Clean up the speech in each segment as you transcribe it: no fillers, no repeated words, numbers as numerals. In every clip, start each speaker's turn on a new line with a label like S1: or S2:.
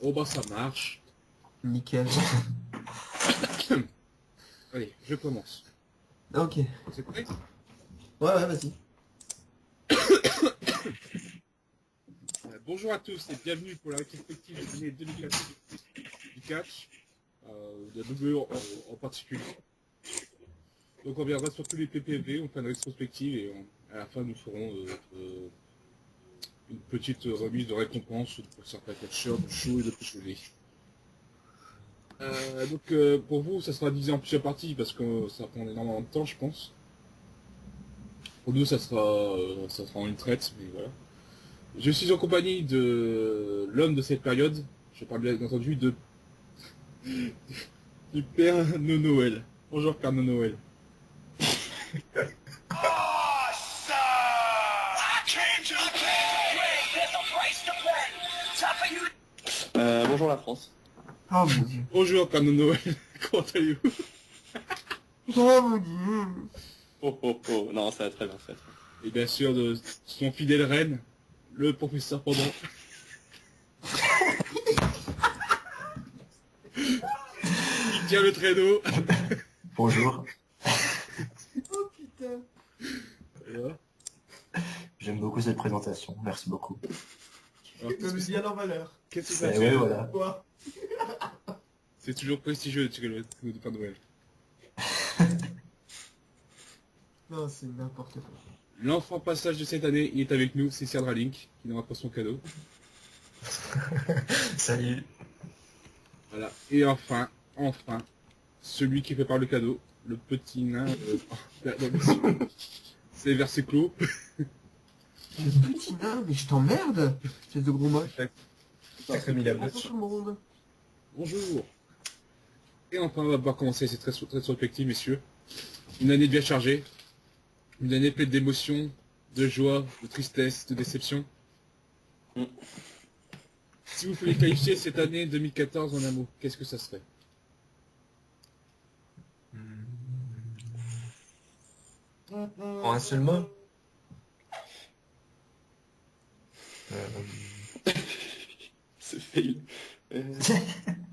S1: Oh bah ça marche.
S2: Nickel.
S1: Allez, je commence.
S2: Ok.
S1: C'est prêt?
S2: Ouais, vas-y.
S1: Bonjour à tous et bienvenue pour la rétrospective de l'année 2014 du catch, de WWE en particulier. Donc on reviendra sur tous les PPV, on fera une rétrospective et à la fin nous ferons une petite remise de récompense pour certains catcheurs de show et de PPV. Pour vous, ça sera divisé en plusieurs parties parce que ça prend énormément de temps, je pense. Pour nous, ça sera en une traite, mais voilà. Je suis en compagnie de l'homme de cette période. Je parle bien entendu du père Noël. Bonjour père Noël.
S3: Bonjour la France.
S2: Oh mon dieu.
S1: Bonjour père Noël. Comment allez-vous?
S2: Oh mon dieu.
S3: Oh, non, ça va très bien, ça va très bien.
S1: Et bien sûr de son fidèle reine, le professeur Pendant. Il tient le traîneau.
S4: Bonjour,
S2: Oh putain.
S1: Voilà.
S4: j'aime beaucoup cette présentation, merci beaucoup.
S1: Alors,
S2: Ça me bien en valeur.
S1: qu'est-ce que ça
S4: Et ouais,
S1: fait?
S4: voilà.
S2: Quoi?
S1: C'est toujours prestigieux de tirer le traîneau de Père Noël.
S2: Non, c'est n'importe quoi.
S1: L'enfant passage de cette année, il est avec nous, c'est Serdra Link, qui n'aura pas son cadeau.
S4: Salut.
S1: Voilà. Et enfin, celui qui prépare le cadeau, le petit nain, c'est versé clos.
S2: Le petit nain, mais je t'emmerde. Espèce de gros moche.
S4: Sacré mis la
S2: Bonjour tout le monde.
S1: Bonjour. Et enfin, on va pouvoir commencer cette rétrospective, messieurs. Une année bien chargée. Une année pleine d'émotions, de joie, de tristesse, de déception. Si vous pouviez qualifier cette année 2014 en un mot, qu'est-ce que ça serait?
S4: En un seul mot
S3: C'est fail.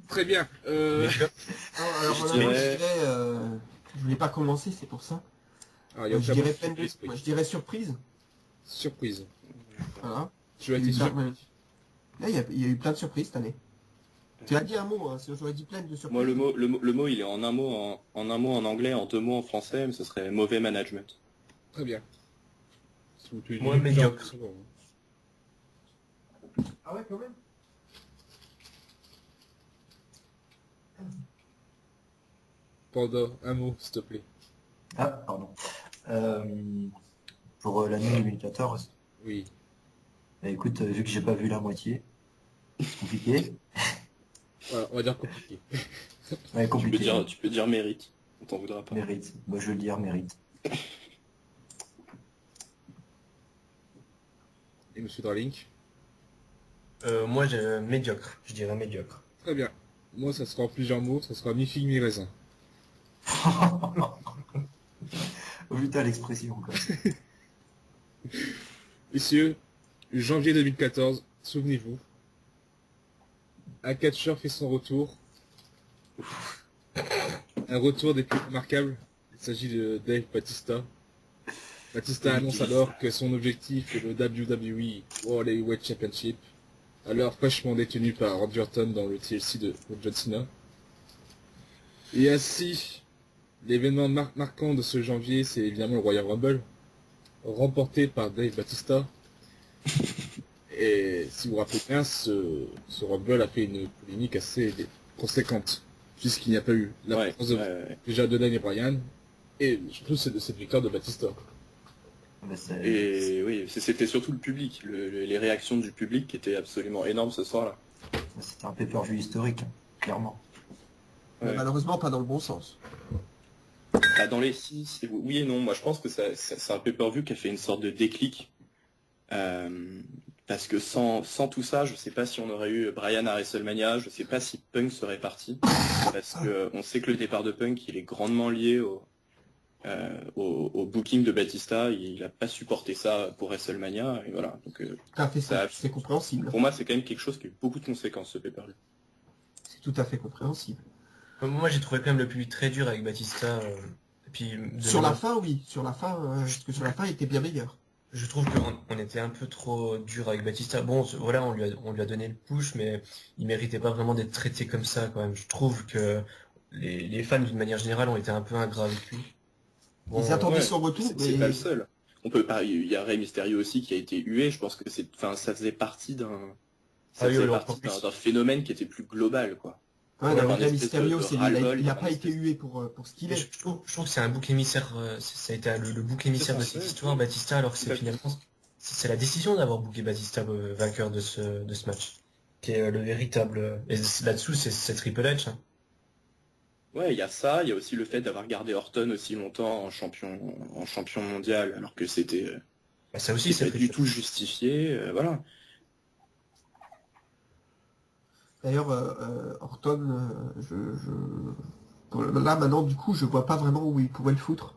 S1: Très bien.
S2: Non, alors
S3: Je
S2: voilà,
S3: dirais-
S2: moi, je voulais pas commencer, c'est pour ça.
S1: Alors, il y a
S2: Je
S1: aucun
S2: dirais
S1: mot
S2: plein de...
S1: l'esprit.
S2: Moi, je dirais surprise.
S1: Surprise.
S2: Voilà.
S1: Tu as été
S2: Là,
S1: surpris.
S2: il y a eu plein de surprises cette année. Tu as dit un mot, hein, sinon j'aurais dit plein de surprises.
S3: Moi, le mot, il est en un mot en anglais, en deux mots en français, mais ce serait mauvais management.
S1: Très bien. Si vous pouvez
S4: Moi,
S1: dire-
S4: médiocre.
S1: c'est bon.
S2: Ah ouais, quand même.
S1: Panda, un mot, s'il te plaît.
S4: Ah, pardon. Pour l'année 2014,
S1: Oui.
S4: bah, écoute, vu que j'ai pas vu la moitié, c'est compliqué.
S1: Voilà, on va dire compliqué.
S4: Ouais, compliqué.
S3: Tu peux dire mérite. On t'en voudra pas.
S4: Mérite. Bah, je vais le dire, mérite.
S1: Et Monsieur Darlink.
S5: Moi, médiocre. Je dirais médiocre.
S1: Très bien. Moi, ça sera en plusieurs mots, ça sera mi-figue, mi-raisin.
S4: Oh putain, l'expression, quoi.
S1: Messieurs, janvier 2014, souvenez-vous, un catcheur fait son retour. Un retour des plus remarquables. Il s'agit de Dave Batista. Batista annonce alors que son objectif est le WWE World Heavyweight Championship, alors fraîchement détenu par Randy Orton dans le TLC de John Cena. Et ainsi, l'événement marquant de ce janvier, c'est évidemment le Royal Rumble, remporté par Dave Batista. Et si vous vous rappelez bien, ce Rumble a fait une polémique assez conséquente, puisqu'il n'y a pas eu la présence déjà de Daniel Bryan, et surtout de cette victoire de Batista.
S4: Bah,
S3: Et oui, c'était surtout le public, les réactions du public qui étaient absolument énormes ce soir-là.
S4: c'était un pay-per-view historique, hein, clairement.
S2: Mais
S3: Ouais.
S2: malheureusement, pas dans le bon sens.
S3: Bah, dans les 6, oui et non. Moi, je pense que c'est un pay-per-view qui a fait une sorte de déclic. Parce que sans tout ça, je sais pas si on aurait eu Bryan à WrestleMania, je sais pas si Punk serait parti. Parce que on sait que le départ de Punk, il est grandement lié au booking de Batista. Il a pas supporté ça pour WrestleMania, et voilà. Donc,
S2: Tout à fait,
S3: ça,
S2: c'est compréhensible.
S3: pour moi, c'est quand même quelque chose qui a eu beaucoup de conséquences, ce pay-per-view.
S2: C'est tout à fait compréhensible.
S5: Moi, j'ai trouvé quand même le public très dur avec Batista. Et puis,
S2: Sur la fin, oui. Sur la fin, parce que sur la fin, il était bien meilleur.
S5: je trouve qu'on était un peu trop dur avec Batista. Bon, voilà, on lui a donné le push, mais il méritait pas vraiment d'être traité comme ça, quand même. Je trouve que les fans, d'une manière générale, ont été un peu ingrats avec lui. Bon,
S2: Ils attendaient
S3: Ouais,
S2: son retour,
S3: c'est
S2: mais
S3: pas le seul. On peut pas, il y a Rey Mysterio aussi qui a été hué. Je pense que enfin, ça faisait partie
S5: Ah oui, alors,
S3: d'un phénomène qui était plus global, quoi.
S2: ouais,
S3: Enfin,
S2: non,
S3: une
S2: mais
S3: espèce
S2: Mysterio,
S3: de
S2: il
S3: ras-le-bol,
S2: a pas
S3: une
S2: été
S3: espèce-
S2: hué pour ce qu'il
S5: mais
S2: est.
S5: je trouve que c'est un bouc émissaire, ça a été le bouc émissaire de cette
S3: Ouais,
S5: histoire, Batista, alors que
S3: tout
S5: c'est
S3: à fait.
S5: finalement, c'est la décision d'avoir booké Batista vainqueur de ce match, qui est le véritable, et là-dessous, c'est Triple H, hein.
S3: Ouais, il y a ça. Il y a aussi le fait d'avoir gardé Orton aussi longtemps en champion mondial, alors que
S5: Bah, ça aussi,
S3: c'était
S5: c'est
S3: pas du
S5: Triple
S3: tout justifié. Voilà.
S2: D'ailleurs, Orton, là maintenant, du coup, je vois pas vraiment où il pourrait le foutre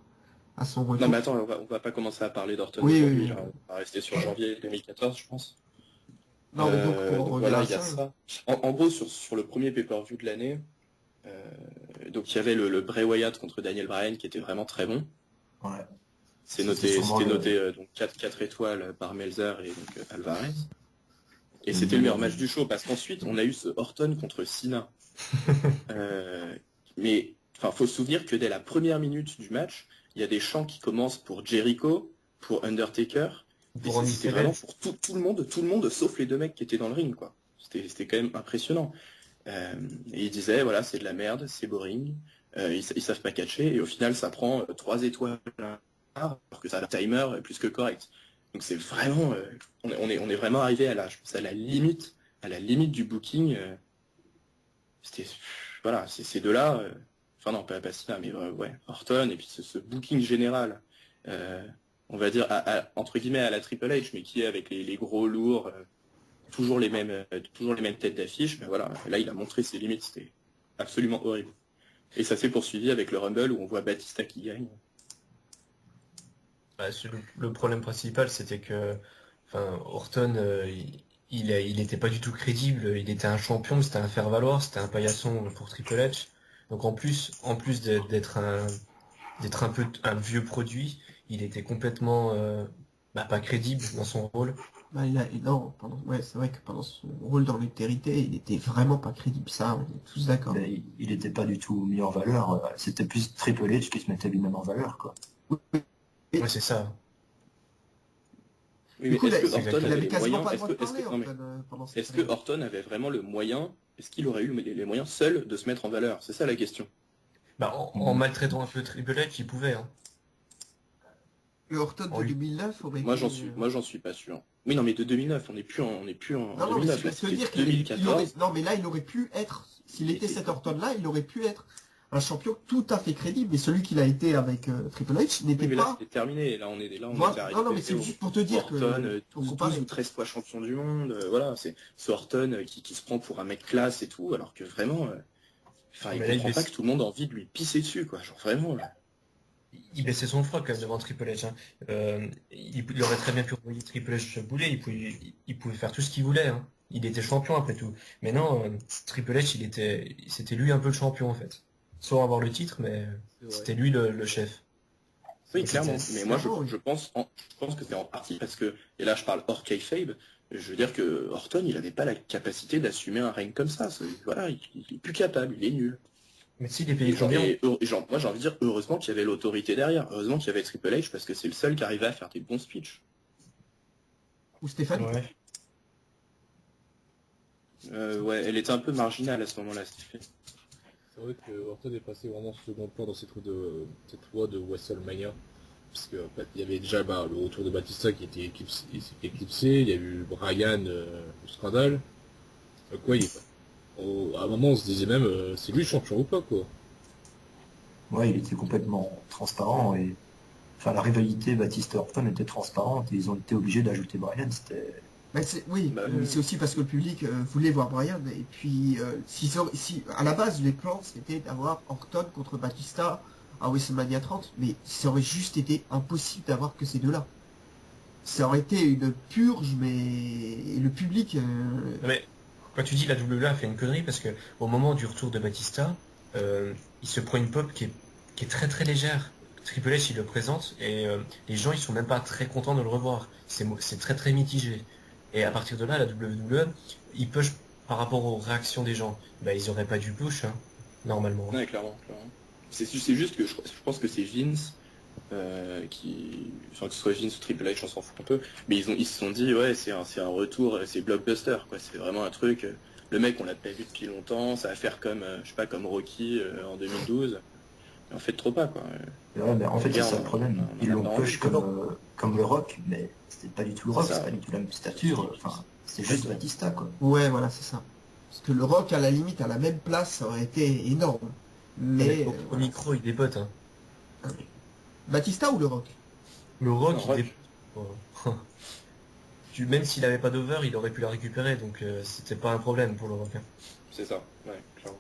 S2: à son
S3: Non, mais
S2: retour.
S3: attends, on va pas commencer à parler d'Orton
S2: Oui, oui,
S3: aujourd'hui.
S2: oui.
S3: Là, on va rester sur janvier 2014, je pense.
S2: Non, mais donc pour en
S3: Donc
S2: revenir
S3: voilà,
S2: à
S3: il y a
S2: ça,
S3: ça. En gros, sur le premier pay-per-view de l'année, donc il y avait le Bray Wyatt contre Daniel Bryan qui était vraiment très bon.
S4: Ouais.
S3: C'était
S4: sûrement
S3: noté donc 4 étoiles par Melzer et donc Alvarez. Et c'était le
S4: meilleur
S3: meilleur match du show parce qu'ensuite on a eu ce Orton contre Cena. Mais enfin, faut se souvenir que dès la première minute du match, il y a des chants qui commencent pour Jericho, pour Undertaker, et
S5: pour Randy
S3: c'était
S5: Savage.
S3: vraiment pour tout le monde, sauf les deux mecs qui étaient dans le ring, quoi. C'était quand même impressionnant. Et ils disaient, voilà, c'est de la merde, c'est boring, ils savent pas catcher, et au final, ça prend 3 étoiles, alors que ça a un timer plus que correct. Donc c'est vraiment, on est vraiment arrivé je pense, à la limite du booking. C'était, voilà, c'est ces deux-là, enfin non, pas Cena, mais ouais, Orton, et puis ce booking général, on va dire, entre guillemets, à la Triple H, mais qui est avec les gros lourds, toujours les mêmes têtes d'affiche, mais voilà, là il a montré ses limites, c'était absolument horrible. Et ça s'est poursuivi avec le Rumble où on voit Batista qui gagne.
S5: Bah, le problème principal, c'était que, enfin, Orton, il était pas du tout crédible. Il était un champion, c'était un faire-valoir, c'était un paillasson pour Triple H. Donc en plus d'être un peu un vieux produit, il était complètement, pas crédible dans son rôle.
S2: bah, non, ouais, c'est vrai que pendant son rôle dans l'altérité, il était vraiment pas crédible, ça, on est tous d'accord.
S4: Mais il était pas du tout mis en valeur. C'était plus Triple H qui se mettait lui-même en valeur, quoi.
S5: Ouais, c'est ça.
S3: Oui,
S2: Du
S3: mais
S2: coup,
S3: est-ce que
S2: il
S3: Orton avait
S2: avait
S3: les
S2: quasiment
S3: moyens,
S2: pas le droit de
S3: est-ce que,
S2: parler,
S3: non, mais
S2: Orton, pendant cette
S3: est-ce que
S2: période.
S3: Orton avait vraiment le moyen, est-ce qu'il aurait eu les moyens seul de se mettre en valeur? C'est ça la question.
S5: Bah, en maltraitant un peu Triple H, il pouvait, hein.
S2: Le Orton de
S5: Oui.
S2: 2009 aurait
S3: Moi,
S2: été...
S3: j'en suis pas sûr. Oui, non, mais de 2009, on n'est plus en
S2: Non, non, mais
S3: 2009,
S2: ce
S3: là,
S2: que je veux
S3: c'était
S2: dire, qu'il
S3: 2014.
S2: non, mais là, il aurait pu être, s'il était cet Orton-là, il aurait pu être un champion tout à fait crédible, mais celui qu'il a été avec Triple H
S3: Oui,
S2: n'était
S3: mais là,
S2: pas...
S3: c'était terminé. Là, on
S2: Voilà.
S3: était arrivé
S2: Non, non, mais c'est juste pour te dire que...
S3: Orton,
S2: pour
S3: 12
S2: comparer.
S3: ou 13 fois champion du monde. Voilà, c'est ce Orton qui se prend pour un mec classe et tout, alors que vraiment, enfin, il
S5: Mais là,
S3: comprend pas que tout le monde a envie de lui pisser dessus, quoi. Genre vraiment, là.
S5: il baissait son froc quand même devant Triple H, hein. Il aurait très bien pu envoyer Triple H se bouler, il pouvait faire tout ce qu'il voulait, hein. Il était champion après tout. Mais non, Triple H, c'était lui un peu le champion en fait. Sans avoir le titre, mais
S1: C'est vrai.
S5: c'était lui le chef.
S3: Oui,
S5: C'était-
S3: clairement. Mais moi,
S2: clairement, oui.
S3: je pense que c'est en partie parce que, et là, je parle hors kayfabe, je veux dire que Orton, il avait pas la capacité d'assumer un règne comme ça. Voilà, il est plus capable, il est nul.
S5: Mais s'il est payé combien?
S3: Moi, j'ai envie de dire, heureusement qu'il y avait l'autorité derrière. Heureusement qu'il y avait Triple H parce que c'est le seul qui arrivait à faire des bons speeches.
S2: Ou Stéphane.
S5: Ouais.
S3: Ouais, elle était un peu marginale à ce moment-là, Stephen.
S1: C'est vrai que Orton est passé vraiment au second plan dans cette voie de WrestleMania. Parce que il y avait déjà le retour de Batista qui était éclipsé, il y a eu Bryan au scandale. Quoi, à un moment on se disait même c'est lui le champion ou pas, quoi.
S4: Ouais, il était complètement transparent et enfin la rivalité Batista-Orton était transparente et ils ont été obligés d'ajouter Bryan. C'était
S2: Bah, oui,
S3: Bah,
S2: c'est aussi parce que le public voulait voir Bryan. Et puis, à la base, les plans, c'était d'avoir Orton contre Batista à WrestleMania 30, mais ça aurait juste été impossible d'avoir que ces deux-là. Ça aurait été une purge, mais et le public...
S5: Non, mais quand tu dis la WWE a fait une connerie, parce que au moment du retour de Batista, il se prend une pop qui est très très légère. Triple H il le présente et les gens ils sont même pas très contents de le revoir. C'est très très mitigé. Et à partir de là, la WWE, ils push par rapport aux réactions des gens. Bah ils auraient pas dû push, hein, normalement.
S3: Ouais, clairement. C'est juste que je pense que c'est Vince enfin que ce soit Vince ou Triple H, on s'en fout un peu, mais ils se sont dit ouais c'est un retour, c'est blockbuster quoi, c'est vraiment un truc, le mec on l'a pas vu depuis longtemps, ça va faire comme je sais pas comme Rocky en 2012, mais en fait trop pas quoi.
S4: Ouais, mais en fait, c'est
S3: Regarde,
S4: ça le problème. Ils l'ont push comme le Rock, mais c'était pas du tout le Rock, c'est pas du tout la même stature. Enfin, c'est juste Batista, quoi.
S2: Ouais, voilà, c'est ça. Parce que le Rock, à la limite, à la même place, ça aurait été énorme. Mais...
S5: Au micro il dépote, hein.
S2: Batista ou le Rock?
S5: Le Rock,
S3: Non,
S5: il dépote. Même s'il avait pas d'over, il aurait pu la récupérer, donc c'était pas un problème pour le Rock, hein.
S3: C'est ça, ouais, clairement.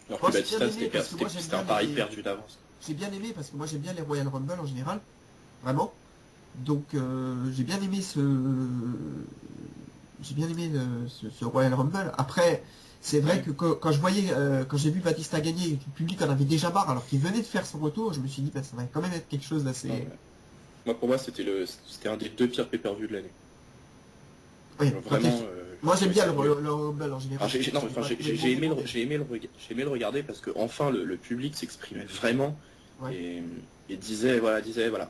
S3: Alors
S2: Moi,
S3: que
S2: j'ai
S3: Batista
S2: bien aimé, parce que moi, j'aime
S3: c'était un
S2: bien
S3: pari
S2: les-
S3: perdu d'avance.
S2: J'ai bien aimé, parce que moi j'aime bien les Royal Rumble en général. Vraiment. Donc j'ai bien aimé ce Royal Rumble. Après, c'est vrai que quand je voyais, quand j'ai vu Batista gagner, et que le public en avait déjà marre, alors qu'il venait de faire son retour, je me suis dit, bah, ça va quand même être quelque chose d'assez...
S3: Non, mais moi pour moi c'était un des 2 pires pay-per-view de l'année.
S2: Oui,
S3: Vraiment.
S2: moi j'aime bien le
S3: le
S2: Rumble en général.
S3: j'ai aimé le regarder parce que enfin le public s'exprimait vraiment.
S2: Ouais.
S3: Et disait voilà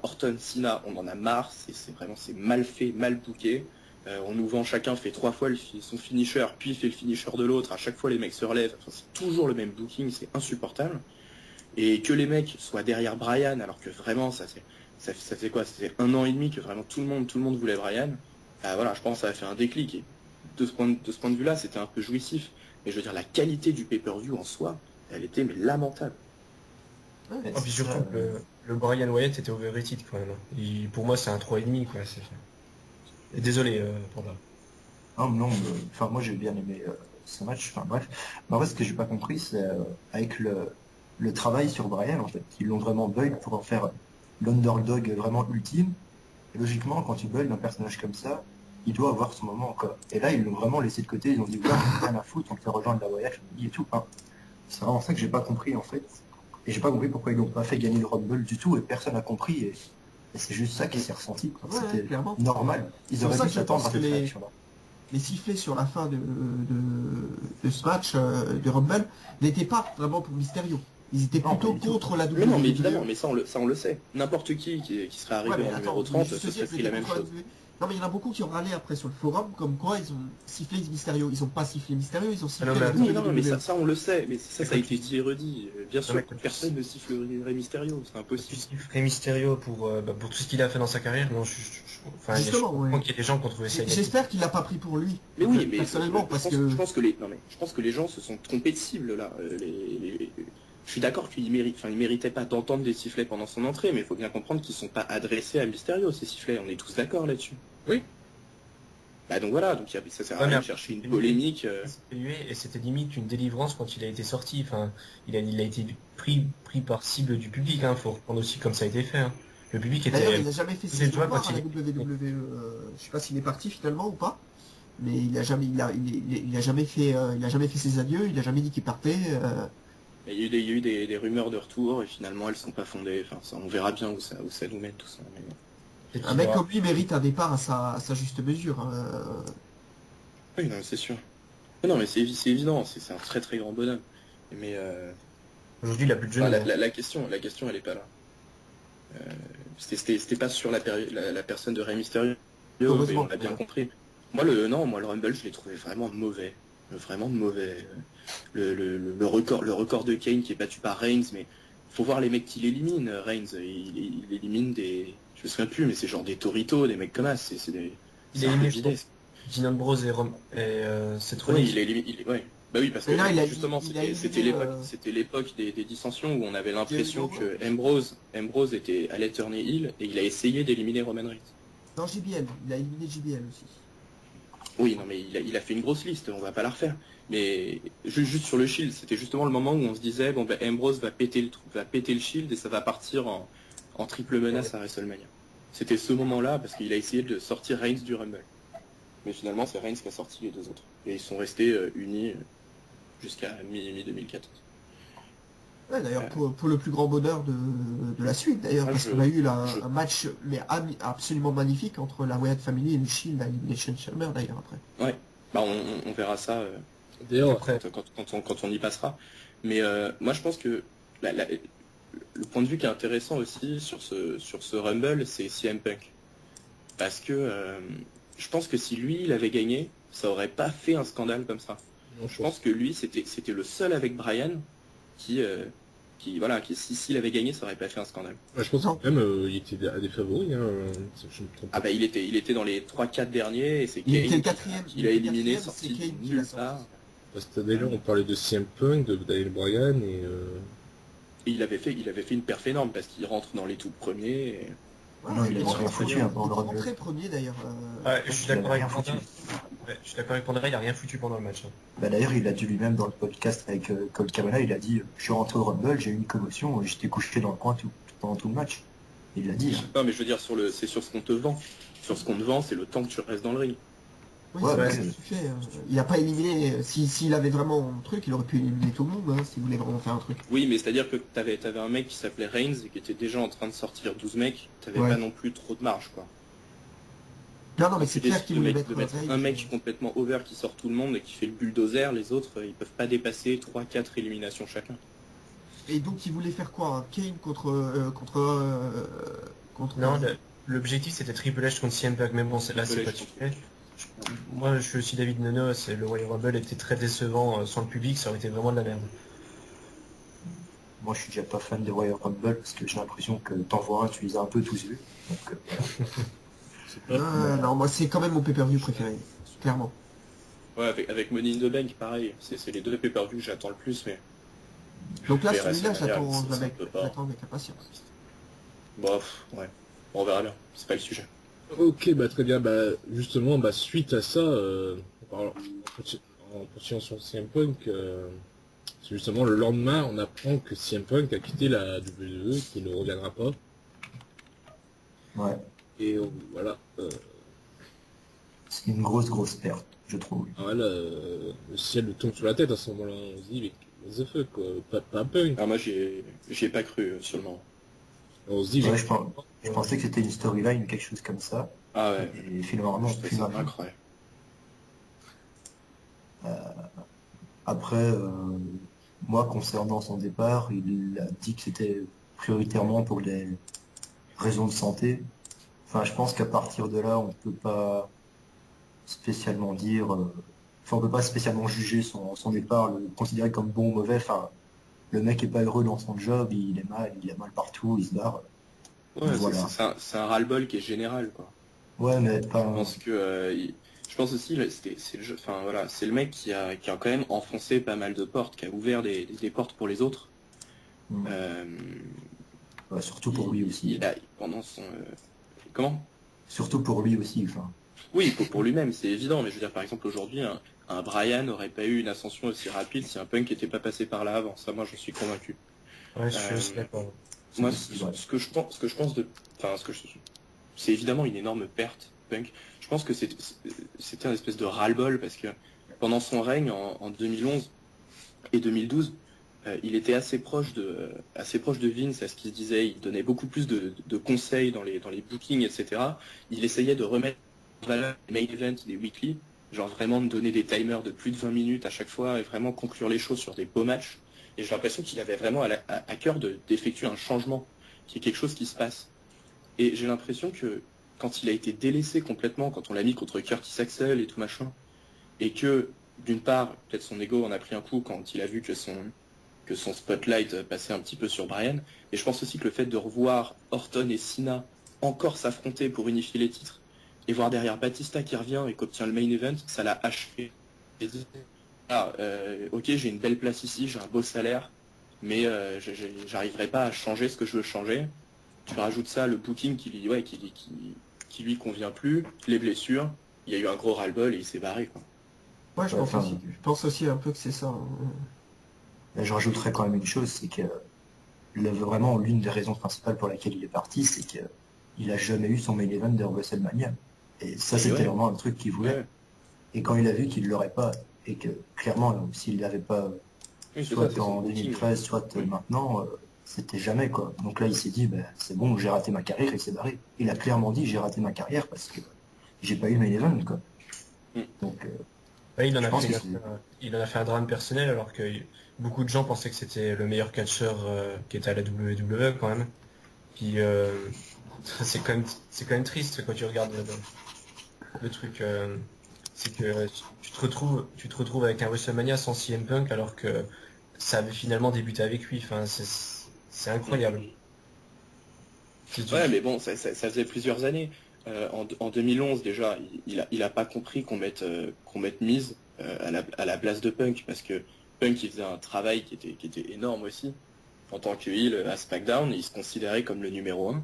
S3: Orton Cena on en a marre, c'est mal fait, mal booké. On nous vend, chacun fait 3 fois son finisher, puis il fait le finisher de l'autre, à chaque fois les mecs se relèvent, enfin, c'est toujours le même booking, c'est insupportable. Et que les mecs soient derrière Bryan alors que vraiment ça fait quoi, ça fait 1 an et demi que vraiment tout le monde voulait Bryan. Voilà, je pense que ça a fait un déclic et de ce point de vue là c'était un peu jouissif, mais je veux dire la qualité du pay-per-view en soi elle était mais lamentable.
S2: Ouais.
S5: Et puis surtout que le Brian Wyatt était overrated quand même, hein. Pour moi c'est un 3,5 quoi. Et désolé pour là.
S4: Non, enfin, moi, j'ai bien aimé ce match. Enfin, bref. Mais en fait, ce que j'ai pas compris, c'est avec le travail sur Brian, en fait. Ils l'ont vraiment build pour en faire l'underdog vraiment ultime. Et logiquement, quand tu build un personnage comme ça, il doit avoir son moment, quoi. Et là, ils l'ont vraiment laissé de côté. Ils ont dit, ouais, on a rien à foutre, on te fait rejoindre la Wyatt, et tout. Hein. C'est vraiment ça que j'ai pas compris, en fait. Et j'ai pas compris pourquoi ils l'ont pas fait gagner le Rumble du tout, et personne n'a compris. Et c'est juste ça qui s'est ressenti, quoi.
S2: Ouais,
S4: C'était
S2: clairement.
S4: normal. Ils
S2: C'est pour
S4: auraient
S2: ça
S4: dû
S2: que je
S4: s'attendre
S2: pense
S4: à
S2: que
S4: cette réaction-là.
S2: les sifflets sur la fin de ce match de Rumble n'étaient pas vraiment pour Mysterio. Ils étaient
S4: Non,
S2: plutôt
S4: pas du tout.
S2: contre la WWE.
S3: Mais non, mais évidemment, mais ça on le sait. N'importe qui serait arrivé
S2: Ouais, mais
S3: en
S2: attends,
S3: numéro 30,
S2: je veux
S3: ce
S2: juste
S3: serait
S2: dire,
S3: pris la même
S2: contre
S3: chose.
S2: WWE. Non, mais il y en a beaucoup qui ont râlé après sur le forum, comme quoi ils ont sifflé Mysterio. Ils ont pas sifflé Mysterio, ils ont sifflé
S5: non, mais
S2: la
S5: attends,
S3: Oui, non, mais
S2: WWE.
S3: ça on le sait, mais ça a été dit et redit. Bien sûr,
S5: mais-
S3: personne ne sifflerait Mysterio, c'est
S5: Tu
S3: impossible.
S5: sifflerais Mysterio pour tout ce qu'il a fait dans sa carrière, non, enfin,
S2: Justement,
S5: je comprends
S2: ouais.
S5: qu'il y ait des gens qui ont trouvé ça inacceptable.
S2: J'espère qu'il l'a pas pris pour lui.
S3: Mais oui, mais
S2: personnellement, parce que
S3: je pense que les gens se sont trompés de cible là. Je suis d'accord qu'ils méritaient pas d'entendre des sifflets pendant son entrée, mais il faut bien comprendre qu'ils sont pas adressés à Mysterio ces sifflets. On est tous d'accord là-dessus.
S1: Oui.
S3: Bah donc voilà, donc ça sert à
S5: Ouais,
S3: rien
S5: mais
S3: de chercher une
S5: après,
S3: polémique.
S5: Et c'était limite une délivrance quand il a été sorti. Enfin, il a été pris par cible du public. Hein. Faut reprendre aussi comme ça a été fait. Hein. Le public
S2: d'ailleurs
S5: était.
S2: il a jamais fait
S5: Vous
S2: ses
S5: êtes
S2: au revoir
S5: quand
S2: à la
S5: il-
S2: WWE. Je sais pas s'il est parti finalement ou pas, mais il a jamais fait ses adieux. Il a jamais dit qu'il partait.
S3: Il y a eu des rumeurs de retour et finalement elles sont pas fondées. Enfin, ça, on verra bien où ça nous mène tout ça. Mais...
S5: peut-être
S2: Un
S5: qu'il
S2: mec
S5: aura-
S2: comme lui mérite un départ à sa juste mesure.
S3: Oui, non, c'est sûr. Non, mais c'est évident, c'est un très très grand bonhomme. Mais
S5: Aujourd'hui, il a plus de jeunes.
S3: la question elle est pas là. C'était pas sur la personne de Rey Mysterio, mais
S2: Heureusement.
S3: on l'a bien compris. Moi le Rumble je l'ai trouvé vraiment mauvais. Vraiment mauvais. Le record de Kane qui est battu par Reigns, mais faut voir les mecs qu'il élimine. Reigns, il élimine des. Je me souviens plus, mais c'est genre des Torito, des mecs comme ça, c'est des.
S5: Il
S3: C'est
S5: a
S3: un peu
S5: éliminé,
S3: vidé.
S5: Dean Ambrose et Seth Rollins.
S3: Oui, il a éliminé. Ouais. Bah oui, parce que
S2: Mais là,
S3: justement,
S2: il a éliminé,
S3: c'était l'époque des dissensions où on avait l'impression
S2: Jericho.
S3: que Ambrose allait turner heel et il a essayé d'éliminer Roman Reigns.
S2: Non, JBL. Il a éliminé JBL aussi.
S3: Oui, non, mais il a fait une grosse liste, on va pas la refaire. Mais juste sur le Shield, c'était justement le moment où on se disait, bon, Ambrose va péter le Shield et ça va partir en triple menace à WrestleMania. C'était ce moment-là parce qu'il a essayé de sortir Reigns du Rumble. Mais finalement, c'est Reigns qui a sorti les deux autres. Et ils sont restés unis jusqu'à mi-2014.
S2: Ouais, d'ailleurs, pour le plus grand bonheur de la suite, d'ailleurs,
S3: Ah,
S2: parce qu'on a eu un match mais absolument magnifique entre la Wyatt Family et le Shield à Elimination Chamber, d'ailleurs, après.
S3: Ouais, bah on verra ça
S1: D'ailleurs,
S5: Après,
S3: quand on y passera. Mais moi, je pense que le point de vue qui est intéressant aussi sur ce Rumble, c'est CM Punk. Parce que je pense que si lui, il avait gagné, ça aurait pas fait un scandale comme ça.
S1: non,
S3: Je pense que lui, c'était le seul avec Bryan qui s'il avait gagné, ça aurait pas fait un scandale.
S1: je pense
S2: Non.
S1: que même il était à des favoris, hein, si je me trompe
S3: Ah
S1: pas.
S3: bah il était dans les 3-4 derniers et c'est
S2: Il était
S3: Kane
S2: le quatrième.
S3: qui l'a éliminé,
S2: C'est
S3: sorti
S2: Kane
S3: de
S2: qui l'a
S3: nulle
S2: sorti.
S3: part.
S1: Parce que déjà, on parlait de CM Punk, de Daniel Bryan, et
S3: Et il avait fait une perf énorme parce qu'il rentre dans les tout premiers. Et...
S2: Ouais,
S4: Non, il a
S2: est
S4: rien foutu
S2: il
S4: pendant le
S2: est
S4: Rumble.
S2: rentré premier, d'ailleurs.
S5: je suis
S4: Il a
S5: d'accord avec
S4: rien foutu.
S5: Panda. Ouais, je suis d'accord avec Panda, il a rien foutu pendant le match.
S4: Bah, d'ailleurs, il a dit lui-même dans le podcast avec Colt Cabana, il a dit je suis rentré au Rumble, j'ai eu une commotion, j'étais couché dans le coin pendant tout le match. Il l'a dit. Hein.
S3: Non mais je veux dire c'est sur ce qu'on te vend. Sur ce qu'on te vend, c'est le temps que tu restes dans le ring.
S2: Oui,
S4: Ouais,
S2: c'est
S4: ouais,
S2: ce qu'il fait. Il n'a pas éliminé. S'il avait vraiment un truc, il aurait pu éliminer tout le monde, hein, s'il voulait vraiment faire un truc.
S3: Oui, mais c'est-à-dire que t'avais un mec qui s'appelait Reigns et qui était déjà en train de sortir 12 mecs, t'avais
S2: Ouais.
S3: pas non plus trop de marge, quoi.
S2: Non, mais
S3: Donc,
S2: c'est
S3: tu
S2: clair
S3: décides
S2: qu'il
S3: de
S2: voulait
S3: mettre
S2: mettre Reigns.
S3: un mec complètement over qui sort tout le monde et qui fait le bulldozer, les autres, ils peuvent pas dépasser 3-4 éliminations chacun.
S2: Et donc, il voulait faire quoi? Kane contre.
S5: Non, l'objectif c'était Triple H contre CM Punk, mais bon, là c'est pas
S3: Triple H
S5: tout fait. Moi je suis aussi David Nonos et le Royal Rumble était très décevant sans le public, ça aurait été vraiment de la merde.
S4: Moi, je suis déjà pas fan des Royal Rumble parce que j'ai l'impression que t'en vois un, tu les as un peu tous vus. Donc,
S1: c'est pas...
S2: Non, moi, c'est quand même mon pay-per-view préféré. Clairement.
S3: Ouais, avec Money in the Bank, pareil, c'est les deux pay-per-view que j'attends le plus, mais...
S2: Donc là,
S3: Mais
S2: celui-là,
S3: WrestleMania,
S2: j'attends
S3: c'est un peu pas.
S2: avec impatience.
S3: Bof, ouais. Bon, on verra bien, c'est pas le sujet.
S1: Ok, bah très bien. Bah justement, bah suite à ça, en continuant sur CM Punk, c'est justement le lendemain, on apprend que CM Punk a quitté la WWE, qu'il ne reviendra pas.
S4: ouais,
S1: Et voilà,
S4: c'est une grosse perte, je trouve.
S1: voilà, le ciel lui tombe sur la tête à ce moment-là. On se dit, mais what the fuck, quoi, pas Punk.
S3: Ah, moi, j'y ai pas cru, sur le moment.
S1: On se dit,
S4: Ouais, je pensais que c'était une storyline, quelque chose comme ça.
S3: Ah ouais,
S4: Et finalement,
S3: je trouve ça incroyable.
S4: Après, moi, concernant son départ, il a dit que c'était prioritairement pour des raisons de santé. Enfin, je pense qu'à partir de là, on peut pas spécialement dire, enfin, on peut pas spécialement juger son départ, le considérer comme bon ou mauvais. Enfin, le mec est pas heureux dans son job, il a mal partout, il se barre.
S3: Ouais,
S4: Voilà.
S3: c'est un ras-le-bol qui est général, quoi.
S4: Ouais, mais
S3: Je
S4: enfin,
S3: pense que je pense aussi enfin voilà, c'est le mec qui a quand même enfoncé pas mal de portes, qui a ouvert des portes pour les autres. Euh,
S4: ouais, surtout pour lui aussi.
S3: il a pendant son comment?
S4: Surtout pour lui aussi, enfin.
S3: Oui, pour lui-même, c'est évident, mais je veux dire par exemple aujourd'hui un Bryan n'aurait pas eu une ascension aussi rapide si un Punk n'était pas passé par là avant. Ça, moi, je suis convaincu.
S5: Ouais, je suis aussi d'accord.
S3: Moi,
S4: Ouais.
S3: ce que je pense de, enfin, c'est évidemment une énorme perte, Punk. Je pense que c'était un espèce de ras-le-bol parce que pendant son règne en 2011 et 2012, il était assez proche de Vince à ce qu'il se disait. Il donnait beaucoup plus de conseils dans les bookings, etc. Il essayait de remettre en valeur les main events, les weekly, genre vraiment de donner des timers de plus de 20 minutes à chaque fois et vraiment conclure les choses sur des beaux matchs. Et j'ai l'impression qu'il avait vraiment à cœur d'effectuer un changement, qui est quelque chose qui se passe. Et j'ai l'impression que quand il a été délaissé complètement, quand on l'a mis contre Curtis Axel et tout machin, et que d'une part, peut-être son ego en a pris un coup quand il a vu que son spotlight passait un petit peu sur Bryan, et je pense aussi que le fait de revoir Orton et Cena encore s'affronter pour unifier les titres, et voir derrière Batista qui revient et qui obtient le main event, ça l'a achevé. Et dit, ah, ok, j'ai une belle place ici, j'ai un beau salaire, mais j'arriverai pas à changer ce que je veux changer. Tu rajoutes ça, le booking qui lui convient plus, les blessures, il y a eu un gros ras-le-bol et il s'est barré, quoi.
S2: Ouais, je
S4: Ouais,
S2: pense
S4: enfin,
S2: aussi. Je pense aussi un peu que c'est ça, hein.
S4: Et je rajouterais quand même une chose, c'est que vraiment l'une des raisons principales pour laquelle il est parti, c'est qu'il a jamais eu son main event de WrestleMania. Et ça,
S3: Et
S4: c'était
S3: ouais,
S4: vraiment un truc qu'il voulait.
S3: ouais.
S4: Et quand il a vu qu'il l'aurait pas, et que clairement, s'il l'avait pas,
S3: Oui, c'est ça,
S4: soit
S3: c'est son
S4: en
S3: booking.
S4: 2013, soit maintenant, c'était jamais quoi. Donc là, il s'est dit, ben, c'est bon, j'ai raté ma carrière, il s'est barré. Il a clairement dit, j'ai raté ma carrière parce que j'ai pas eu le main event, quoi.
S3: Mm.
S4: Donc,
S5: Ouais,
S4: je pense que
S5: il en a fait un drame personnel alors que beaucoup de gens pensaient que c'était le meilleur catcheur qui était à la WWE quand même. Puis c'est quand même triste quand tu regardes le truc. C'est que tu te retrouves avec un WrestleMania sans CM Punk alors que ça avait finalement débuté avec lui. Enfin, c'est incroyable.
S3: Ouais, mais bon, ça faisait plusieurs années. En 2011 déjà, il a pas compris qu'on mette Miz à la place de Punk, parce que Punk il faisait un travail qui était énorme aussi en tant que heel à SmackDown, et il se considérait comme le numéro un,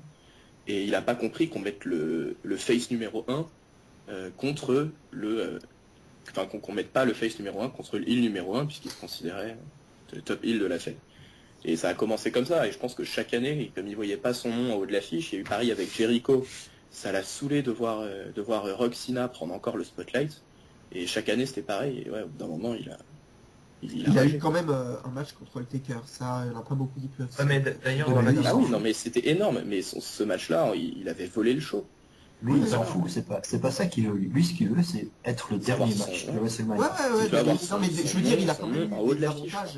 S3: et il a pas compris qu'on mette le face numéro un contre enfin qu'on mette pas le face numéro un contre le heel numéro un, puisqu'il se considérait le top heel de la fête. Et ça a commencé comme ça, et je pense que chaque année, et comme il voyait pas son nom en haut de l'affiche, il y a eu pareil avec Jericho, ça l'a saoulé de voir Roxina prendre encore le spotlight, et chaque année c'était pareil, et ouais, au bout d'un moment il a
S2: Il a eu
S3: ragé,
S2: quand
S3: quoi.
S2: même un match contre le Taker. Ça, il n'y en a pas beaucoup qui peuvent.
S5: Ouais, mais d'ailleurs,
S4: Mais
S5: dans la
S4: lui, il
S3: Ah
S4: s'en
S3: oui,
S5: discussion,
S3: non
S4: fout.
S3: mais c'était énorme, mais ce match-là, il avait volé le show.
S4: Lui,
S2: Oui,
S4: il
S2: oui,
S4: s'en
S2: non.
S4: fout. C'est pas ça qu'il veut. Lui, ce qu'il veut, c'est être le
S3: Savoir
S4: dernier
S3: son,
S4: match de
S3: ouais.
S2: Ouais,
S4: WrestleMania.
S2: ouais,
S3: Il
S2: ouais,
S3: veut avoir
S2: non, mais je veux dire, il a quand
S3: son
S2: même
S3: nom en
S2: eu
S3: haut de
S2: des
S3: l'affiche,
S2: avantages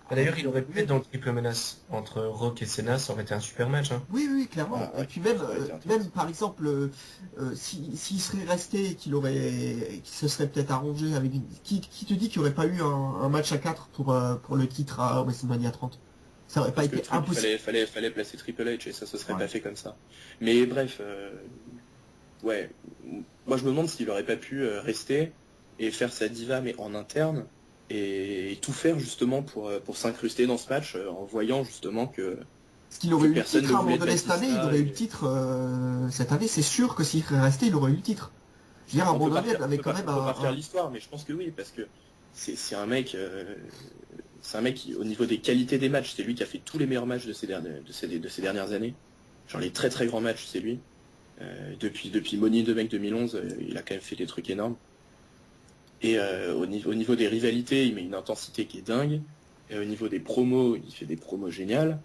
S3: quoi.
S5: d'ailleurs, il
S2: avec
S5: aurait pu être
S2: WWE.
S5: dans le triple menace entre Rock et Senna, ça aurait été un super match, hein.
S2: Oui, oui, clairement.
S3: Ah
S2: Et
S3: ouais,
S2: puis même,
S3: ça aurait été
S2: même
S3: intéressant.
S2: par exemple, s'il serait resté et qu'il se serait peut-être arrangé avec qui te dit qu'il n'y aurait pas eu un match à 4 pour le titre à WrestleMania 30? Ça aurait pas
S3: Parce que
S2: été impossible.
S3: fallait placer Triple H, et ça se serait
S4: Ouais.
S3: pas fait comme ça. Mais bref, ouais, moi je me demande s'il aurait pas pu rester et faire sa diva mais en interne, et tout faire justement pour s'incruster dans ce match, en voyant justement
S2: Parce qu'il aurait eu le
S3: personne
S2: titre
S3: ne
S2: à un moment
S3: voulait de
S2: donné cette année, il
S3: Batista.
S2: aurait eu le titre cette année, c'est sûr que s'il serait resté, il aurait eu le titre. Je veux dire, à un moment donné, il avait quand même
S3: On peut pas faire l'histoire, mais je pense que oui, parce que c'est un mec qui, au niveau des qualités des matchs, c'est lui qui a fait tous les meilleurs matchs de ces dernières années. Genre les très très grands matchs, c'est lui. Depuis Money in the Bank 2011, il a quand même fait des trucs énormes. Et au niveau des rivalités, il met une intensité qui est dingue. Et au niveau des promos, il fait des promos géniales.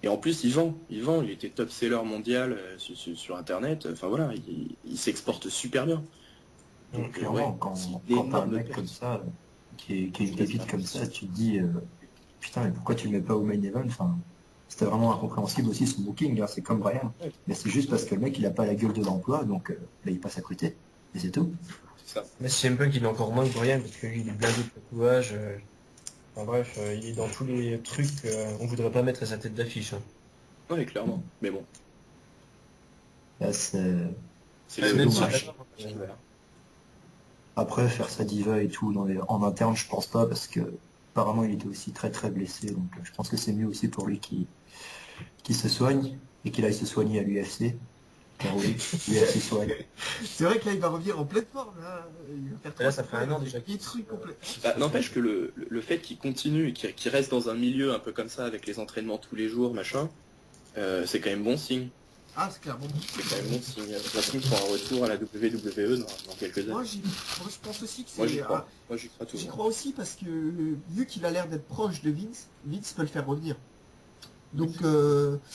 S3: Et en plus, il était top seller mondial sur Internet. Enfin voilà, il s'exporte super bien.
S4: Donc,
S3: Donc ouais,
S4: clairement,
S3: c'est une
S4: quand t'as un
S3: énorme
S4: mec comme
S3: perte.
S4: ça, qui est une
S3: Je laisse
S4: pépite
S3: pas.
S4: comme ça, tu te dis, putain, mais pourquoi tu le mets pas au main event? Enfin, c'était vraiment incompréhensible aussi son booking, hein. C'est comme Brian.
S3: Ouais,
S4: Mais c'est juste parce que le mec, il a pas la gueule de l'emploi, donc là, il passe à côté. Et c'est tout.
S3: c'est ça.
S5: Mais CM Punk, il est encore moins que Brian parce que lui, il est blindé de tatouages. Enfin bref, il est dans tous les trucs on voudrait pas mettre à sa tête d'affiche, hein.
S3: Ouais, clairement. Mais bon,
S4: Là,
S3: c'est
S4: c'est
S5: Même
S3: le
S5: si
S4: dommage.
S3: voilà.
S4: Après, faire sa diva et tout en interne, je pense pas, parce que apparemment, il était aussi très très blessé. Donc, je pense que c'est mieux aussi pour lui qui se soigne et qu'il aille se soigner à l'UFC. Car oui, l'UFC soigne.
S2: C'est vrai que là, il va revenir en pleine forme. Là, il va faire
S5: Et là,
S2: 3
S5: ça fait un an déjà
S2: il
S5: qu'il
S2: détruit complètement.
S3: Bah, n'empêche que le fait qu'il continue et qu'il reste dans un milieu un peu comme ça, avec les entraînements tous les jours, machin, c'est quand même bon signe.
S2: Ah, c'est clairement.
S3: C'est quand même bon signe. J'ai l'impression qu'il fera un retour à la WWE dans quelques
S2: Moi,
S3: années.
S2: moi, je pense aussi que
S3: Moi
S2: c'est.
S3: j'y crois. Moi j'y crois
S2: J'y
S3: toujours.
S2: crois aussi parce que vu qu'il a l'air d'être proche de Vince, Vince peut le faire revenir. Donc,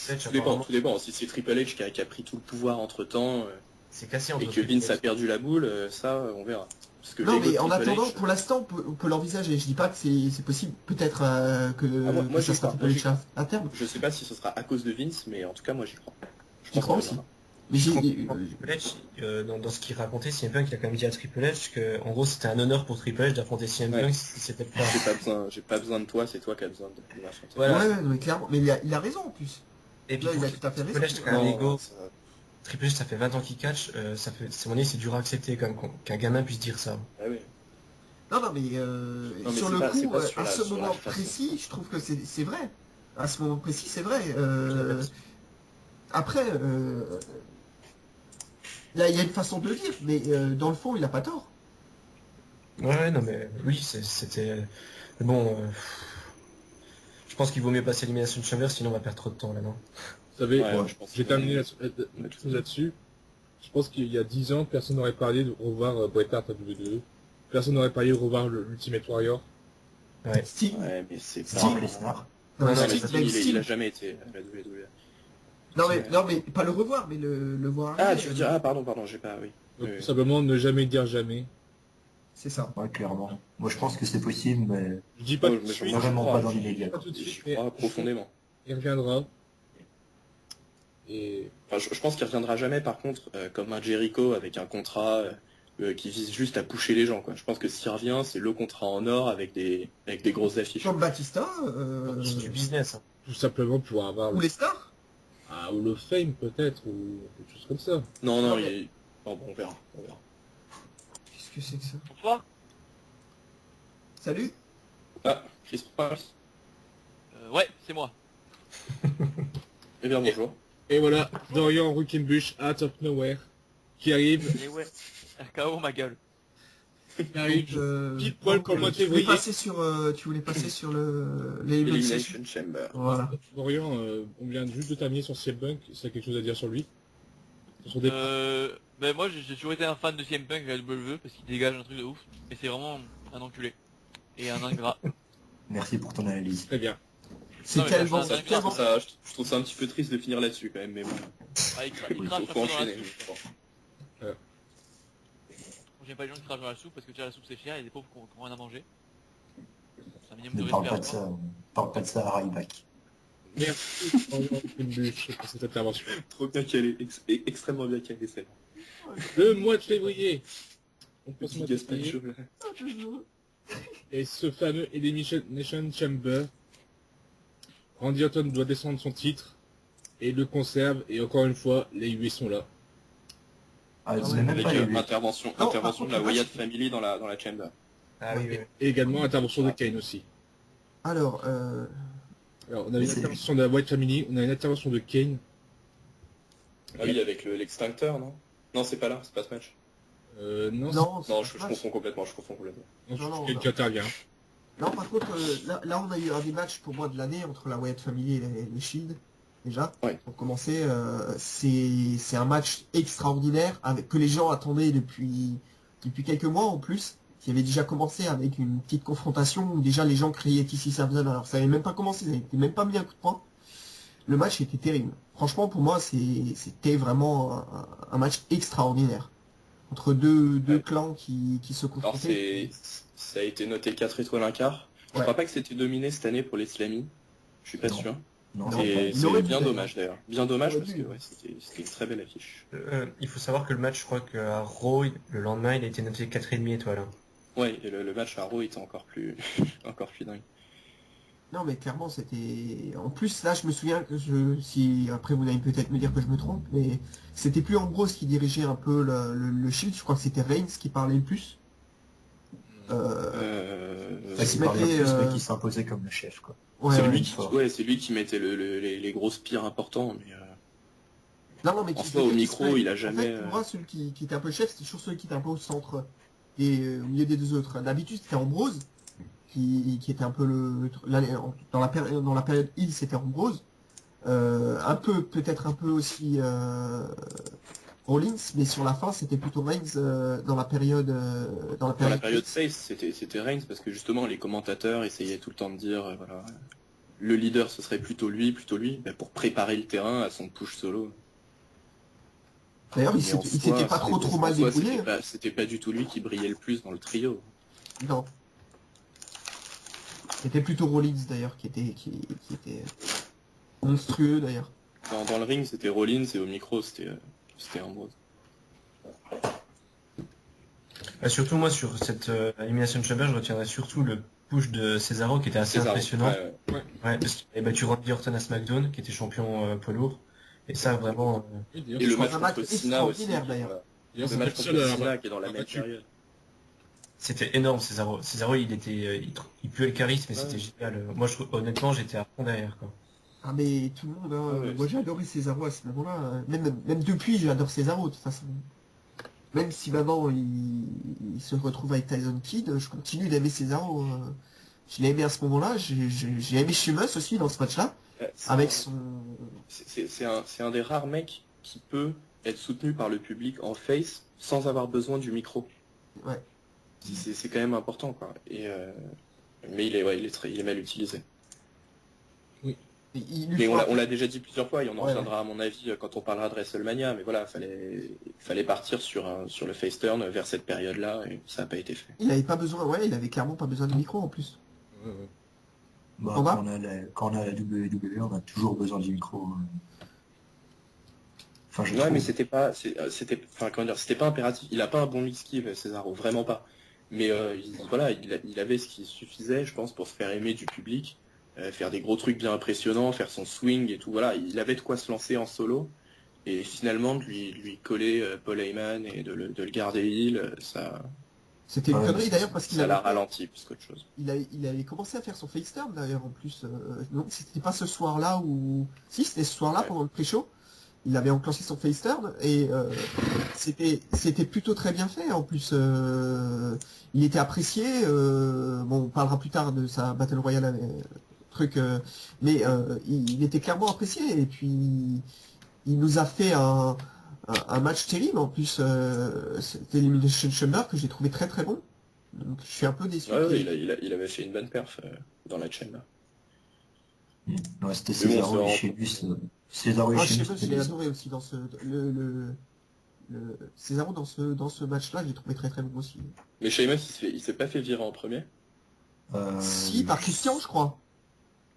S5: Edge, apparemment,
S3: Tout dépend. Si c'est Triple H qui a pris tout le pouvoir entre temps,
S5: c'est cassé
S3: et
S5: entre
S3: que
S5: Triple
S3: Vince a
S5: H.
S3: perdu la boule, ça on verra. Parce que
S2: non,
S3: l'ego de
S2: mais en
S3: Triple
S2: attendant,
S3: H,
S2: pour l'instant, on peut l'envisager. Je dis pas que c'est possible. Peut-être
S3: moi
S2: que
S3: j'y
S2: ça sera
S3: crois.
S2: Triple H à terme.
S3: Je sais pas si ce sera à cause de Vince, mais en tout cas moi j'y crois. Je
S2: J'y
S3: pense
S2: crois
S3: que
S2: aussi.
S3: ça
S2: Mais
S5: Je
S2: j'ai.
S5: crois que Triple H, dans ce qu'il racontait, CM Punk, il a quand même dit à Triple H que, en gros, c'était un honneur pour Triple H d'affronter CM
S3: Ouais.
S5: Punk si c'était pas.
S3: j'ai pas besoin de toi, c'est toi qui as besoin de m'affronter.
S5: Voilà.
S2: Ouais, mais clairement. Mais il a raison en plus.
S5: Et puis
S2: Là, il
S5: pour
S2: a tout à fait
S5: Triple
S2: raison.
S5: H, qui a un ego,
S3: ça-
S5: Triple H, ça fait 20 ans qu'il catch, c'est dur à accepter quand même qu'un gamin puisse dire ça.
S3: ah oui.
S2: Non, mais,
S3: Non, mais
S2: sur
S3: c'est
S2: le
S3: pas- c'est
S2: coup,
S3: pas sur
S2: à
S3: la-
S2: ce
S3: sur la
S2: moment
S3: façon.
S2: précis, je trouve que c'est vrai. À ce moment précis, c'est vrai. Après, Là, il y a une façon de le dire, mais dans le fond, il a pas tort.
S5: Ouais, non mais oui, c'était... Bon, je pense qu'il vaut mieux passer Elimination Chamber, sinon on va perdre trop de temps là, non?
S1: Vous savez,
S3: Ouais,
S1: moi,
S3: je pense
S1: j'ai
S3: qu'on
S1: terminé
S3: est- on est tout-
S1: là-dessus. Je pense qu'il y a 10 ans, personne n'aurait parlé de revoir Bret Hart à WWE. Personne n'aurait parlé de revoir l'Ultimate Warrior.
S5: Ouais.
S2: Sting,
S3: Ouais, mais c'est
S2: Sting.
S3: pas...
S4: Lesnar.
S2: non,
S5: Non,
S2: mais
S5: non,
S3: mais
S2: Sting,
S3: Sting,
S2: même
S3: il a
S2: Sting.
S3: jamais été à la WWE.
S2: Non, mais pas le revoir, mais le voir
S3: Ah,
S2: arriver.
S3: tu veux dire... Ah, pardon, j'ai pas... Oui.
S1: Donc
S3: Oui,
S1: tout
S3: oui.
S1: simplement ne jamais dire jamais.
S2: C'est ça.
S4: Ouais, clairement. Moi, je pense que c'est possible, mais
S1: Je dis pas
S3: Oh,
S1: tout de
S3: mais
S1: suite,
S3: moi, j'y
S4: vraiment
S3: crois,
S4: pas dans
S3: j'y-
S4: l'immédiat.
S1: pas tout de
S3: j'y
S1: suite, mais
S3: crois profondément.
S1: il reviendra. Et
S3: Enfin, je pense qu'il reviendra jamais, par contre, comme un Jericho avec un contrat qui vise juste à pusher les gens, quoi. Je pense que s'il revient, c'est le contrat en or avec des grosses affiches.
S2: Comme Batista,
S5: C'est du business, hein.
S1: tout simplement pour avoir
S2: ou les stars.
S1: ou le fame peut-être, ou quelque chose comme ça.
S3: Non,
S2: Non,
S3: non,
S2: mais-
S3: il... Bon, on verra. On verra.
S2: Qu'est-ce que c'est que ça?
S6: Bonsoir.
S2: Salut.
S3: Ah, Chris Price.
S6: Ouais, c'est moi.
S3: Eh bien, bonjour.
S1: Et voilà, Dorian Ruckenbush, out of nowhere, qui arrive,
S6: Et ouais. RKO ma gueule.
S1: qui arrive pile poil
S2: donc,
S1: comme mois de
S2: tu voulais
S1: février.
S2: passer sur, tu voulais passer sur l'Elimination.
S3: Elimination Chamber.
S2: Voilà.
S1: Dorian, on vient juste de terminer sur CM Punk, c'est quelque chose à dire sur lui? Sur des...
S6: Ben moi j'ai toujours été un fan de CM Punk à la WWE parce qu'il dégage un truc de ouf. Mais c'est vraiment un enculé. Et un ingrat.
S4: merci pour ton analyse.
S1: Très bien.
S2: C'est
S6: Non, mais
S2: tellement,
S6: ça,
S3: Je
S2: tellement.
S3: trouve ça, je trouve ça un petit peu triste de finir là-dessus, quand même, mais bon.
S6: Ah, il
S3: Il
S6: crache
S3: faut
S6: un peu dans la
S3: enchaîner.
S6: soupe.
S3: Bon.
S6: J'aime pas les gens qui crachent dans la soupe parce que déjà la soupe c'est cher, il y a des pauvres qui ont rien à manger. C'est un minimum
S4: Ne
S6: de
S4: parle
S6: respect.
S4: pas de ça. Parle pas de ça à Ryback.
S1: Merci Dorian Ruckenbush pour cette intervention.
S3: Trop bien calé, extrêmement bien calé, celle.
S1: Le mois de février, on peut se
S3: Petit
S1: mettre à
S3: Gaspacho, là.
S1: et ce fameux Elimination Chamber, Randy Orton doit descendre son titre, et il le conserve, et encore une fois, les US sont là.
S4: Ah,
S2: ouais,
S4: c'est même
S3: Avec
S4: pas les
S3: intervention
S2: Non,
S3: de
S2: par contre,
S3: la
S2: le
S3: Wyatt
S2: match-
S3: Family dans la Chamber.
S5: Ah oui, oui.
S1: Et également intervention de Kane aussi.
S2: Alors,
S1: Alors, on a une
S4: C'est-
S1: intervention de la White Family, on a une intervention de Kane.
S3: Ah oui, avec l'extincteur, non? Non, c'est pas là, c'est pas ce match.
S1: Non,
S2: non,
S3: Non,
S2: c'est
S3: je
S2: pas-
S3: confonds complètement,
S1: c'est
S2: non,
S1: Kane
S2: non.
S1: qui intervient.
S2: Non, par contre, là, on a eu un des matchs pour moi de l'année entre la Wyatt Family et les Shield, déjà.
S3: Ouais.
S2: Pour commencer, c'est un match extraordinaire que les gens attendaient depuis quelques mois en plus, qui avait déjà commencé avec une petite confrontation où déjà les gens criaient ici Samson, alors ça avait même pas commencé, ça n'avait même pas mis un coup de poing. Le match était terrible. Franchement, pour moi, c'était vraiment un match extraordinaire. Entre deux
S3: Ouais.
S2: clans qui se
S3: Alors
S2: confrontaient.
S3: ça a été noté 4 étoiles un quart. Je
S2: Ouais.
S3: crois pas que c'était dominé cette année pour les Slammy. Je suis pas
S4: Non.
S3: sûr.
S4: Non,
S2: Non,
S3: Et
S2: il aurait
S3: c'est
S2: dû,
S3: bien
S2: d'ailleurs.
S3: dommage d'ailleurs. Bien dommage
S2: Il
S3: parce
S2: aurait
S3: que
S2: dû.
S3: ouais, c'était une très belle affiche.
S5: Il faut savoir que le match, je crois qu'à Raw, le lendemain, il a été noté 4,5 étoiles, hein.
S3: Ouais, et le match à Raw était encore plus encore plus dingue.
S2: Non, mais clairement, c'était... En plus, là, je me souviens que si après vous allez peut-être me dire que je me trompe, mais c'était plus Ambrose qui dirigeait un peu le Shield, je crois que c'était Reigns qui parlait le plus.
S4: Enfin,
S2: se
S4: qui parlait
S2: mettait,
S4: plus, mais
S2: euh,
S4: qui s'imposait comme le chef, quoi.
S2: Ouais,
S3: c'est
S2: ouais.
S3: lui qui mettait les grosses pires importants, mais
S2: Non, mais
S3: en soi, au micro, il a jamais,
S2: En fait, pour moi, celui qui était un peu chef, c'était toujours celui qui était un peu au centre et au milieu des deux autres. D'habitude, c'était Ambrose, qui était un peu dans la période heel, c'était Ambrose. Peut-être un peu aussi Rollins, mais sur la fin, c'était plutôt Reigns dans la période
S3: dans la période face, c'était Reigns parce que justement les commentateurs essayaient tout le temps de dire voilà, le leader ce serait plutôt lui, bah, pour préparer le terrain à son push solo.
S2: D'ailleurs, il
S3: Mais en
S2: s'était
S3: soi,
S2: pas trop mal
S3: en soi,
S2: débrouillé.
S3: c'était pas du tout lui qui brillait le plus dans le trio.
S2: Non. C'était plutôt Rollins d'ailleurs qui était monstrueux d'ailleurs.
S3: Dans le ring, c'était Rollins et au micro, c'était Ambrose.
S5: Surtout moi sur cette Elimination Chamber, je retiendrai surtout le push de Cesaro qui était assez
S3: César,
S5: impressionnant.
S3: ouais.
S5: Ouais, parce qu'il avait battu Randy Orton à SmackDown, qui était champion poids lourd. Et ça vraiment,
S1: Et d'ailleurs,
S3: Et le
S2: Je crois
S3: match
S2: un match
S3: contre Cena aussi.
S2: extraordinaire, d'ailleurs.
S3: Voilà.
S1: d'ailleurs,
S3: Le
S1: c'est
S3: match
S1: pas le seul à
S3: contre
S1: l'avoir
S3: Cena qui est dans la même
S1: battu.
S3: période.
S5: c'était énorme Cesaro. Cesaro, il était, il puait le charisme et
S3: Ouais.
S5: c'était génial. Moi, honnêtement, j'étais à fond derrière, quoi.
S2: Ah mais tout le monde, hein.
S3: Ouais,
S2: Moi j'ai adoré Cesaro à ce moment-là. Même depuis j'adore Cesaro de toute façon. même si maintenant il se retrouve avec Tyson Kidd, je continue d'aimer Cesaro. Je l'ai aimé à ce moment-là, j'ai aimé Sheamus aussi dans ce match-là, avec son...
S3: C'est un des rares mecs qui peut être soutenu par le public en face sans avoir besoin du micro.
S2: Ouais.
S3: C'est quand même important, quoi. Mais il est mal utilisé. Mais on l'a déjà dit plusieurs fois, et on en reviendra à mon avis quand on parlera de WrestleMania, mais voilà, fallait partir sur le face turn vers cette période-là, et ça n'a pas été fait.
S2: Il avait pas besoin, il avait clairement pas besoin de micro en plus.
S4: Bah, quand on a la WWE, on a toujours besoin du micro. Enfin, je trouve.
S3: Mais c'était pas impératif. Il a pas un bon esquive, Cesaro, vraiment pas. Mais il avait ce qui suffisait, je pense, pour se faire aimer du public. Faire des gros trucs bien impressionnants, faire son swing et tout, voilà, il avait de quoi se lancer en solo, et finalement de lui coller Paul Heyman et de le garder heel, ça...
S2: C'était une connerie d'ailleurs parce qu'il
S3: ça
S2: avait...
S3: l'a ralenti plus qu'autre chose.
S2: Il avait commencé à faire son face turn d'ailleurs en plus, non, c'était pas ce soir-là ou... Si, c'était ce soir-là pendant le pré-show, il avait enclenché son face turn, et c'était plutôt très bien fait en plus, il était apprécié, bon on parlera plus tard de sa Battle Royale truc, mais il était clairement apprécié, et puis il nous a fait un match terrible en plus, c'était Elimination Chamber que j'ai trouvé très très bon, donc je suis un peu déçu.
S3: Il avait fait une bonne perf dans la chaîne là.
S4: Ouais, c'était Cesaro et Sheamus. Cesaro et Sheamus,
S2: je l'ai adoré aussi dans ce Cesaro dans ce match-là, j'ai trouvé très très bon aussi.
S3: Mais Sheamus il s'est pas fait virer en premier.
S2: Si, par Christian, je crois.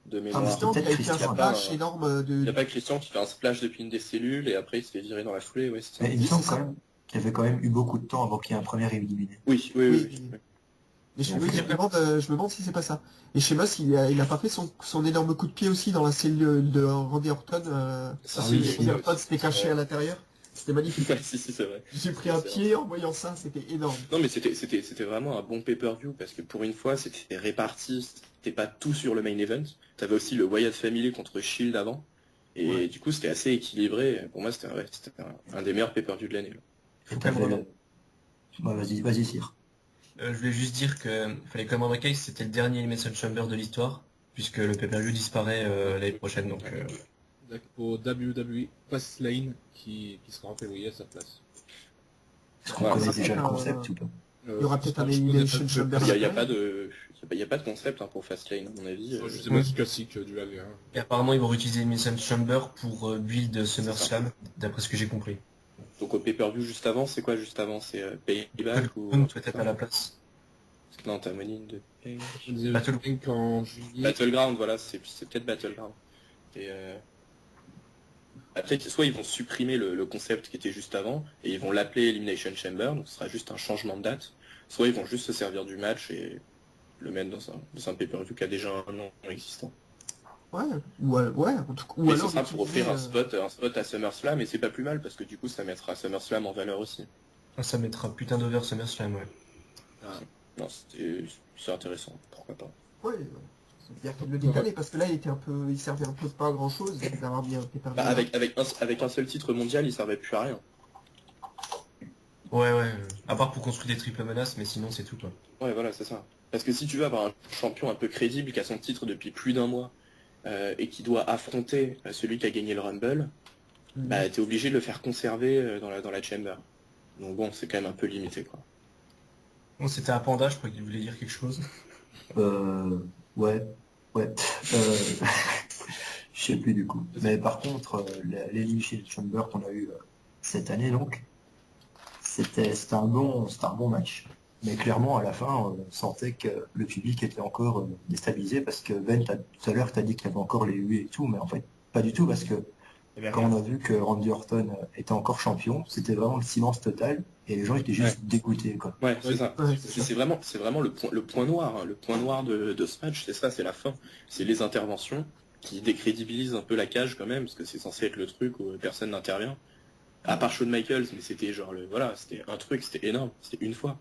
S3: De mémoire.
S2: Christian qui a fait un splash énorme de...
S3: Il n'y a pas Christian qui fait un splash depuis une des cellules et après il se fait virer dans la foulée, ouais, c'est ça.
S4: Mais il me semble quand même qu'il y avait quand même eu beaucoup de temps avant qu'il y ait un premier éliminé.
S3: Oui.
S2: Mais je me demande si c'est pas ça. Et Sheamus, il a pas fait son énorme coup de pied aussi dans la cellule de Randy Orton. Randy Orton s'était caché à l'intérieur. C'était magnifique.
S3: si, c'est vrai.
S2: J'ai pris un pied en voyant ça, c'était énorme.
S3: Non, mais c'était vraiment un bon pay-per-view parce que pour une fois, c'était réparti. C'était pas tout sur le main event. T'avais aussi le Wyatt Family contre Shield avant. Et du coup, c'était assez équilibré. Pour moi, c'était un des meilleurs pay-per-view de l'année.
S4: Vas-y, Cyr.
S5: Je voulais juste dire que fallait quand même remarquer que c'était le dernier Elimination Chamber de l'histoire, puisque le pay-per-view disparaît l'année prochaine. Donc,
S1: pour WWE, Fastlane qui sera en février à sa place.
S4: Est-ce qu'on connaît déjà le concept ou pas?
S2: Il y aura peut-être un Elimination Chamber.
S3: Il n'y a pas de concept pour Fastlane, à mon avis.
S1: Je sais pas si classique du AV1.
S5: Et apparemment, ils vont réutiliser Elimination Chamber pour build SummerSlam, d'après ce que j'ai compris.
S3: Donc au pay-per-view juste avant, c'est quoi juste avant? C'est Payback ou
S5: peut-être à la place.
S3: Non, t'as Money in the Bank.
S1: Battleground en juillet.
S3: Battleground, voilà, c'est peut-être Battleground. Et après, soit ils vont supprimer le concept qui était juste avant et ils vont l'appeler Elimination Chamber, donc ce sera juste un changement de date. Soit ils vont juste se servir du match et le mettre dans un pay-per-view qui a déjà un nom existant.
S2: Ouais, en tout cas.
S3: Ou alors, ce sera pour offrir un spot à SummerSlam, et c'est pas plus mal parce que du coup ça mettra SummerSlam en valeur aussi.
S5: Ça mettra putain d'over SummerSlam, ouais.
S3: Non, c'est intéressant, pourquoi pas.
S2: Ouais, c'est bien qu'il le décaler parce que là il servait un peu pas à grand chose d'avoir mis un pay-per-view.
S3: Avec un seul titre mondial, il servait plus à rien.
S5: Ouais, à part pour construire des triples menaces, mais sinon c'est tout quoi.
S3: Ouais, voilà, c'est ça. Parce que si tu veux avoir un champion un peu crédible qui a son titre depuis plus d'un mois, et qui doit affronter celui qui a gagné le Rumble, bah t'es obligé de le faire conserver dans la Chamber. Donc bon, c'est quand même un peu limité quoi.
S5: Bon, c'était un panda, je crois qu'il voulait dire quelque chose.
S4: Ouais. Je sais plus du coup. Mais par contre, l'Elimination Chamber qu'on a eu cette année donc, c'était un bon match. Mais clairement, à la fin, on sentait que le public était encore déstabilisé parce que Ben, tout à l'heure, tu as dit qu'il y avait encore les huées et tout, mais en fait, pas du tout parce que quand on a vu que Randy Orton était encore champion, c'était vraiment le silence total et les gens étaient juste dégoûtés, quoi.
S3: Ouais, c'est ça. C'est vraiment le point noir. Hein. Le point noir de ce match, c'est ça, c'est la fin. C'est les interventions qui décrédibilisent un peu la cage quand même, parce que c'est censé être le truc où personne n'intervient. À part Shawn Michaels, mais c'était genre c'était un truc, c'était énorme, c'était une fois.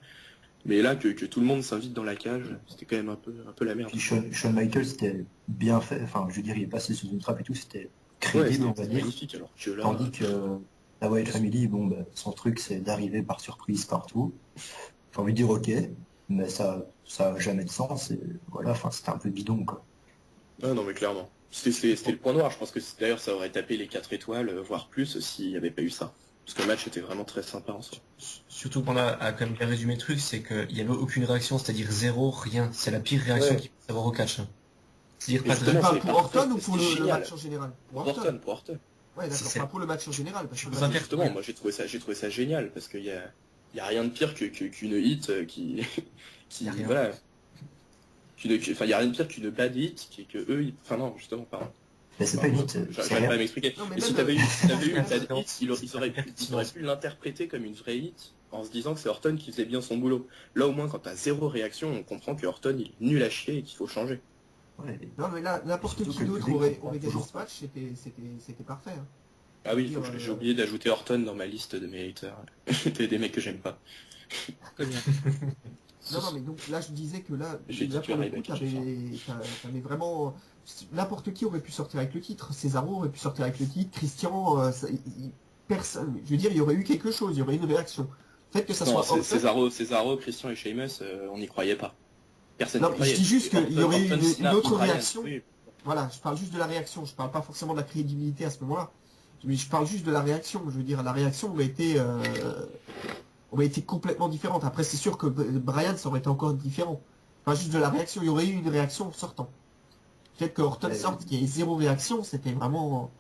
S3: Mais là, que tout le monde s'invite dans la cage, c'était quand même un peu la merde.
S4: Puis Shawn Michaels, c'était bien fait. Enfin, je veux dire, il est passé sous une trappe et tout, c'était crédible, on va dire.
S3: Magnifique, alors que là...
S4: Tandis que La Wyatt Family, bon, bah, son truc, c'est d'arriver par surprise partout. J'ai envie de dire ok, mais ça a jamais de sens. Et voilà, enfin, c'était un peu bidon, quoi.
S3: Ah, non, mais clairement. C'était le point noir. Je pense que d'ailleurs, ça aurait tapé les 4 étoiles, voire plus, s'il n'y avait pas eu ça. Parce que le match était vraiment très sympa en soi.
S5: Surtout qu'on a quand même bien résumé le truc, c'est qu'il n'y avait aucune réaction, c'est-à-dire zéro, rien. C'est la pire réaction
S3: Ouais.
S5: qu'il peut y avoir au catch, hein. C'est-à-dire
S3: Et
S5: pas
S2: Tu
S5: de
S3: justement,
S2: parles
S3: c'est
S2: pour
S3: parfait,
S2: Orton ou pour
S3: c'était
S2: le
S3: génial.
S2: match en général?
S3: Pour Orton.
S2: Ouais, d'accord,
S5: C'est-
S2: pas pour le match en général. Parce que
S5: Je
S2: le
S5: vous
S2: match-
S5: inter-
S3: Justement, moi j'ai trouvé ça génial parce qu'il y a rien de pire qu'une hit qui
S5: Y a rien.
S3: voilà enfin il y a rien de pire qu'une bad hit que eux enfin non justement pardon.
S4: Mais c'est pas une hit, c'est
S3: J'arrive pas à
S4: rien.
S3: m'expliquer.
S2: Non, mais
S3: Mais si
S2: même,
S3: t'avais eu une bad
S5: Pertinence.
S3: hit, ils auraient pu l'interpréter comme une vraie hit en se disant que c'est Orton qui faisait bien son boulot. Là au moins quand t'as zéro réaction, on comprend que Orton il est nul à chier et qu'il faut changer.
S4: Ouais.
S2: Non, mais là, n'importe
S4: Surtout
S2: qui
S4: que le
S2: d'autre
S4: public
S2: aurait
S4: comprend
S2: gagné
S4: toujours
S2: ce match, c'était parfait. Hein.
S3: Ah oui,
S2: Dire,
S3: j'ai oublié d'ajouter Orton dans ma liste de mes haters. C'était des mecs que j'aime pas.
S1: Très bien.
S2: Non, non, mais donc là, je disais que là,
S3: J'ai dit
S2: là
S3: que
S2: pour le
S3: Ryback,
S2: coup, t'avais vraiment... N'importe qui aurait pu sortir avec le titre. Cesaro aurait pu sortir avec le titre. Christian, personne. Je veux dire, il y aurait eu quelque chose, il y aurait eu une réaction. Le fait que ça
S3: Non,
S2: soit Orton...
S3: Cesaro, Christian et Sheamus, on n'y croyait pas. Personne
S2: Non,
S3: n'y
S2: mais
S3: croyait.
S2: je dis juste qu'il y aurait eu
S3: Orton,
S2: une
S3: Cena,
S2: autre
S3: Bryan,
S2: réaction.
S3: oui.
S2: Voilà, je parle juste de la réaction. Je parle pas forcément de la crédibilité à ce moment-là. Mais je parle juste de la réaction. Je veux dire, la réaction aurait été complètement différente. Après, c'est sûr que Bryan, ça aurait été encore différent. Enfin, juste de la réaction. Il y aurait eu une réaction en sortant. Le fait que Orton
S4: Ouais.
S2: sorte, qu'il y ait zéro réaction, c'était vraiment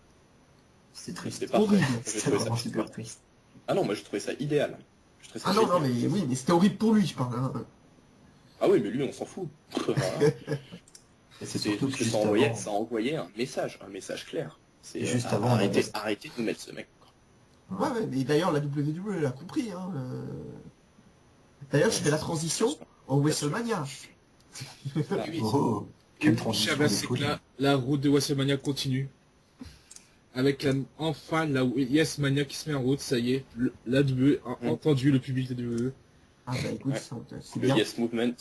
S4: C'est triste.
S3: C'était parfait.
S2: horrible.
S3: J'ai
S4: C'est
S3: trouvé ça
S4: vraiment
S3: super.
S4: super triste.
S3: Ah non, moi j'ai trouvé ça idéal. Je trouvais ça
S2: Ah non, non,
S3: génial.
S2: mais oui, mais c'était horrible pour lui, je parle. Hein.
S3: Ah oui, mais lui, on s'en fout. Voilà.
S4: Et c'est
S3: C'est
S4: surtout
S3: tout
S4: que
S3: ce que
S4: juste
S3: ça envoyait un message clair. C'est
S4: Et juste avant, on
S3: arrêtez
S4: avait-
S3: de nous mettre ce mec.
S2: Ouais, ouais, mais d'ailleurs, la WWE l'a compris. Hein. D'ailleurs, je fais la transition au WrestleMania.
S3: Ah oui,
S4: Oh, quelle transition
S1: Cher,
S4: de
S1: c'est
S4: folie.
S1: que la route de WrestleMania continue. Avec enfin la Yes Mania qui se met en route, ça y est. La WWE a entendu le public de WWE.
S2: Ah bah écoute,
S3: Ouais.
S2: c'est
S3: le
S2: bien.
S3: Yes Movement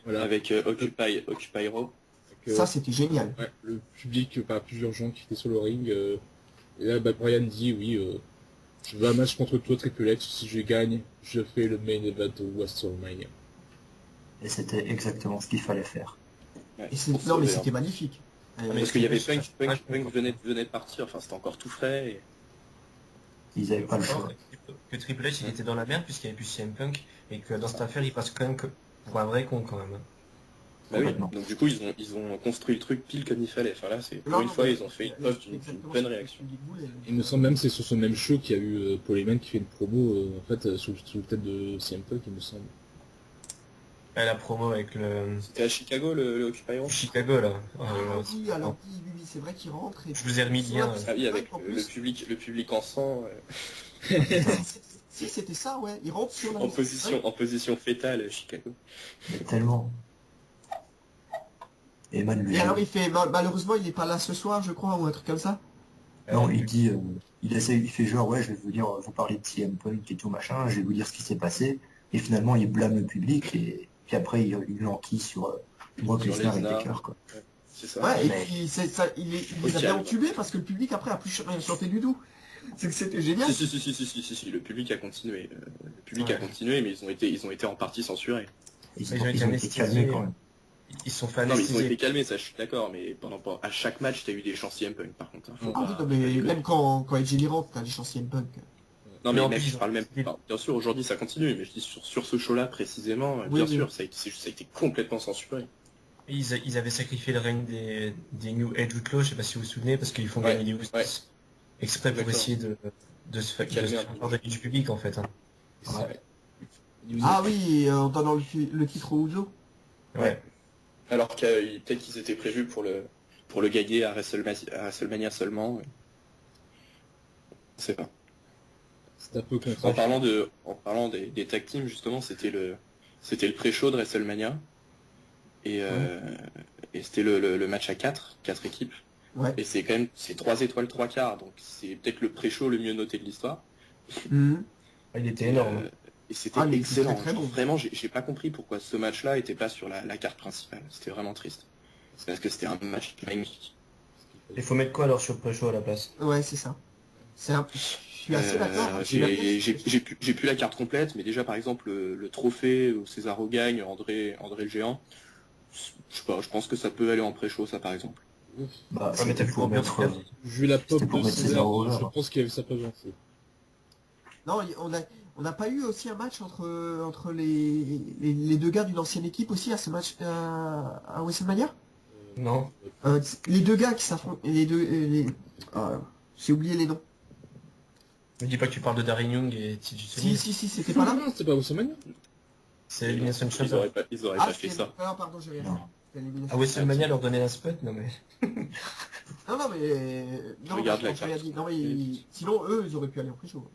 S1: Voilà.
S3: avec Occupy Raw.
S1: Donc,
S2: Ça, c'était génial.
S1: ouais, le public, plusieurs gens qui étaient sur le ring. Et là, Brian dit oui, je veux un match contre toi, Triple H. Si je gagne, je fais le main event de WrestleMania.
S4: Et c'était exactement ce qu'il fallait faire.
S3: Ouais,
S2: Et
S3: pour
S2: non, mais
S3: sauver,
S2: c'était
S3: hein.
S2: magnifique.
S3: Parce qu'il y avait
S5: Ouais,
S3: Punk venait de partir, enfin c'était encore tout frais. Et...
S4: Ils avaient pas le choix.
S5: Que Triple H il était dans la merde puisqu'il n'y avait plus CM Punk et que dans cette affaire il passe quand même pour un vrai con quand même.
S3: Bah oui,
S4: Complètement.
S3: donc du coup ils ont construit le truc pile comme il fallait. Enfin là, c'est pour
S2: Non,
S3: une
S2: non,
S3: fois
S2: mais
S3: ils ont fait une
S2: c'est
S3: preuve d'une
S2: exactement
S3: bonne
S2: ce que
S3: réaction.
S2: le public voulait.
S1: Il me semble même que c'est sur ce même show qu'il y a eu Paul Heyman qui fait une promo sous le tête de CM Punk, il me semble.
S5: Ouais, la promo avec le
S3: C'était à Chicago le Occupy Raw.
S5: Chicago là.
S2: Ah oui, alors oui, c'est vrai qu'il rentre. Et...
S5: Je vous ai remis le lien.
S3: Ah oui, avec
S2: En
S3: le
S2: plus.
S3: public en sang,
S2: Si, c'était ça, ouais. Il rentre sur la...
S3: en position fétale Chicago.
S4: Mais tellement. Et Eman lui
S2: Et alors il fait, malheureusement il est pas là ce soir je crois ou un truc comme ça.
S4: Non, il dit, il fait genre, ouais, je vais vous dire, vous parler de CM Punk et tout machin, je vais vous dire ce qui s'est passé. Et finalement, il blâme le public et puis après, il enquille sur Brock
S3: Sur
S4: Lesnar et
S3: Lesnar.
S4: Taker, quoi.
S3: C'est ça.
S2: Ouais, et
S4: mais-
S2: puis il les a bien entubés parce que le public après a plus rien chanté du tout. C'est que c'était génial.
S3: Si, le public a continué. Le public
S5: Ouais.
S3: a continué, mais ils ont été en partie censurés.
S4: Ils
S5: Ils ont
S4: ont
S5: été
S4: été
S5: anesthésiés.
S4: calmés quand même.
S5: Ils sont fait
S3: Non, mais ils ont été
S5: anesthésier.
S3: calmés, ça je suis d'accord, mais à chaque match, t'as eu des chants CM Punk par contre. Hein. Faut
S2: Ah oui,
S3: pas-
S2: non, mais même quand Edge rentre, t'as les chansons Punk.
S3: Non,
S5: Mais
S3: mais
S5: en
S3: mec,
S5: plus,
S3: je parle même.
S5: ils-
S3: Enfin, bien sûr, aujourd'hui ça continue, mais je dis sur ce show-là précisément,
S2: Oui,
S3: bien
S2: oui.
S3: sûr, ça a été complètement censuré.
S5: Ils avaient sacrifié le règne des New Age Outlaws, je sais pas si vous vous souvenez, parce qu'ils font
S3: Ouais,
S5: gagner les Usos.
S3: ouais.
S5: Exprès pour
S3: Exactement.
S5: essayer de se faire
S3: Calmer un peu.
S5: pardonner du public en fait. Hein.
S3: Ouais.
S2: Ah oui, en donnant le titre au Uso.
S5: Ouais.
S3: Alors que peut-être qu'ils étaient prévus pour le gagner à WrestleMania seulement. Je sais pas.
S1: C'est un peu
S3: En
S1: contraire.
S3: parlant des tag teams, justement, c'était le pré-show de WrestleMania. Et c'était le match à 4 équipes.
S2: Ouais.
S3: Et c'est 3 étoiles 3 quarts, donc c'est peut-être le pré-show le mieux noté de l'histoire.
S2: Mhm.
S5: Il était énorme.
S3: Et c'était
S2: Ah, mais il était
S3: excellent.
S2: très, très
S3: Genre,
S2: bon.
S3: vraiment, j'ai pas compris pourquoi ce match-là était pas sur la carte principale. C'était vraiment triste. C'est parce que c'était un match magnifique.
S5: Il faut mettre quoi alors sur le pré-show à la place?
S2: Ouais, c'est ça. Je suis assez d'accord.
S3: J'ai plus la carte complète, mais déjà par exemple le trophée où Cesaro gagne, André le géant, je sais pas, je pense que ça peut aller en pré-show ça par exemple.
S4: Bah,
S5: Ouais, mais t'as
S4: c'était
S5: vu
S4: pour
S5: combien de
S4: mettre,
S5: cartes
S1: Vu la pop
S4: C'était pour
S1: de
S4: mettre
S1: César,
S4: Cesaro over,
S1: je
S4: hein.
S1: pense qu'il y avait sa pop en feu.
S2: Non, on n'a pas eu aussi un match entre les deux gars d'une ancienne équipe aussi à ce match à WrestleMania.
S5: Non.
S2: Les deux gars qui s'affrontent, j'ai oublié les noms.
S5: Me dis pas que tu parles de Darren Young et TJ Sunny.
S2: Si, c'était pas là.
S1: Non, c'était pas WrestleMania.
S5: C'est Elimination
S3: Ils
S5: Chamber.
S3: auraient pas fait
S2: c'était...
S3: ça.
S2: Ah, pardon, j'ai rien.
S4: Non.
S2: C'était l'élimination.
S5: À WrestleMania, leur donner un spot? Non mais...
S2: Non, mais... Non,
S3: regarde la
S2: j'ai rien
S3: carte.
S2: dit. Non, mais... Sinon, eux, ils auraient pu aller en pré-show.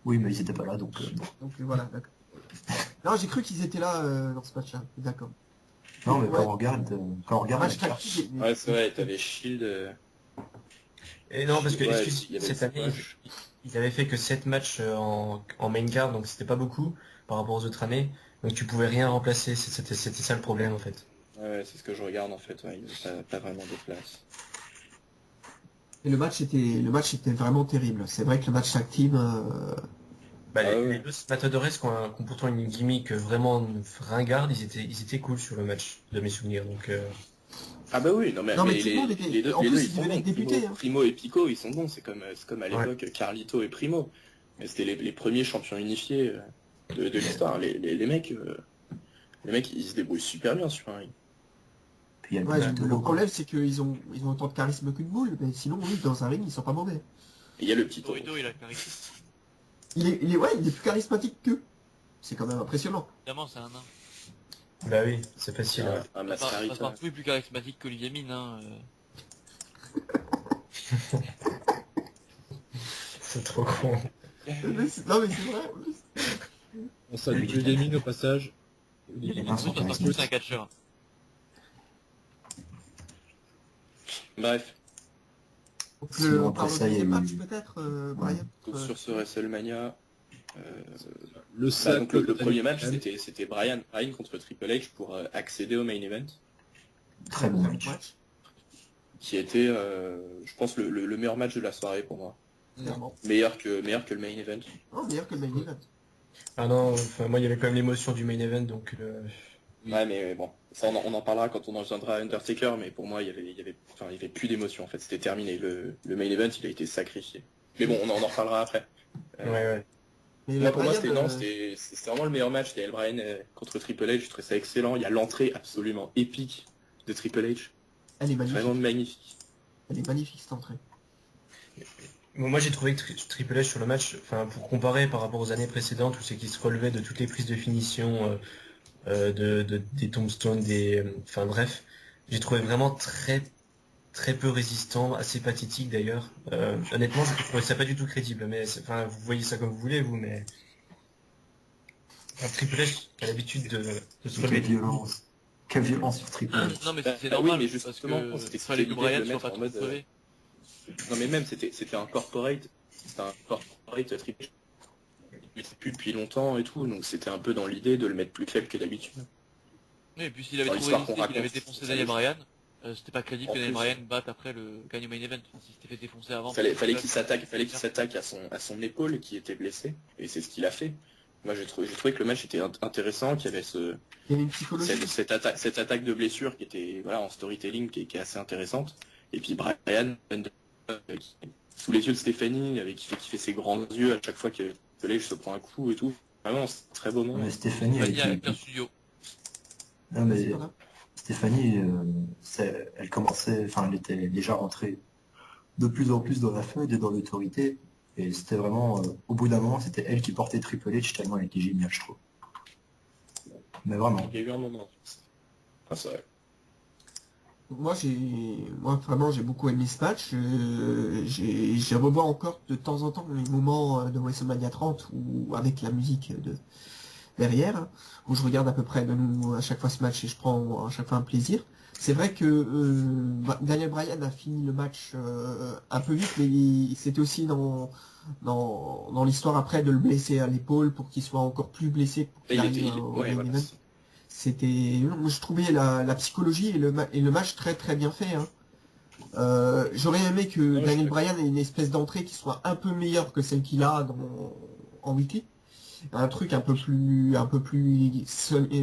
S4: Oui, mais ils étaient pas là, donc bon.
S2: Donc voilà, d'accord. Non, j'ai cru qu'ils étaient là dans ce match-là. D'accord.
S4: Non, mais
S2: Ouais.
S4: quand on regarde
S2: Un
S4: la
S2: match
S4: carte,
S2: tactique.
S3: Ouais, c'est vrai, t'avais Shield.
S5: Et non, parce que,
S3: Ouais,
S5: excuse,
S3: il y avait
S5: cette année,
S3: Smash.
S5: ils avaient fait que 7 matchs en main card, donc c'était pas beaucoup par rapport aux autres années. Donc tu pouvais rien remplacer, c'était ça le problème en fait.
S3: Ouais, c'est ce que je regarde en fait, ouais, il y avait pas vraiment de place.
S2: Et le match était vraiment terrible. C'est vrai que le match tag team,
S5: Bah,
S3: Ah ouais.
S5: les deux Matadores qui ont pourtant une gimmick vraiment ringarde, ils étaient cool sur le match, de mes souvenirs. Donc,
S3: Ah bah oui, non mais,
S2: Non, mais
S3: mais
S2: tout le monde était-
S3: les deux,
S2: en
S3: les
S2: plus,
S3: deux,
S2: ils
S3: ils sont
S2: devaient
S3: bons.
S2: être députés, hein.
S3: Primo et Pico, ils sont bons, c'est comme à
S5: Ouais.
S3: l'époque Carlito et Primo. Mais c'était les premiers champions unifiés de l'histoire. Les mecs, ils se débrouillent super bien sur un ring.
S4: puis il y a le
S2: ouais,
S4: boost de
S2: le
S4: l'eau.
S2: problème c'est qu'ils ont autant de charisme qu'une boule, mais sinon oui, dans un ring ils sont pas mauvais.
S3: Et il y a le petit
S6: Torito, il a le charisme.
S2: Il est plus charismatique qu'eux. C'est quand même impressionnant.
S6: Évidemment, c'est un nain.
S5: bah oui, c'est facile. Hein.
S3: un
S6: Passepartout
S3: Mascarita.
S6: est plus charismatique qu'Olivier Mine, hein.
S5: C'est trop con.
S2: Non mais c'est vrai.
S1: On salue le gaming au passage.
S6: Passepartout, c'est un catcheur.
S3: Bref,
S4: Sinon,
S2: On
S4: après
S2: parle
S4: ça,
S2: au
S4: il y a
S2: deuxième match
S4: eu-
S2: peut-être, Brian.
S3: donc sur ce WrestleMania,
S1: Le
S3: bah,
S1: sac.
S3: donc le premier match c'était Bryan contre Triple H pour accéder au main event,
S4: Très bon match.
S3: qui était, je pense, le meilleur match de la soirée pour moi.
S2: Clairement.
S3: Meilleur que le main event.
S2: Non, meilleur que le main event.
S5: Ah non, enfin, moi il y avait quand même l'émotion du main event, donc
S3: Ouais, mais bon, ça on en parlera quand on en viendra à Undertaker, mais pour moi il y avait plus d'émotion en fait, c'était terminé. Le main event il a été sacrifié. Mais bon, on en reparlera après.
S5: ouais.
S2: Mais
S3: Moi, pour moi,
S2: Brian,
S3: c'était vraiment le meilleur match. C'était Bryan contre Triple H. Je trouvais ça excellent. Il y a l'entrée absolument épique de Triple H.
S2: elle est magnifique.
S3: Vraiment magnifique.
S2: Elle est magnifique cette entrée.
S5: Moi j'ai trouvé que Triple H sur le match, enfin pour comparer par rapport aux années précédentes où c'est qu'il se relevait de toutes les prises de finition, des tombstones, enfin bref, j'ai trouvé vraiment très peu résistant, assez pathétique d'ailleurs. Honnêtement, je trouvais ça pas du tout crédible, mais enfin vous voyez ça comme vous voulez vous, mais Triple H a l'habitude de se
S4: Quelle
S5: relever.
S4: violence. Quelle violence sur Triple H.
S6: Non, mais c'est
S3: Bah
S6: normal,
S3: oui, mais
S6: parce
S3: justement,
S6: que
S3: c'était
S6: fallait que
S3: l'idée de
S6: Brian
S3: le
S6: soit
S3: mettre
S6: pas
S3: en
S6: trop
S3: mode,
S6: crevé.
S3: Non mais même c'était un corporate. C'était un corporate Triple H. Il était plus depuis longtemps et tout, donc c'était un peu dans l'idée de le mettre plus faible que d'habitude.
S6: Oui, et puis s'il avait
S3: Dans
S6: trop
S3: l'histoire qu'on
S6: résisté, qu'il avait
S3: raconte,
S6: défoncé
S3: ça
S6: Daniel
S3: le-
S6: Bryan, c'était pas crédible
S3: En
S6: que Daniel
S3: plus.
S6: Bryan batte après le gagne au main event. Enfin, s'il s'était fait défoncer avant.
S3: Fallait qu'il s'attaque à son épaule qui était blessée, et c'est ce qu'il a fait. Moi j'ai trouvé que le match était intéressant, qu'il y avait
S2: Il y avait une psychologie.
S3: cette attaque de blessure qui était voilà en storytelling qui est assez intéressante. Et puis Brian sous les yeux de Stéphanie, qui fait ses grands yeux à chaque fois que je se prend un coup et tout. Vraiment c'est un très beau moment.
S4: Mais Stéphanie,
S6: Mania
S4: avec
S6: avec un studio.
S4: Non, mais
S2: Voilà.
S4: Stéphanie, elle commençait, enfin, elle était déjà rentrée de plus en plus dans la feud et dans l'autorité. Et c'était vraiment, au bout d'un moment, c'était elle qui portait Triple H tellement elle était géniale, je trouve. Mais vraiment.
S3: Il y a eu un moment. Enfin, c'est vrai.
S2: Moi vraiment j'ai beaucoup aimé ce match. J'ai revois encore de temps en temps les moments de WrestleMania 30 ou avec la musique derrière, hein, où je regarde à peu près à chaque fois ce match et je prends à chaque fois un plaisir. C'est vrai que Daniel Bryan a fini le match un peu vite, mais c'était aussi dans l'histoire après de le blesser à l'épaule pour qu'il soit encore plus blessé pour qu'il arrive au
S3: ouais,
S2: main
S3: voilà,
S2: event. C'était, je trouvais la psychologie et le match très très bien fait. Hein. J'aurais aimé que
S3: Ouais, je suis
S2: Daniel
S3: d'accord.
S2: Bryan ait une espèce d'entrée qui soit un peu meilleure que celle qu'il a en weekly. Un truc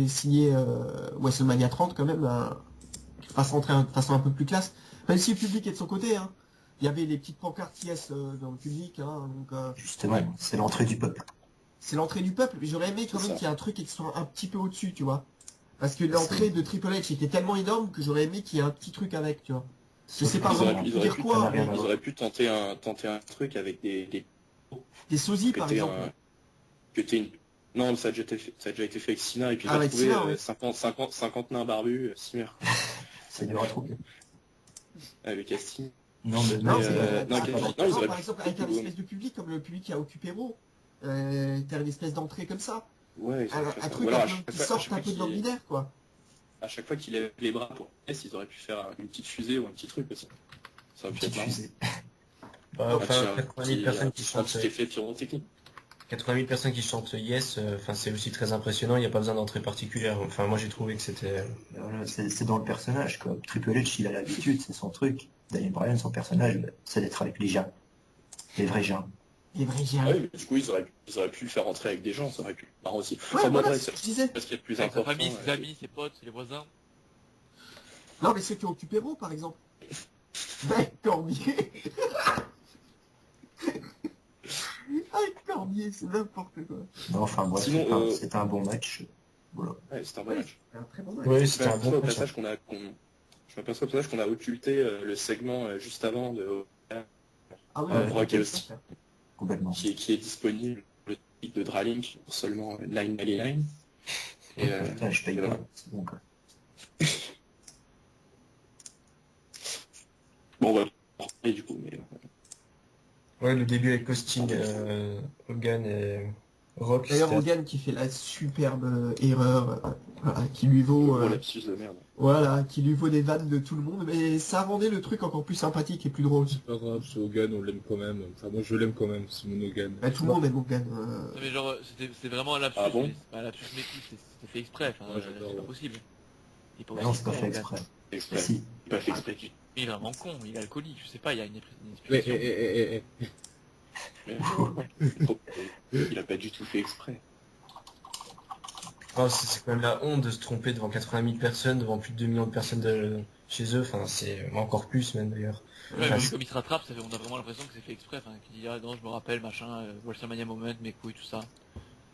S2: signé WrestleMania 30 quand même, qui fasse rentrer de façon un peu plus classe. Même si le public est de son côté, hein. Il y avait les petites pancartes yes dans le public, hein, donc
S4: Justement, c'est l'entrée du peuple.
S2: c'est l'entrée du peuple. Mais j'aurais aimé quand
S3: C'est
S2: même
S3: ça.
S2: qu'il y ait un truc qui soit un petit peu au-dessus, tu vois. Parce que
S4: C'est-
S2: l'entrée de Triple H était tellement énorme que j'aurais aimé qu'il y ait un petit truc avec, tu vois. Je sais pas
S3: Ils auraient
S2: vraiment
S3: pu, ils
S2: vous
S3: auraient
S2: dire
S3: pu,
S2: quoi, mais
S4: rien à
S3: ils
S4: voir.
S3: auraient pu tenter un truc avec
S2: des sosies
S3: que
S2: par
S3: t'aies
S2: exemple.
S3: que t'aies une... Non, ça a déjà été fait avec Sina, et puis
S2: Ah,
S3: va
S2: avec
S3: trouver
S2: Sina, ouais.
S3: 50 nains barbus, Simmer,
S4: C'est dur à trouver.
S3: le casting.
S4: Non, mais
S2: Non,
S3: Mais,
S2: mais
S3: non, ils auraient
S2: par
S3: pu...
S2: exemple, avec un espèce de public comme le public qui a occupé Raw, t'as une espèce d'entrée comme ça.
S3: Ouais, ils auraient
S2: Un,
S3: fait
S2: un
S3: ça.
S2: truc
S3: Ou alors,
S2: un peu qui sorte un peu de l'ordinaire, quoi.
S3: à chaque fois qu'il lève les bras pour S, ils auraient pu faire une petite fusée ou un petit truc aussi. Ça aurait pu
S4: petite
S3: être marrant.
S4: fusée.
S5: Bah, enfin, 80 000 personnes qui
S3: Un
S5: chantent,
S3: petit effet pyrotechnique.
S5: 80 000 personnes qui chantent Yes, enfin, c'est aussi très impressionnant, il n'y a pas besoin d'entrée particulière. Enfin, moi, j'ai trouvé que c'était...
S4: Voilà, c'est dans le personnage, quoi. Triple H, il a l'habitude, c'est son truc. Daniel Bryan, son personnage, c'est d'être avec les gens. Les vrais gens.
S2: Les vrais
S3: Ah
S2: géants.
S3: oui, mais du coup, ils auraient pu le faire rentrer avec des gens, ça aurait pu être marrant aussi.
S2: Ouais,
S3: Enfin, bon,
S2: voilà,
S3: bref,
S2: c'est ce que je disais.
S3: parce qu'il y a plus
S6: Avec sa
S3: important.
S6: famille, ses amis, ses potes, les voisins.
S2: Non, mais ceux qui ont occupé Raw, par exemple. Ben, Cormier. Avec Cormier, c'est n'importe quoi.
S4: Non, enfin, bref,
S3: Sinon,
S4: c'était un bon match. Voilà.
S3: Ouais, c'était un bon match.
S2: C'est un très bon match.
S5: Oui,
S3: Je
S5: c'était un bon
S3: m'aperçois au
S5: match.
S3: passage je m'aperçois au passage qu'on a occulté le segment juste avant
S2: Ah oui,
S3: Brock et Austin,
S4: Complètement.
S3: qui est disponible le titre de Dralink pour seulement 9,99. Et
S4: Putain, je paye
S3: et
S4: pas,
S3: voilà.
S4: c'est bon, quoi.
S3: Bon, on va en reparler du coup, mais
S5: Ouais, le début avec Austin, Hogan et Rock,
S2: D'ailleurs,
S5: c'était...
S2: Hogan qui fait la superbe erreur, voilà, qui lui vaut,
S3: gros lapsus de merde.
S2: voilà, qui lui vaut des vannes de tout le monde, mais ça rendait le truc encore plus sympathique et plus drôle.
S1: C'est pas grave, ce Hogan, on l'aime quand même. Enfin, moi, je l'aime quand même, c'est mon Hogan.
S2: Bah, tout le monde aime Hogan.
S6: Non, mais genre, c'est vraiment un lapsus.
S3: Ah bon
S6: mais c'est pas un lapsus mécu, c'était fait exprès. Enfin,
S1: Ouais, j'adore,
S6: c'est pas
S1: ouais.
S6: possible. Il est pas
S4: Mais non,
S6: aussi
S4: c'est pas
S6: con,
S4: fait
S6: Hogan.
S4: exprès.
S3: C'est exprès.
S4: Si.
S3: C'est pas fait exprès.
S6: Il est vraiment con, il est alcoolique, je sais pas, il y a une
S1: Mais,
S6: explication.
S3: Mais, il a pas du tout fait exprès.
S5: Oh, c'est quand même la honte de se tromper devant 80 000 personnes, devant plus de 2 millions de personnes chez eux, enfin, c'est encore plus même d'ailleurs.
S6: Ouais,
S5: Enfin,
S6: mais comme il se rattrape, on a vraiment l'impression que c'est fait exprès. Enfin, qu'il dit, ah non, je me rappelle, machin, WrestleMania Moment, mes couilles, tout ça.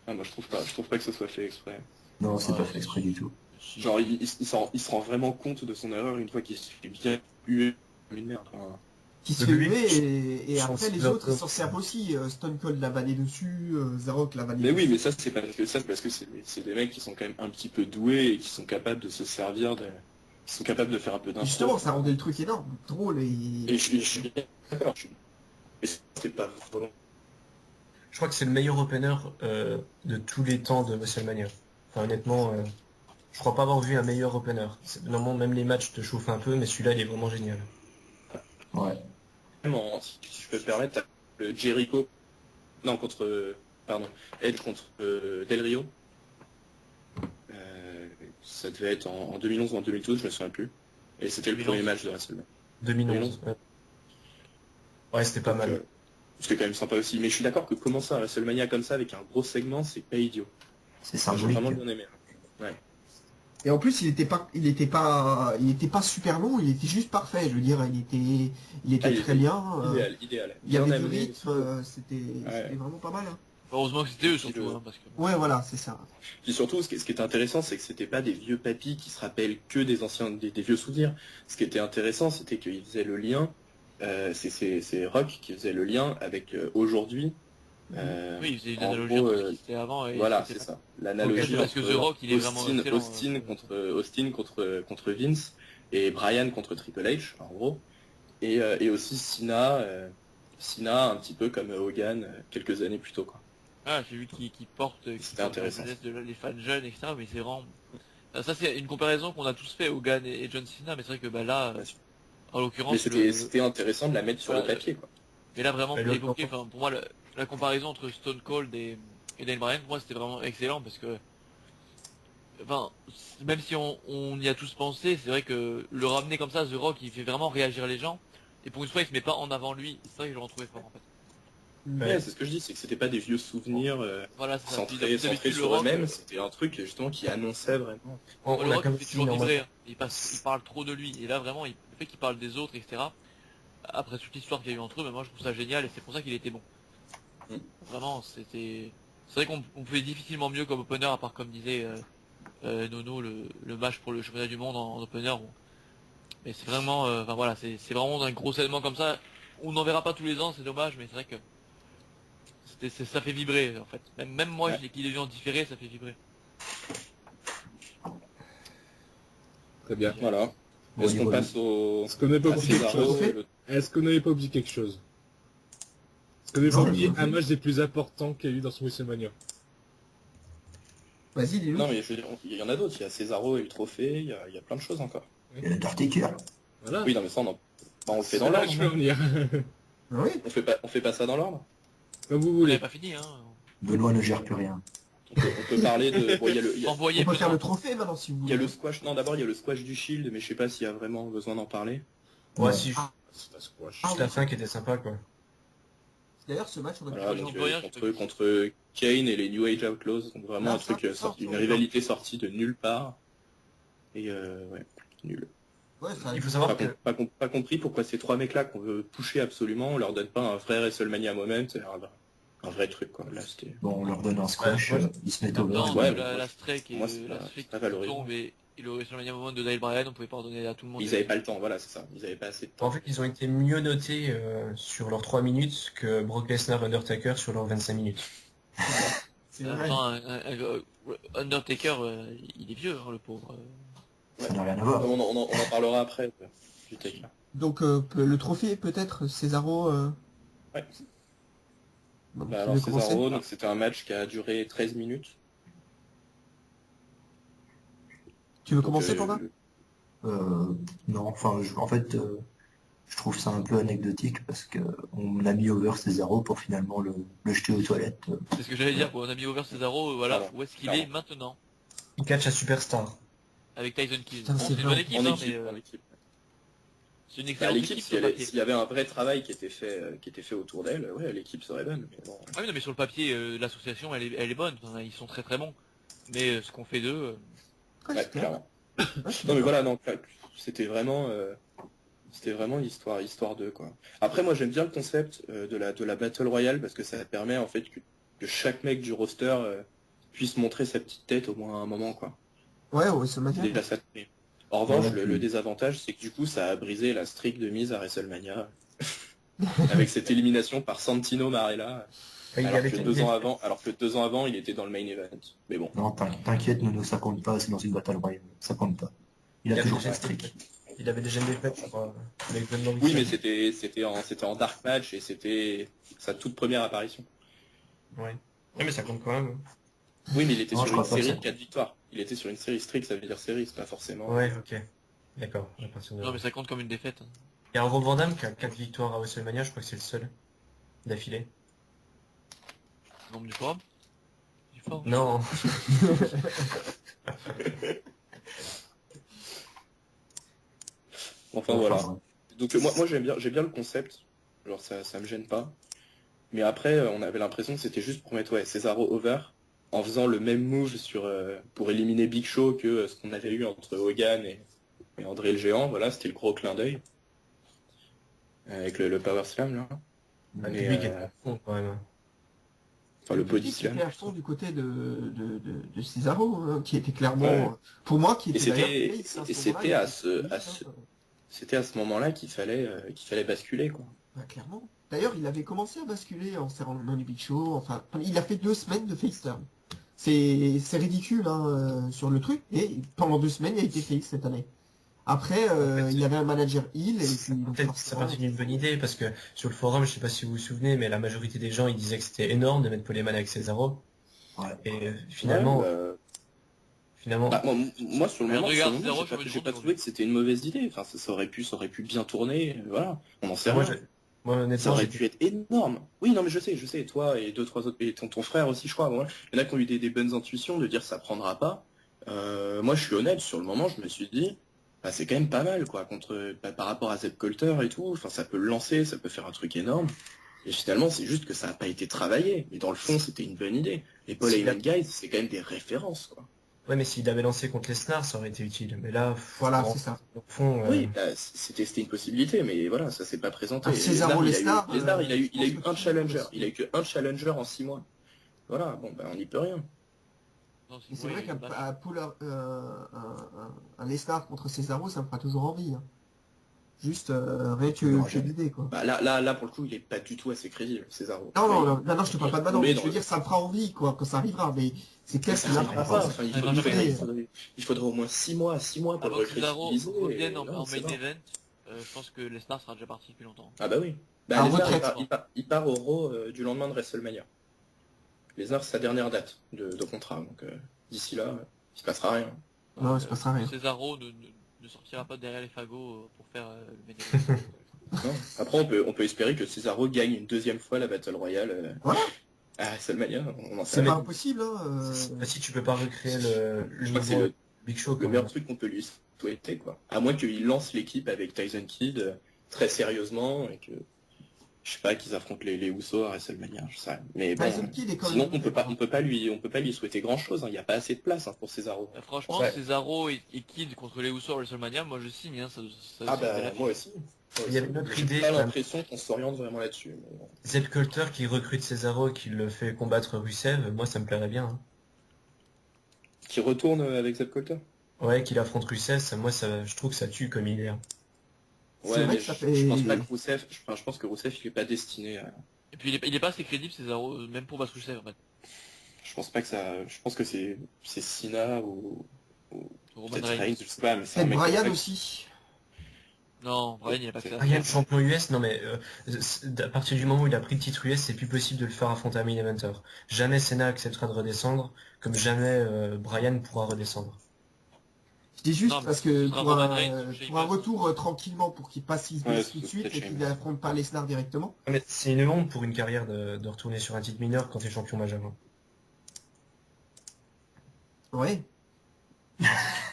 S3: Ah, moi, je trouve pas que ce soit fait exprès.
S4: Non, c'est
S6: Ouais,
S4: pas fait exprès du tout.
S6: Si.
S3: Genre, il se rend vraiment compte de son erreur une fois qu'il se fait bien huer comme une merde. Enfin,
S2: Qui se
S5: Le
S2: fait
S5: public,
S2: huer et
S5: sont
S2: après les
S5: super
S2: autres ils s'en
S5: contents.
S2: servent aussi. Stone Cold l'a vanné dessus, The Rock l'a vanné
S3: mais
S2: dessus.
S3: oui, mais ça, c'est parce que c'est des mecs qui sont quand même un petit peu doués et qui sont capables de se servir qui sont capables de faire un peu
S2: Et
S3: d'impro.
S2: justement, ça rendait le truc énorme, drôle
S3: Et je suis d'accord. Mais c'était pas vraiment.
S5: je crois que c'est le meilleur opener de tous les temps de WrestleMania. Enfin, honnêtement, je crois pas avoir vu un meilleur opener. Normalement, même les matchs te chauffent un peu, mais celui-là, il est vraiment génial.
S4: Ouais.
S3: Si je peux me permettre, t'as le Jericho. Non, pardon. Edge contre Del Rio. Ça devait être en 2011 ou en 2012, je me souviens plus. Et c'était le
S6: 2011.
S3: premier match de WrestleMania.
S5: 2011. Ouais, c'était pas
S3: Donc,
S5: mal.
S3: c'était quand même sympa aussi. Mais je suis d'accord que commencer un WrestleMania comme ça avec un gros segment, c'est pas idiot.
S4: C'est
S3: Moi, j'ai
S4: symbolique.
S3: vraiment bien aimé.
S2: Et en plus, il était pas super long, il était juste parfait. Je veux dire, il était
S3: Ah,
S2: très bien.
S3: Idéal.
S2: Il y avait
S3: Bien
S2: du
S3: amené.
S2: rythme, c'était vraiment pas mal. Hein.
S6: Heureusement que c'était eux
S3: Puis
S6: surtout,
S3: le-
S6: hein, parce que...
S2: Ouais, voilà, c'est ça.
S3: Puis surtout, ce qui était intéressant, c'est que c'était pas des vieux papis qui se rappellent que des vieux souvenirs. Ce qui était intéressant, c'était qu'ils faisaient le lien. C'est Rock qui faisait le lien avec aujourd'hui.
S6: Oui, il faisait une
S3: en
S6: analogie
S3: gros,
S6: entre ce qui était avant et
S3: voilà,
S6: ce qui
S3: c'est
S6: était
S3: ça. L'analogie
S6: parce que The Rock, il est vraiment excellent,
S3: Austin contre Vince et Bryan contre Triple H, en gros. Et aussi Cena un petit peu comme Hogan quelques années plus tôt, quoi.
S6: Ah, c'est lui qui porte,
S3: C'était intéressant.
S6: les fans jeunes, etc. Mais c'est vraiment... Ça, c'est une comparaison qu'on a tous fait, Hogan et John Cena, mais c'est vrai que bah, là,
S3: Ouais.
S6: en
S3: Mais
S6: l'occurrence,
S3: c'était intéressant de la mettre sur le papier, quoi.
S6: mais là vraiment
S5: Et
S6: pour
S5: le-
S6: évoquer, enfin, pour moi, la comparaison entre Stone Cold et Daniel Bryan, pour moi, c'était vraiment excellent parce que enfin, même si on y a tous pensé, c'est vrai que le ramener comme ça, The Rock, il fait vraiment réagir les gens. Et pour une fois, il se met pas en avant lui. C'est vrai que je le retrouvais fort en fait.
S3: Ouais, c'est ce que je dis, c'est que c'était pas des vieux souvenirs
S6: Voilà, c'est ça.
S3: centrés
S6: D'habitude, le
S3: sur
S6: Rock,
S3: eux-mêmes, c'était un truc justement qui annonçait vraiment.
S5: On
S6: le
S5: a
S6: Rock, il
S5: comme
S6: fait
S5: si
S6: toujours
S5: en mode-
S6: vibrer. Hein. Il parle trop de lui. Et là, vraiment, le fait qu'il parle des autres, etc. Après toute l'histoire qu'il y a eu entre eux, mais moi, je trouve ça génial et c'est pour ça qu'il était bon.
S3: Mm.
S6: Vraiment, c'est vrai qu'on pouvait difficilement mieux comme opener, à part comme disait Nono, le match pour le championnat du monde en opener. Bon. Mais c'est vraiment, enfin voilà, c'est vraiment un gros événement comme ça. On n'en verra pas tous les ans, c'est dommage, mais c'est vrai que ça fait vibrer en fait. Même moi,
S3: Ouais.
S6: qui l'ai vu en différé, ça fait vibrer.
S1: Très bien.
S3: Voilà.
S4: Bon,
S3: Est-ce qu'on
S4: niveau-
S3: passe au
S1: Est-ce qu'on n'avait pas
S3: à
S1: oublié quelque
S3: Cesaro
S1: chose
S3: et le-
S1: Est-ce qu'on n'avait pas oublié quelque chose Est-ce qu'on n'avait pas
S2: Non,
S1: oublié
S2: vas-y.
S1: un match des plus importants qu'il y a eu dans ce WrestleMania?
S2: Vas-y, dis-nous.
S3: Non mais je veux dire, il y en a d'autres, il y a Cesaro et le trophée, il y a plein de choses encore.
S4: Il y a l'Undertaker.
S1: Voilà.
S3: Oui non mais ça on le fait dans
S1: C'est là
S3: l'ordre.
S1: que je veux en venir.
S2: Oui.
S3: On fait pas ça dans l'ordre.
S1: Comme vous
S6: On
S1: voulez.
S6: n'avait pas fini, hein.
S4: Benoît ne gère plus rien.
S3: On peut parler de... Bon, il y a
S6: Envoyer
S2: On peut faire
S6: Benoît.
S2: le trophée maintenant si vous
S3: il
S2: voulez.
S3: y a le squash, non d'abord il y a le squash du Shield, mais je sais pas s'il y a vraiment besoin d'en parler.
S5: Ouais,
S4: Ouais.
S5: si,
S2: Ah.
S1: C'est un squash.
S2: Ah
S5: juste la fin qui était sympa, quoi.
S2: D'ailleurs, ce match, on a pu
S3: Voilà,
S2: le
S3: donc,
S6: j'en peux rien,
S3: contre Kane et les New Age Outlaws, donc vraiment
S2: Là,
S3: un truc
S2: ça,
S3: sorti,
S2: ça,
S3: une
S2: ça,
S3: rivalité sortie de nulle part. Et ouais, nul.
S2: Ouais, ça a
S5: Il faut
S2: dû-
S5: savoir que
S3: Pas compris pourquoi ces trois mecs-là qu'on veut pusher absolument, on leur donne pas un vrai WrestleMania moment, un vrai truc quoi. Là c'était.
S4: Bon, on leur donne un squash,
S5: Ouais, ouais.
S4: ils se mettent
S6: Non,
S4: over.
S6: parce
S3: ouais,
S6: que
S3: mais moi,
S6: la strike
S3: moi, c'est pas
S6: qui
S3: valorisant.
S6: tombe et le WrestleMania moment de Daniel Bryan, on pouvait pas en donner à tout le monde.
S3: Ils avaient pas le temps, voilà c'est ça. Ils avaient pas assez de temps.
S5: en fait, ils ont été mieux notés sur leurs 3 minutes que Brock Lesnar et Undertaker sur leurs 25 minutes.
S2: C'est
S6: En même
S2: vrai.
S6: temps, Undertaker, il est vieux, hein, le pauvre.
S4: Ça n'a rien à voir.
S3: On en parlera après du Taker.
S2: Donc, le trophée, peut-être, Cesaro.
S3: Ouais.
S2: Bon,
S3: Bah
S2: tu
S3: alors
S2: veux commencer
S3: Cesaro, donc c'était un match qui a duré 13 minutes.
S2: Tu veux
S3: Donc,
S2: commencer, Panda
S4: Non, enfin, en fait, je trouve ça un peu anecdotique parce que on a mis over Cesaro pour finalement le jeter aux toilettes.
S6: C'est ce que j'allais dire, quoi. On a mis over Cesaro, voilà,
S3: Clairement,
S6: où est-ce qu'il est
S3: clairement.
S6: maintenant
S5: Il catch à Superstar.
S6: avec Tyson Kidd.
S2: Putain,
S6: Bon,
S2: c'est
S6: c'est une
S2: vrai.
S6: bonne équipe,
S3: En
S6: hein,
S3: équipe,
S6: mais
S3: en équipe.
S6: c'est une
S3: Bah,
S6: excellente
S3: l'équipe,
S6: équipe sur le papier.
S3: s'il y avait un vrai travail qui était fait autour d'elle, ouais, l'équipe serait bonne. Mais bon.
S6: Ah oui, non, mais sur le papier, l'association, elle est bonne. Enfin, ils sont très très bons. Mais ce qu'on fait d'eux,
S2: Ouais,
S3: Ouais,
S2: c'est clair.
S3: clairement.
S2: Ouais, je suis
S3: Non mais
S2: d'accord.
S3: voilà, non, c'était vraiment, histoire d'eux quoi. Après moi j'aime bien le concept de la Battle Royale parce que ça permet en fait que chaque mec du roster puisse montrer sa petite tête au moins à un moment quoi.
S2: Ouais, ouais, ça m'a
S3: C'est
S2: fait.
S3: déjà ça de prix. En revanche,
S4: Ouais,
S3: le
S4: puis-
S3: désavantage, c'est que du coup, ça a brisé la streak de mise à WrestleMania avec cette élimination par Santino Marella,
S5: Il
S3: alors
S5: avait
S3: que
S5: été-
S3: 2 ans avant, il était dans le main event. Mais bon,
S4: Non, t'inquiète, Nono, ça compte pas, c'est dans une battle royale, ça compte pas. Il a
S5: Il a
S4: toujours
S5: déjà
S4: sa streak.
S5: Il avait déjà une défaite, je crois, avec Van Damme.
S3: oui, mais c'était en dark match et c'était sa toute première apparition.
S5: Ouais. Ouais, mais ça compte quand même.
S3: Oui, mais il était
S4: Non, je
S3: sur une
S4: crois pas
S3: série
S4: que
S3: de
S4: ça-
S3: 4 victoires. Il était sur une série streak, ça veut dire série, c'est pas forcément.
S5: Ouais, ok. D'accord, à partir de là.
S6: non, mais ça compte comme une défaite. Hein.
S5: Il y a un Rob Van Damme qui a 4 victoires à WrestleMania, je crois que c'est le seul. D'affilée.
S6: Nombre du forum Du forum.
S5: Non.
S3: Enfin voilà. Donc moi j'aime bien le concept, genre ça me gêne pas. Mais après on avait l'impression que c'était juste pour mettre Cesaro over en faisant le même move pour éliminer Big Show que ce qu'on avait eu entre Hogan et André le Géant, voilà, c'était le gros clin d'œil. Avec le Power Slam là.
S5: Le
S3: Mais,
S5: public est à fond quand même.
S3: Enfin le Body
S2: Qui
S3: Slam.
S2: fait à fond du côté de Cesaro, hein, qui était clairement,
S3: Ouais.
S2: pour moi, qui
S3: Et
S2: était d'ailleurs
S3: c'était
S2: face, hein,
S3: et
S2: ce moment-là,
S3: c'était
S2: il
S3: à
S2: était
S3: ce
S2: face, hein.
S3: c'était à ce moment-là qu'il fallait basculer quoi.
S2: Bah, clairement. D'ailleurs, il avait commencé à basculer en serrant la main du Big Show. Enfin, il a fait 2 semaines de face turn. C'est ridicule hein, sur le truc. Et pendant 2 semaines, il a été face cette année. Après,
S5: En fait,
S2: il avait un manager heel. Et puis, donc,
S5: Peut-être que ça partit d'une bonne idée, parce que sur le forum, je sais pas si vous vous souvenez, mais la majorité des gens, ils disaient que c'était énorme de mettre Poleman avec Cesaro.
S4: Ouais.
S5: Et finalement,
S3: Ouais, bah, moi sur le
S6: Mais
S3: moment,
S6: regarde,
S3: sur le moment,
S6: Cesaro, champion du
S3: j'ai
S6: monde
S3: pas trouvé que c'était une mauvaise idée. Enfin ça aurait pu bien tourner, voilà. On en sait
S5: moi,
S3: rien.
S5: moi,
S3: Ça
S5: honnêtement,
S3: aurait
S5: j'étais
S3: pu être énorme. Oui, non, mais je sais, toi et 2-3 autres, et ton frère aussi, je crois. Voilà. Il y en a qui ont eu des bonnes intuitions de dire ça prendra pas. Moi, je suis honnête, sur le moment, je me suis dit, bah, c'est quand même pas mal, quoi, par rapport à Zeb Colter et tout. Enfin, ça peut le lancer, ça peut faire un truc énorme. Et finalement, c'est juste que ça n'a pas été travaillé. Mais dans le fond, c'était une bonne idée. Les Paul Heyman Guys, c'est quand même des références, quoi.
S5: Ouais, mais s'il avait lancé contre Lesnar, ça aurait été utile. Mais là,
S2: Voilà,
S5: bon,
S2: c'est ça.
S5: au fond,
S3: Oui, bah, c'était une possibilité, mais voilà, ça s'est pas présenté.
S2: Ah, Cesaro
S3: Lesnar,
S2: Lesnar,
S3: il a eu
S2: je pense
S3: un
S2: que tout le monde
S3: challenger.
S2: aussi.
S3: Il a eu que un challenger en 6 mois. Voilà, bon, ben, on n'y peut rien.
S6: Non,
S2: Et c'est
S6: ouais,
S2: vrai qu'un
S6: bah,
S2: un Lesnar contre Cesaro, ça me fera toujours envie. Hein. Juste rien
S4: Tu verras
S2: que
S4: jamais.
S2: l'idée, quoi.
S3: Bah, là, pour le coup, il est pas du tout assez crédible, Cesaro.
S2: Non,
S3: Tu vois,
S2: non, non, je te parle pas de maintenant,
S3: tombé
S2: mais
S3: dans
S2: je veux dire, ça me fera envie, quoi, quand ça arrivera. Mais c'est clair
S3: ça
S2: qu'il
S3: arrivera
S2: arrivera
S3: pas.
S2: pas.
S3: Enfin,
S6: Ça arrivera jamais.
S3: il faudrait au moins 6 mois, 6 mois pour
S6: avant
S3: le
S6: que Cesaro
S3: recrédibiliser.
S6: revienne
S3: Non,
S6: en
S3: c'est
S6: main
S3: mort.
S6: event, je pense que Lesnar sera déjà parti depuis longtemps.
S3: Ah bah oui.
S2: À
S3: Bah, Lesnar,
S2: retraite.
S3: il part au Raw du lendemain de WrestleMania. Lesnar, c'est sa dernière date de contrat. Donc d'ici là, il se passera rien.
S2: Non, il se passera rien.
S6: Cesaro ne sortira pas derrière les fagots pour faire le main event.
S3: Non. Après, on peut espérer que Cesaro gagne une deuxième fois la Battle Royale
S2: Voilà.
S3: à WrestleMania. On en sait
S2: C'est
S3: rien.
S2: pas impossible, hein.
S5: si tu peux pas recréer le
S3: Je crois que c'est
S5: nouveau Big Show,
S3: le
S5: quoi.
S3: meilleur truc qu'on peut lui souhaiter, quoi. À moins qu'il lance l'équipe avec Tyson Kidd très sérieusement et que, je sais pas, qu'ils affrontent les Usos à WrestleMania, je sais rien. Mais bon,
S2: Tyson Kidd est quand
S3: sinon
S2: même-
S3: on peut pas lui souhaiter grand chose. Il n'y a pas assez de place pour Cesaro.
S6: Franchement,
S5: Ouais.
S6: Cesaro et Kid contre les Usos à WrestleMania, moi je signe, hein, ça
S3: Ah
S6: ça fait
S3: bah
S6: la
S3: moi aussi.
S5: Il y avait une autre
S3: J'ai
S5: idée,
S3: pas
S5: quand même.
S3: l'impression qu'on s'oriente vraiment là-dessus. Mais bon.
S5: Zeb Coulter qui recrute Cesaro et qui le fait combattre Rusev, moi ça me plairait bien. Hein.
S3: Qui retourne avec Zeb Colter.
S5: Ouais, qu'il affronte Rusev, je trouve que ça tue comme idée. Hein.
S2: C'est
S3: Ouais,
S2: vrai
S3: mais
S2: que ça
S3: je
S2: fait-
S3: pense pas que Rousseff, je pense que Rousseff il est pas destiné à.
S6: Et puis il est pas assez crédible Cesaro, même pour battre Rusev en fait.
S3: Je pense pas que ça. Je pense que c'est Cena ou
S6: Roman
S3: peut-être
S6: Reigns.
S3: Reigns, je sais pas, mais c'est un
S2: Peut-être
S3: mec
S2: Brian
S3: comme ça
S2: aussi.
S6: Non, Brian il a pas que ça.
S5: Ryan, champion US, non mais à partir du moment où il a pris le titre US, c'est plus possible de le faire affronter un main eventer. Jamais Cena acceptera de redescendre, comme jamais Brian pourra redescendre.
S2: Je dis juste
S6: Non, mais
S2: parce
S6: ce
S2: que
S6: sera
S2: pour
S6: Roman
S2: un,
S6: Reigns ou Sheamus.
S2: pour un retour tranquillement, pour qu'il passe his
S3: Ouais,
S2: best tout de
S3: c'est
S2: suite
S3: peut-être
S2: et qu'il
S3: Sheamus.
S2: affronte pas Lesnar directement.
S5: Mais c'est une honte pour une carrière de retourner sur un titre mineur quand t'es champion majeur. Hein.
S2: Ouais.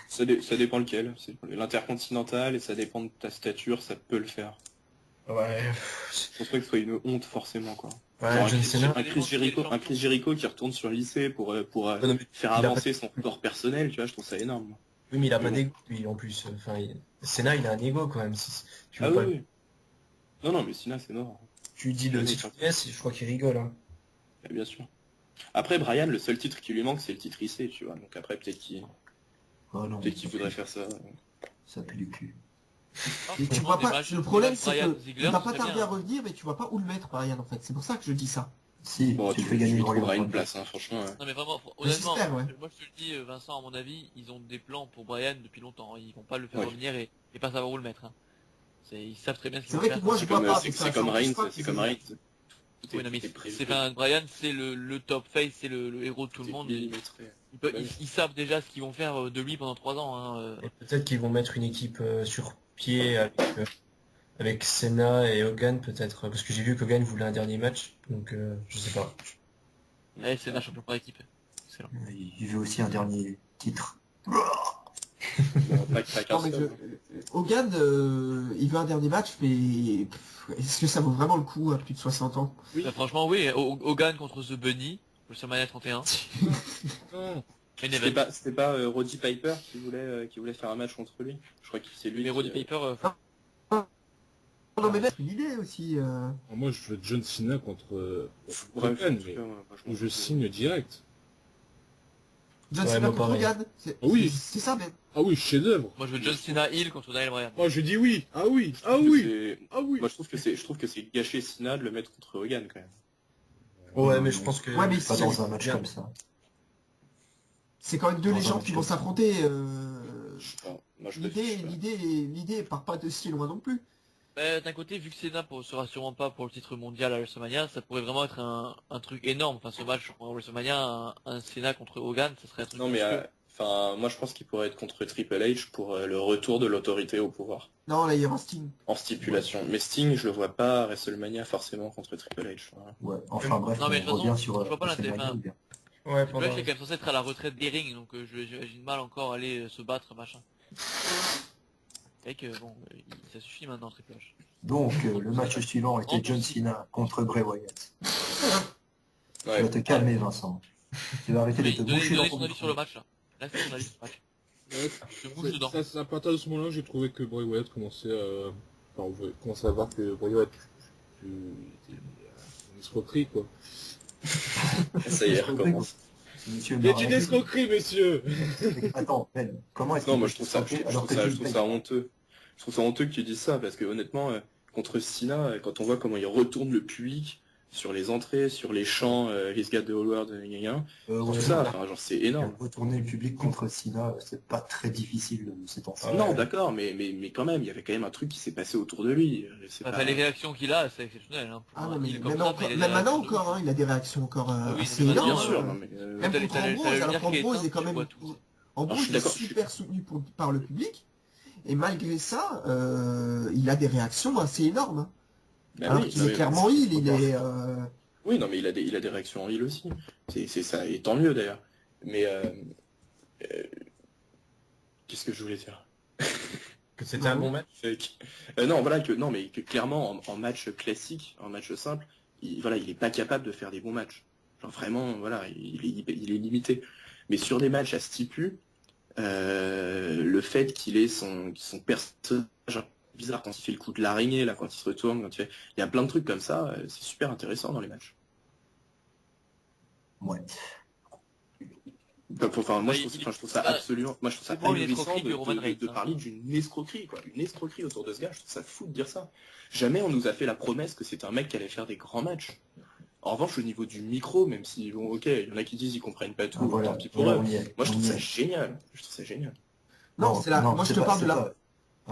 S3: Ça dépend lequel. C'est l'intercontinental et ça dépend de ta stature, ça peut le faire.
S5: Ouais.
S3: Je pense pas que ce soit une honte forcément quoi.
S5: Ouais,
S3: Genre
S5: John Cena.
S3: un Chris Jericho qui retourne sur le lycée pour
S5: non, mais
S3: faire
S5: il a
S3: avancer son corps personnel, tu vois, je trouve ça énorme. moi.
S5: Oui, mais il a
S3: Mais
S5: pas
S3: bon.
S5: d'ego, lui, en plus. Enfin, Cena, il a un ego quand même. Tu veux
S3: Ah
S5: pas...
S3: oui, oui. Non, mais Cena c'est mort.
S5: Tu lui dis le
S3: Oui,
S5: titre
S3: oui.
S5: US, je crois qu'il rigole. Hein.
S3: Bien sûr. Après Brian, le seul titre qui lui manque c'est le titre IC, tu vois. Donc après
S4: Oh non,
S3: peut-être qu'il voudrait faire ça.
S4: ça pue du cul.
S2: Et tu
S6: Franchement,
S2: vois
S6: des
S2: pas,
S6: matchs-
S2: le
S6: des
S2: problème
S6: matchs
S2: c'est
S6: Brian
S2: que
S6: Ziggler,
S2: il va
S6: ce
S2: pas
S6: serait
S2: tarder
S6: bien.
S2: à revenir, mais tu vois pas où le mettre, Brian, en fait. C'est pour ça que je dis ça.
S4: Si,
S3: Bon,
S4: tu
S3: tu
S4: fais gagner
S3: lui
S4: une
S3: trouveras
S4: Royal
S3: une
S4: Rumble.
S3: place, hein, franchement.
S6: Non mais vraiment, honnêtement,
S2: j'espère, ouais.
S6: moi je te le dis Vincent, à mon avis, ils ont des plans pour Brian depuis longtemps. Ils vont pas le faire
S3: Ouais.
S6: revenir et pas savoir où le mettre. Hein. Ils savent très bien ce qu'ils
S2: C'est
S6: vont
S2: vrai
S6: faire.
S2: que moi je
S3: C'est
S2: vois
S3: comme,
S2: pas,
S3: c'est
S2: mais ça
S3: c'est comme
S2: empêche
S3: Reigns,
S2: pas
S3: c'est
S2: qu'ils
S3: comme
S2: aient-
S3: Reigns. Tout
S6: Oui, non, mais
S3: est prévu.
S6: Brian, c'est le top face, c'est le héros de tout
S3: Tout
S6: le
S3: est
S6: monde.
S3: millimétré.
S6: Ils savent déjà ce qu'ils vont faire de lui pendant 3 ans. Hein.
S5: Et peut-être qu'ils vont mettre une équipe sur pied avec Cena et Hogan, peut-être. Parce que j'ai vu qu'Hogan voulait un dernier match, donc je sais pas.
S6: Ouais, c'est un champion par équipe. Excellent.
S4: Il veut aussi un dernier titre.
S3: Bon, pas qu'un
S2: Non, mais
S3: seul.
S2: Hogan, il veut un dernier match, mais est-ce que ça vaut vraiment le coup à plus de 60 ans?
S6: Bah, franchement, oui, Hogan contre The Bunny, le WrestleMania 31.
S1: Non.
S6: Main
S3: C'était
S6: event.
S3: pas Roddy Piper qui voulait faire un match contre lui. Je crois que c'est lui.
S6: Mais Roddy Piper,
S2: Non, mais là, c'est une idée aussi.
S1: Moi, je veux John Cena contre
S3: Bref,
S1: Hogan,
S3: en tout
S1: mais
S3: cas, moi,
S1: où
S3: m'en
S1: je
S3: fous.
S1: signe direct.
S2: John
S5: Ouais,
S2: Cena
S5: moi,
S2: contre
S5: pareil.
S2: Hogan.
S1: Ah oui.
S2: C'est ça, même.
S1: Ah oui, chef-d'œuvre.
S6: moi je veux John Cena Hill contre Daniel Bryan.
S1: Moi, je dis oui. Ah oui.
S3: Je
S1: Ah
S3: trouve que
S1: oui.
S3: c'est-
S1: Ah oui.
S3: Moi, je trouve que c'est gâcher Cena de le mettre contre Hogan quand même.
S5: Ouais, mais je pense que...
S2: Ouais, mais
S4: Pas
S2: si,
S4: dans un match
S5: bien.
S4: comme ça.
S2: c'est quand même deux
S4: Dans un
S2: légendes
S4: match
S2: qui vont
S4: comme ça.
S2: s'affronter.
S3: Je sais pas. Moi, je
S2: L'idée part pas de si loin non plus.
S6: Bah, d'un côté, vu que Cena sera sûrement pas pour le titre mondial à WrestleMania, ça pourrait vraiment être un truc énorme. Enfin, ce match pour WrestleMania, un Cena contre Hogan, ça serait un truc
S3: Non, mais
S6: monstrueux.
S3: moi, je pense qu'il pourrait être contre Triple H pour le retour de l'autorité au pouvoir
S2: Non, là, il y aura Sting.
S3: en stipulation. Mais Sting, je le vois pas à WrestleMania forcément contre Triple H. Voilà.
S4: Ouais, enfin bref,
S6: Non, mais de
S4: on
S6: toute
S4: revient
S6: façon,
S4: sur
S6: je vois pas l'intérêt.
S4: WrestleMania, ou bien.
S5: Ouais,
S6: Triple H est quand même censé être à la retraite des rings, donc j'imagine mal encore aller se battre, machin. Et que bon, ça suffit maintenant, Triple H.
S4: Donc, le match suivant était John Cena contre Bray Wyatt. Tu vas te calmer, Vincent. Tu vas arrêter de te boucher dans
S6: Donner
S4: ton
S6: son avis sur
S4: micro.
S6: le match, là. Là, c'est son avis sur le match. Je me bouge dedans.
S1: C'est à partir de ce moment-là, j'ai trouvé que Bray Wyatt commençait à... Enfin, on commençait à voir que Bray Wyatt était une escroquerie, quoi.
S3: Ça y est, recommence.
S4: Monsieur
S1: C'est une
S4: Marinaki.
S1: escroquerie, messieurs.
S4: Attends, Ben, comment est-ce
S3: Non,
S4: qu'il
S3: moi
S4: peut
S3: je trouve ça,
S4: se tromper
S3: je
S4: alors
S3: trouve
S4: que
S3: ça,
S4: tu
S3: je
S4: le
S3: trouve
S4: payes
S3: ça honteux. Je trouve ça honteux que tu dises ça parce que honnêtement, contre Cena, quand on voit comment il retourne le public sur les entrées, sur les chants, He's got the whole world, tout
S4: ouais,
S3: ça,
S4: voilà.
S3: enfin genre c'est énorme.
S4: Retourner le public contre Cena, c'est pas très difficile ces temps-ci.
S5: Ouais.
S3: Non, d'accord, mais quand même, il y avait quand même un truc qui s'est passé autour de lui. C'est
S6: Enfin,
S3: pas...
S6: les réactions qu'il a, c'est exceptionnel. Hein, pour
S2: Ah
S6: un
S2: non, mais
S6: heel
S2: même,
S6: comme ça,
S2: encore,
S6: il a des
S2: même maintenant
S6: réactions de
S2: encore,
S6: ouf.
S2: hein, il a des réactions encore
S6: Ah oui,
S2: assez
S6: mais
S2: énormes.
S3: Bien sûr,
S2: hein.
S3: non, mais,
S2: Même
S6: T'as
S2: contre
S6: le
S2: Ambrose,
S6: lumière
S2: alors
S6: qui est
S2: qu'Ambrose
S6: éteinte,
S2: est quand
S6: tu
S2: même...
S6: vois tout.
S2: Ambrose
S3: je suis
S2: est
S3: d'accord,
S2: super soutenu par le public, et malgré ça, il a des réactions assez énormes. Hein.
S3: bah
S2: Alors
S3: oui,
S2: qu'il
S3: bah
S2: est
S3: oui,
S2: clairement il est...
S3: oui, non, mais il a des réactions en heel aussi. C'est ça, et tant mieux d'ailleurs. Mais qu'est-ce que je voulais dire?
S5: Que c'était un bon match.
S3: Non, voilà non, mais que clairement en match classique, en match simple, voilà, il est pas capable de faire des bons matchs. Genre vraiment, voilà, il est limité. Mais sur des matchs à stipu, le fait qu'il ait son personnage bizarre quand il fait le coup de l'araignée, là, quand il se retourne, il y a plein de trucs comme ça, c'est super intéressant dans les matchs.
S4: Ouais.
S3: Enfin, moi, je trouve ça absolument, moi, je trouve ça
S6: C'est pour une
S3: ahurissant
S6: escroquerie du Roman Reigns,
S3: de
S6: hein.
S3: parler d'une escroquerie, quoi. Une escroquerie autour de ce gars. Je trouve ça fou de dire ça. Jamais on nous a fait la promesse que c'était un mec qui allait faire des grands matchs. En revanche, au niveau du micro, même si, bon, ok, il y en a qui disent ils comprennent pas tout,
S4: Ah, voilà.
S3: tant pis pour
S4: Voilà,
S3: eux.
S4: on y est.
S3: Moi, je
S4: On
S3: trouve
S4: y
S3: ça
S4: est.
S3: génial. Je trouve ça génial.
S2: Non, c'est la...
S4: non,
S2: Moi, je
S4: c'est
S2: te
S4: pas-
S2: parle
S4: c'est
S2: de la...
S4: pas-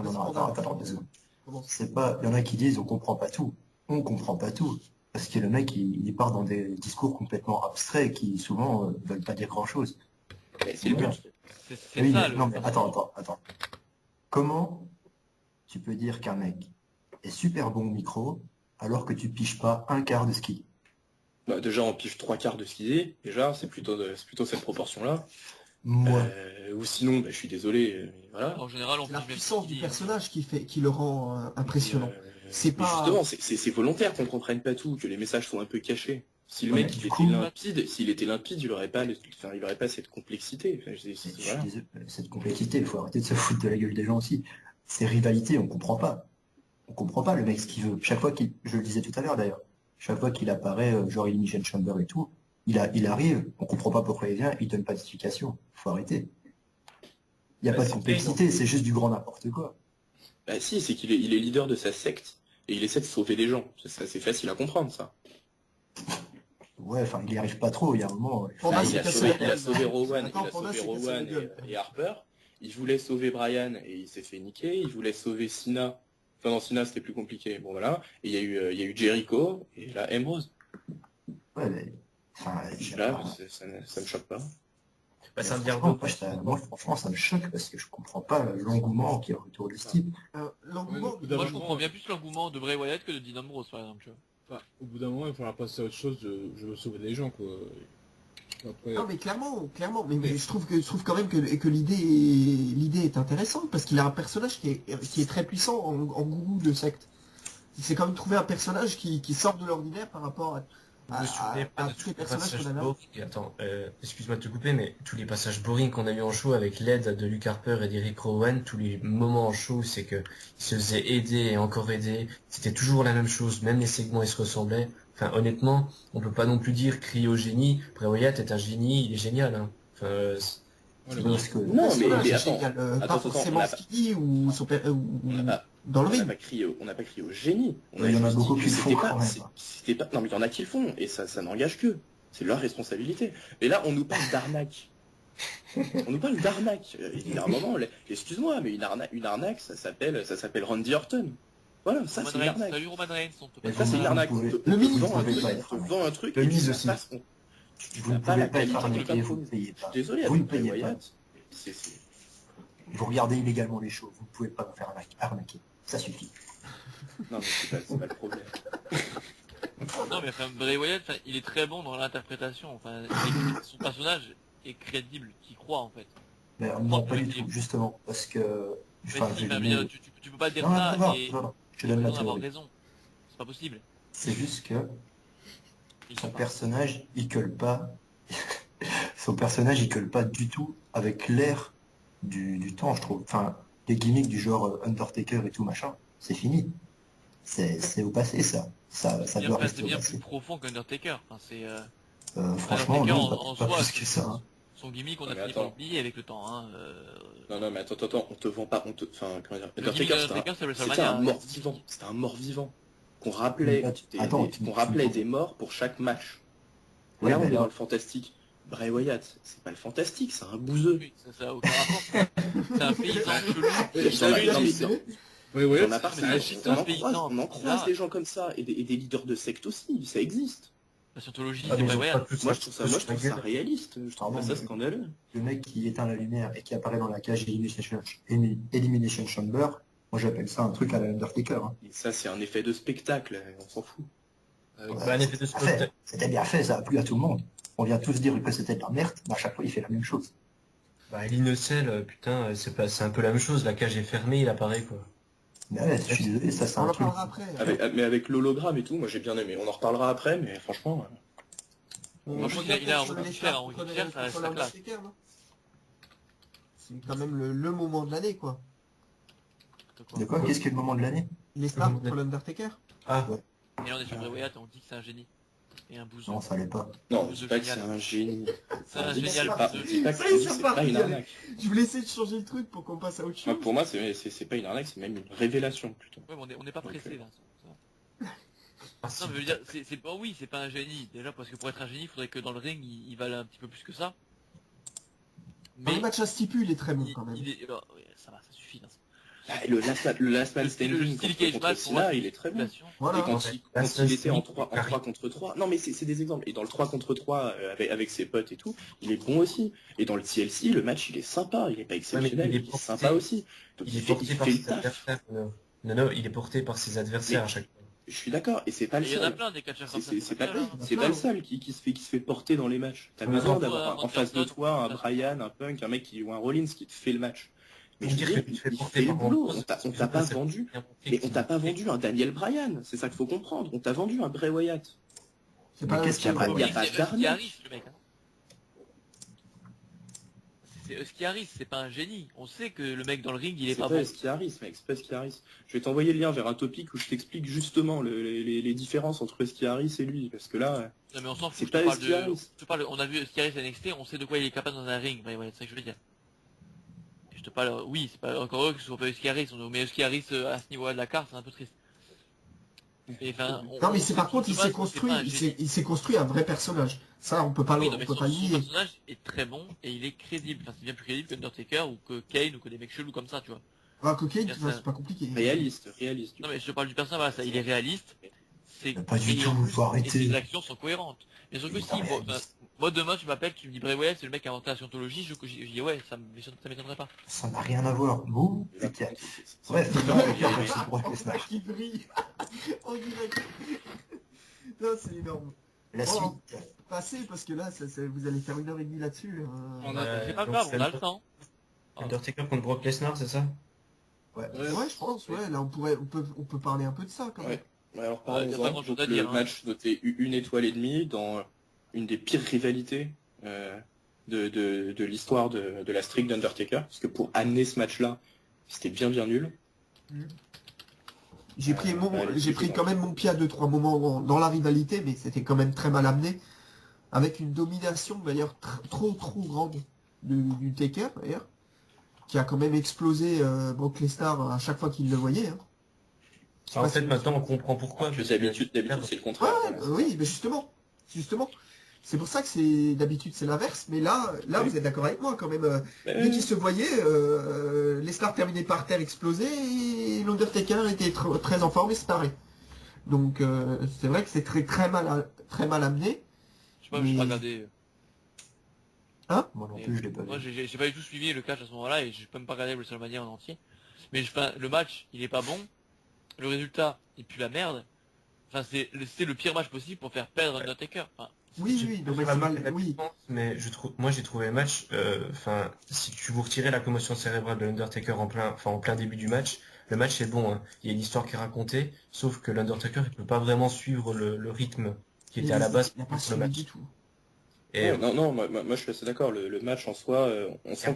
S4: Non,
S2: Vas-y,
S4: attends, 2 secondes.
S2: Commence.
S4: C'est pas, il y en a qui disent on comprend pas tout. On comprend pas tout. Parce que le mec, il part dans des discours complètement abstraits qui souvent veulent pas dire grand chose.
S3: Mais c'est le
S4: Voilà.
S3: but.
S6: C'est
S4: Oui,
S6: ça,
S4: mais, non, mais attends. Comment tu peux dire qu'un mec est super bon au micro alors que tu piges pas un quart de ce qu'il dit?
S3: Bah, déjà, on pige 3/4 de ce qu'il dit. Déjà, c'est plutôt cette proportion-là.
S4: Moi,
S3: Ou sinon, bah, je suis désolé, voilà.
S6: En général, on
S2: C'est la
S6: dit même
S2: puissance
S6: ce
S2: du
S6: qu'il dit, hein.
S2: personnage qui le rend impressionnant. C'est
S3: Mais
S2: pas...
S3: justement, c'est volontaire qu'on comprenne pas tout, que les messages sont un peu cachés. Si le
S4: Ouais,
S3: mec
S4: du
S3: il était
S4: coup-
S3: limpide, s'il était limpide, il aurait pas cette complexité. Enfin,
S4: je suis
S3: voilà.
S4: désolé, cette complexité, il faut arrêter de se foutre de la gueule des gens aussi. Ces rivalités, on comprend pas. On comprend pas le mec ce qu'il veut. Chaque fois je le disais tout à l'heure d'ailleurs, chaque fois qu'il apparaît, genre il Michel Chamber et tout, il arrive, on comprend pas pourquoi il vient, il donne pas d'explication. Faut arrêter. Il y a
S5: Bah,
S4: pas de
S5: c'est
S4: complexité, c'est juste du grand n'importe quoi.
S3: Bah si, c'est il est leader de sa secte et il essaie de sauver des gens. C'est facile à comprendre ça.
S4: Ouais, enfin, il y arrive pas trop, il y a un moment.
S2: Panda,
S3: Ah,
S2: c'est
S3: il a
S2: cassé
S3: sauvé,
S2: la
S3: il a
S2: gueule.
S3: sauvé Rowan,
S2: Attends, Panda, c'est cassé la gueule.
S3: et Harper. Il voulait sauver Brian et il s'est fait niquer. Il voulait sauver Cena. Enfin non, Cena c'était plus compliqué. Bon voilà. Et il y a eu Jericho et là Ambrose.
S4: Ouais, mais, enfin, je sais
S3: Là,
S4: pas.
S3: ça me choque pas.
S5: Bah, ça me vient
S4: Moi, franchement, ça me choque parce que je comprends pas l'engouement qui est autour de ce type.
S2: L'engouement...
S1: Ouais,
S6: Moi, je comprends bien plus l'engouement de Bray Wyatt que de Dean Ambrose, par exemple, tu vois.
S1: Enfin, au bout d'un moment, il faudra passer à autre chose. Je veux sauver les gens, quoi. Après,
S2: Non mais clairement, mais je trouve quand même que l'idée est intéressante parce qu'il a un personnage qui est très puissant en gourou de secte. Il s'est quand même trouvé un personnage qui sort de l'ordinaire par rapport
S5: Je me souvenais pas de
S2: tous
S5: tous
S2: les
S5: les
S2: personnages
S5: passages
S2: qu'on avait.
S5: boring. Attends, excuse-moi de te couper, mais tous les passages boring qu'on a eu en show avec l'aide de Luke Harper et d'Eric Rowan, tous les moments en show, c'est que ils se faisaient aider et encore aider. C'était toujours la même chose, même les segments ils se ressemblaient. Enfin, honnêtement, on peut pas non plus dire crier au génie. Bray Wyatt est un génie, il est génial. Hein. Enfin,
S1: voilà.
S4: Parce que,
S3: Non,
S2: Personnage,
S3: mais
S2: c'est
S3: attends.
S2: génial,
S3: Attends,
S2: pas
S3: attends,
S2: forcément ce qu'il dit ou
S3: On n'a pas,
S2: dans le
S3: on n'a
S2: ring.
S3: pas crié, on n'a pas crié au génie.
S4: il y en a
S3: juste
S4: beaucoup
S3: dit
S4: qui
S3: que
S4: le font
S3: c'était
S4: quand même.
S3: c'était pas, non mais il y en a qui le font et ça n'engage que. C'est leur responsabilité. Et là, on nous parle d'arnaque. On nous parle d'arnaque. Il y a un moment, excuse-moi, mais une arnaque, ça s'appelle Randy Orton. Voilà, ça
S6: Roman
S3: c'est une
S6: Reigns,
S3: arnaque.
S6: salut Roman Reigns, on te
S4: Mais
S6: passe
S3: Ça c'est
S4: vous
S3: une arnaque.
S4: pouvez-
S2: Le Miz,
S3: On te vend un
S4: vous pouvez
S3: truc,
S4: pas
S3: on
S4: être
S3: te
S4: arnaqué.
S3: vend un truc
S4: Le
S3: et
S4: Miz
S3: tu
S4: aussi.
S3: n'as pas, tu
S4: Vous
S3: n'as
S4: ne
S3: pas
S4: pouvez
S3: la
S4: pas être
S3: qualité de
S4: arnaqué,
S3: la
S4: vous ne
S3: promesse.
S4: payez pas.
S3: Désolé,
S4: Vous
S3: avec
S4: ne
S3: Bray
S4: payez pas.
S3: Wyatt.
S4: Vous regardez illégalement les shows, vous ne pouvez pas vous faire arnaquer. Ça suffit.
S3: Non mais c'est pas le problème.
S6: Non mais enfin Bray Wyatt, enfin, il est très bon dans l'interprétation. Enfin, son personnage est crédible, qui croit en fait.
S4: Mais
S6: Croit
S4: non,
S6: que
S4: pas
S6: le
S4: du
S6: mec est
S4: tout,
S6: bon.
S4: justement, parce que,
S6: Mais
S4: enfin,
S6: si,
S4: j'ai
S6: enfin, je veux
S4: donné...
S6: dire, tu peux pas dire
S4: Non,
S6: ça
S4: non,
S6: et
S4: je te donne ma
S6: prétendre avoir
S4: théorie.
S6: raison. C'est pas possible.
S4: C'est juste que
S6: Il
S4: son
S6: peut pas.
S4: personnage, il colle pas. Son personnage, il colle pas du tout avec l'air du temps, je trouve. Enfin, les gimmicks du genre Undertaker et tout machin, c'est fini. C'est au passé, ça. Ça doit
S6: C'est
S4: rester au
S6: bien plus
S4: passé.
S6: profond qu'Undertaker. Enfin, c'est
S4: Franchement,
S6: Undertaker
S4: non,
S6: en
S4: pas
S6: soi,
S4: plus que ça. Hein.
S6: son gimmick, on
S3: Non,
S6: a
S3: mais
S6: fini par
S3: attends.
S6: l'oublier avec le temps. Hein.
S3: Non, mais attends, on te vend pas, enfin, comment dire,
S6: Le gimmick
S3: Undertaker,
S6: d'Undertaker, c'est
S3: c'était un
S6: WrestleMania.
S3: mort-vivant, c'était un mort-vivant. Qu'on
S4: Mais
S3: rappelait,
S4: attends,
S3: qu'on rappelait des morts pour chaque match.
S4: Ouais,
S3: Là, on
S4: mais
S3: est
S4: là-
S3: dans le fantastique. Bray Wyatt, c'est pas le fantastique, c'est un bouseux.
S6: Oui, ça a aucun rapport. C'est un paysan chelou.
S3: J'en ai- non, mais
S1: Ouais, ouais,
S3: j'en ai pas
S1: c'est un
S6: mais
S1: shit,
S6: c'est
S3: on
S6: un
S3: en
S6: paysan.
S3: croise, on en croise
S6: Là,
S3: des gens comme ça, et des leaders de secte aussi, ça existe.
S6: la scientologie,
S4: Ah,
S6: c'est
S4: mais
S6: Bray
S4: ils ont pas
S6: Wyatt.
S4: tous
S3: Moi, je trouve ça,
S4: tous la gueule.
S3: réaliste, je trouve
S4: Pardon,
S3: pas ça
S4: mais-
S3: scandaleux.
S4: Le mec qui éteint la lumière et qui apparaît dans la cage Elimination Chamber, moi j'appelle ça un truc à la Undertaker. Hein.
S3: Et ça, c'est un effet de spectacle, on s'en fout.
S4: Ouais,
S5: Bah, un effet de
S4: c'était bien fait.
S5: spectacle.
S4: C'était bien fait, ça a plu à tout le monde. On vient tous dire que c'était de la merde, mais à chaque fois il fait la même chose.
S5: Bah, l'Innocell, putain, c'est un peu la même chose. La cage est fermée, il apparaît, quoi.
S4: Mais ouais, je suis désolé, ça c'est
S2: On
S4: un
S2: en
S4: truc.
S2: parlera après.
S3: Mais avec l'hologramme et tout, moi j'ai bien aimé. On en reparlera après, mais franchement,
S6: En plus, il a un rôle différent, ça reste la classe.
S2: Undertaker, non c'est quand même le moment de l'année, quoi.
S4: De quoi? Qu'est-ce qui est le moment de l'année?
S2: Les stars contre l'Undertaker.
S5: Ah,
S4: Ouais.
S6: Et là, on est sur Bray Wyatt et on dit que c'est un génie. Et un bouseux.
S4: Non, ça l'est pas.
S3: non,
S6: Bouseux
S3: je dis pas que c'est
S6: génial.
S3: un génie.
S6: C'est un
S3: Je dis que
S6: génial
S3: c'est pas-
S6: bouseux.
S3: je dis pas que
S2: Ça y est, c'est
S3: c'est pas
S2: reparti,
S3: une
S2: allez.
S3: arnaque.
S2: Je voulais essayer de changer le truc pour qu'on passe à autre
S3: Moi,
S2: chose.
S3: pour moi, c'est pas une arnaque, c'est même une révélation plutôt.
S6: Ouais, mais on n'est pas pressé, là.
S5: ah,
S6: Non, mais je veux dire, c'est pas, oui, c'est pas un génie. Déjà, parce que pour être un génie, il faudrait que dans le ring, il vale un petit peu plus que ça.
S2: Dans les matchs à stipule, il est très bon quand même.
S6: il est, oh, ouais, ça va, ça suffit. Là.
S3: Ah, le Last Man
S6: Le
S3: Standing
S6: style cage
S3: contre
S6: match, pour moi,
S3: Cena,
S6: c'est
S3: il est très bon.
S6: stipulation.
S2: Voilà.
S3: Et quand
S5: Last
S3: il
S5: Man
S3: était en
S5: Standing,
S3: 3 contre 3, non mais c'est des exemples. Et dans le 3 contre 3 avec ses potes et tout, il est bon aussi. Et dans le TLC, le match il est sympa, il est pas exceptionnel,
S5: il est
S3: il est
S5: porté-
S3: sympa aussi. Donc
S5: il est
S3: il
S5: porté par
S3: fait
S5: ses
S3: le taf.
S5: adversaires. Non, il est porté par ses adversaires à chaque fois.
S3: Je suis d'accord, et c'est pas le
S6: Et il y en a
S3: seul.
S6: plein des catcheurs comme ça.
S3: C'est pas,
S6: mal, hein.
S3: c'est pas le seul qui se fait porter dans les matchs. T'as
S5: Ouais,
S3: besoin
S5: non,
S3: d'avoir en face de
S6: Anderson,
S3: toi un
S6: Anderson.
S3: Brian, un Punk, un mec qui ou un Rollins qui te fait le match. Mais
S5: On
S3: je
S5: dirait
S3: veux
S5: que
S3: dire,
S5: tu fais
S3: il
S5: porter
S3: fait le
S5: par
S3: boulot.
S5: Ambrose,
S3: On t'a pas
S5: c'est
S3: vendu.
S5: bien montré
S3: Mais
S5: qu'il-
S3: on t'a pas vendu un Daniel Bryan, c'est ça qu'il faut comprendre. On t'a vendu un Bray Wyatt.
S2: C'est
S3: Mais
S2: pas
S3: qu'est-ce qu'il y a pas-
S2: la
S3: il y a
S6: Oui,
S3: pas
S6: c'est
S3: d'arnaque.
S6: Husky Harris, le mec. Hein. C'est Husky Harris, c'est pas un génie. On sait que le mec dans le ring, il est
S3: C'est
S6: pas
S3: pas
S6: bon.
S3: Husky Harris, mec, c'est pas Husky Harris. Je vais t'envoyer le lien vers un topic où je t'explique justement les différences entre Husky Harris et lui, parce que là,
S6: Non mais on s'en
S3: C'est
S6: fout, je
S3: pas
S6: te parle
S3: Husky
S6: de...
S3: Harris.
S6: Je te parle, on a vu Husky Harris à NXT, on sait de quoi il est capable dans un ring. Ouais, c'est ça que je veux dire. Et je te parle, oui, c'est pas encore eux que ce soit pas Husky Harris, mais Husky Harris à ce niveau-là de la carte, c'est un peu triste. Et, enfin,
S2: Non mais c'est par contre il s'est construit, il s'est construit un vrai personnage. Ça on peut pas,
S6: Oui,
S2: on
S6: non, mais
S2: peut
S6: son
S2: pas le
S6: son
S2: nier.
S6: personnage est très bon et il est crédible. Enfin, c'est bien plus crédible que Undertaker ou que Kane ou que des mecs chelous comme ça, tu vois.
S2: Ah, Cocaine,
S6: Bien,
S2: tu vois,
S6: ça-
S2: c'est pas compliqué.
S3: réaliste.
S6: Non mais je te parle du personnage, voilà, ça, il est réaliste. C'est
S4: Mais pas du
S6: et en
S4: tout,
S6: plus,
S4: faut arrêter.
S6: Et ses actions sont cohérentes. Bien sûr que
S4: Il est
S6: si,
S4: pas
S6: moi,
S4: réaliste.
S6: moi demain tu m'appelles, tu me dis Bray Wyatt, c'est le mec qui a inventé la scientologie, je dis ouais, ça m'étonnerait pas.
S4: Ça n'a rien à voir. Vous,
S3: Là,
S4: c'est qu'il y a-
S3: c'est-
S4: Bref,
S3: c'est-
S4: non,
S3: c'est-
S4: il y a pas de Brock Lesnar.
S2: Qui brille en direct. Non, c'est énorme.
S4: La
S2: Oh,
S4: suite.
S2: passez parce que là, vous allez faire 1h30 là-dessus.
S1: On a-
S6: C'est pas
S5: donc
S6: grave,
S5: c'est
S6: on a le temps.
S5: Undertaker contre Brock Lesnar, c'est ça?
S4: Ouais.
S2: Ouais, je pense, ouais, là on peut parler un peu de ça quand même.
S3: Ouais. Ouais, alors
S6: Ouais, y a pas
S3: parlons-en.
S6: grand-chose
S3: Donc,
S6: à
S3: le
S6: dire, hein.
S3: match noté 1,5 étoile dans une des pires rivalités de l'histoire de la streak d'Undertaker, parce que pour amener ce match-là, c'était bien nul.
S2: J'ai pris
S3: allez,
S2: j'ai
S3: c'est
S2: pris
S3: bon.
S2: quand même mon pied à 2-3 moments dans la rivalité, mais c'était quand même très mal amené, avec une domination d'ailleurs trop grande du Taker d'ailleurs, qui a quand même explosé Brock Lesnar à chaque fois qu'il le voyait. Hein. Je sais
S5: En
S2: pas
S5: fait,
S2: si-
S5: maintenant, on comprend pourquoi.
S3: Que
S5: parce
S3: d'habitude,
S5: que-
S3: c'est le
S2: Ouais,
S3: contraire. Voilà.
S2: oui, mais justement. C'est pour ça que c'est d'habitude c'est l'inverse, mais là
S3: Oui.
S2: vous êtes d'accord avec moi quand même.
S3: Mais,
S2: Dès qu'ils se voyaient, Lesnar terminait par terre explosé et l'Undertaker était très en forme et se tarait. Donc c'est vrai que c'est très mal amené.
S6: Je sais pas, j'ai pas regardé.
S4: Moi non plus, je l'ai pas
S6: Moi,
S4: vu.
S6: j'ai pas du tout suivi le catch à ce moment-là et j'ai même pas regardé WrestleMania en entier. Mais enfin, le match, il est pas bon. Le résultat, il pue la merde. c'est le pire match possible pour faire perdre Undertaker. Enfin,
S2: Oui, non, mais c'est mal, oui.
S5: Mais moi j'ai trouvé le match, si tu vous retirez la commotion cérébrale de l'Undertaker en plein début du match, le match est bon, hein. Il y a une histoire qui est racontée, sauf que l'Undertaker il peut pas vraiment suivre le rythme qui était à la base
S2: Il n'a pas
S5: pour le
S2: suivi
S5: match.
S2: du tout.
S5: Et
S3: moi je suis assez d'accord. Le match en soi, on sent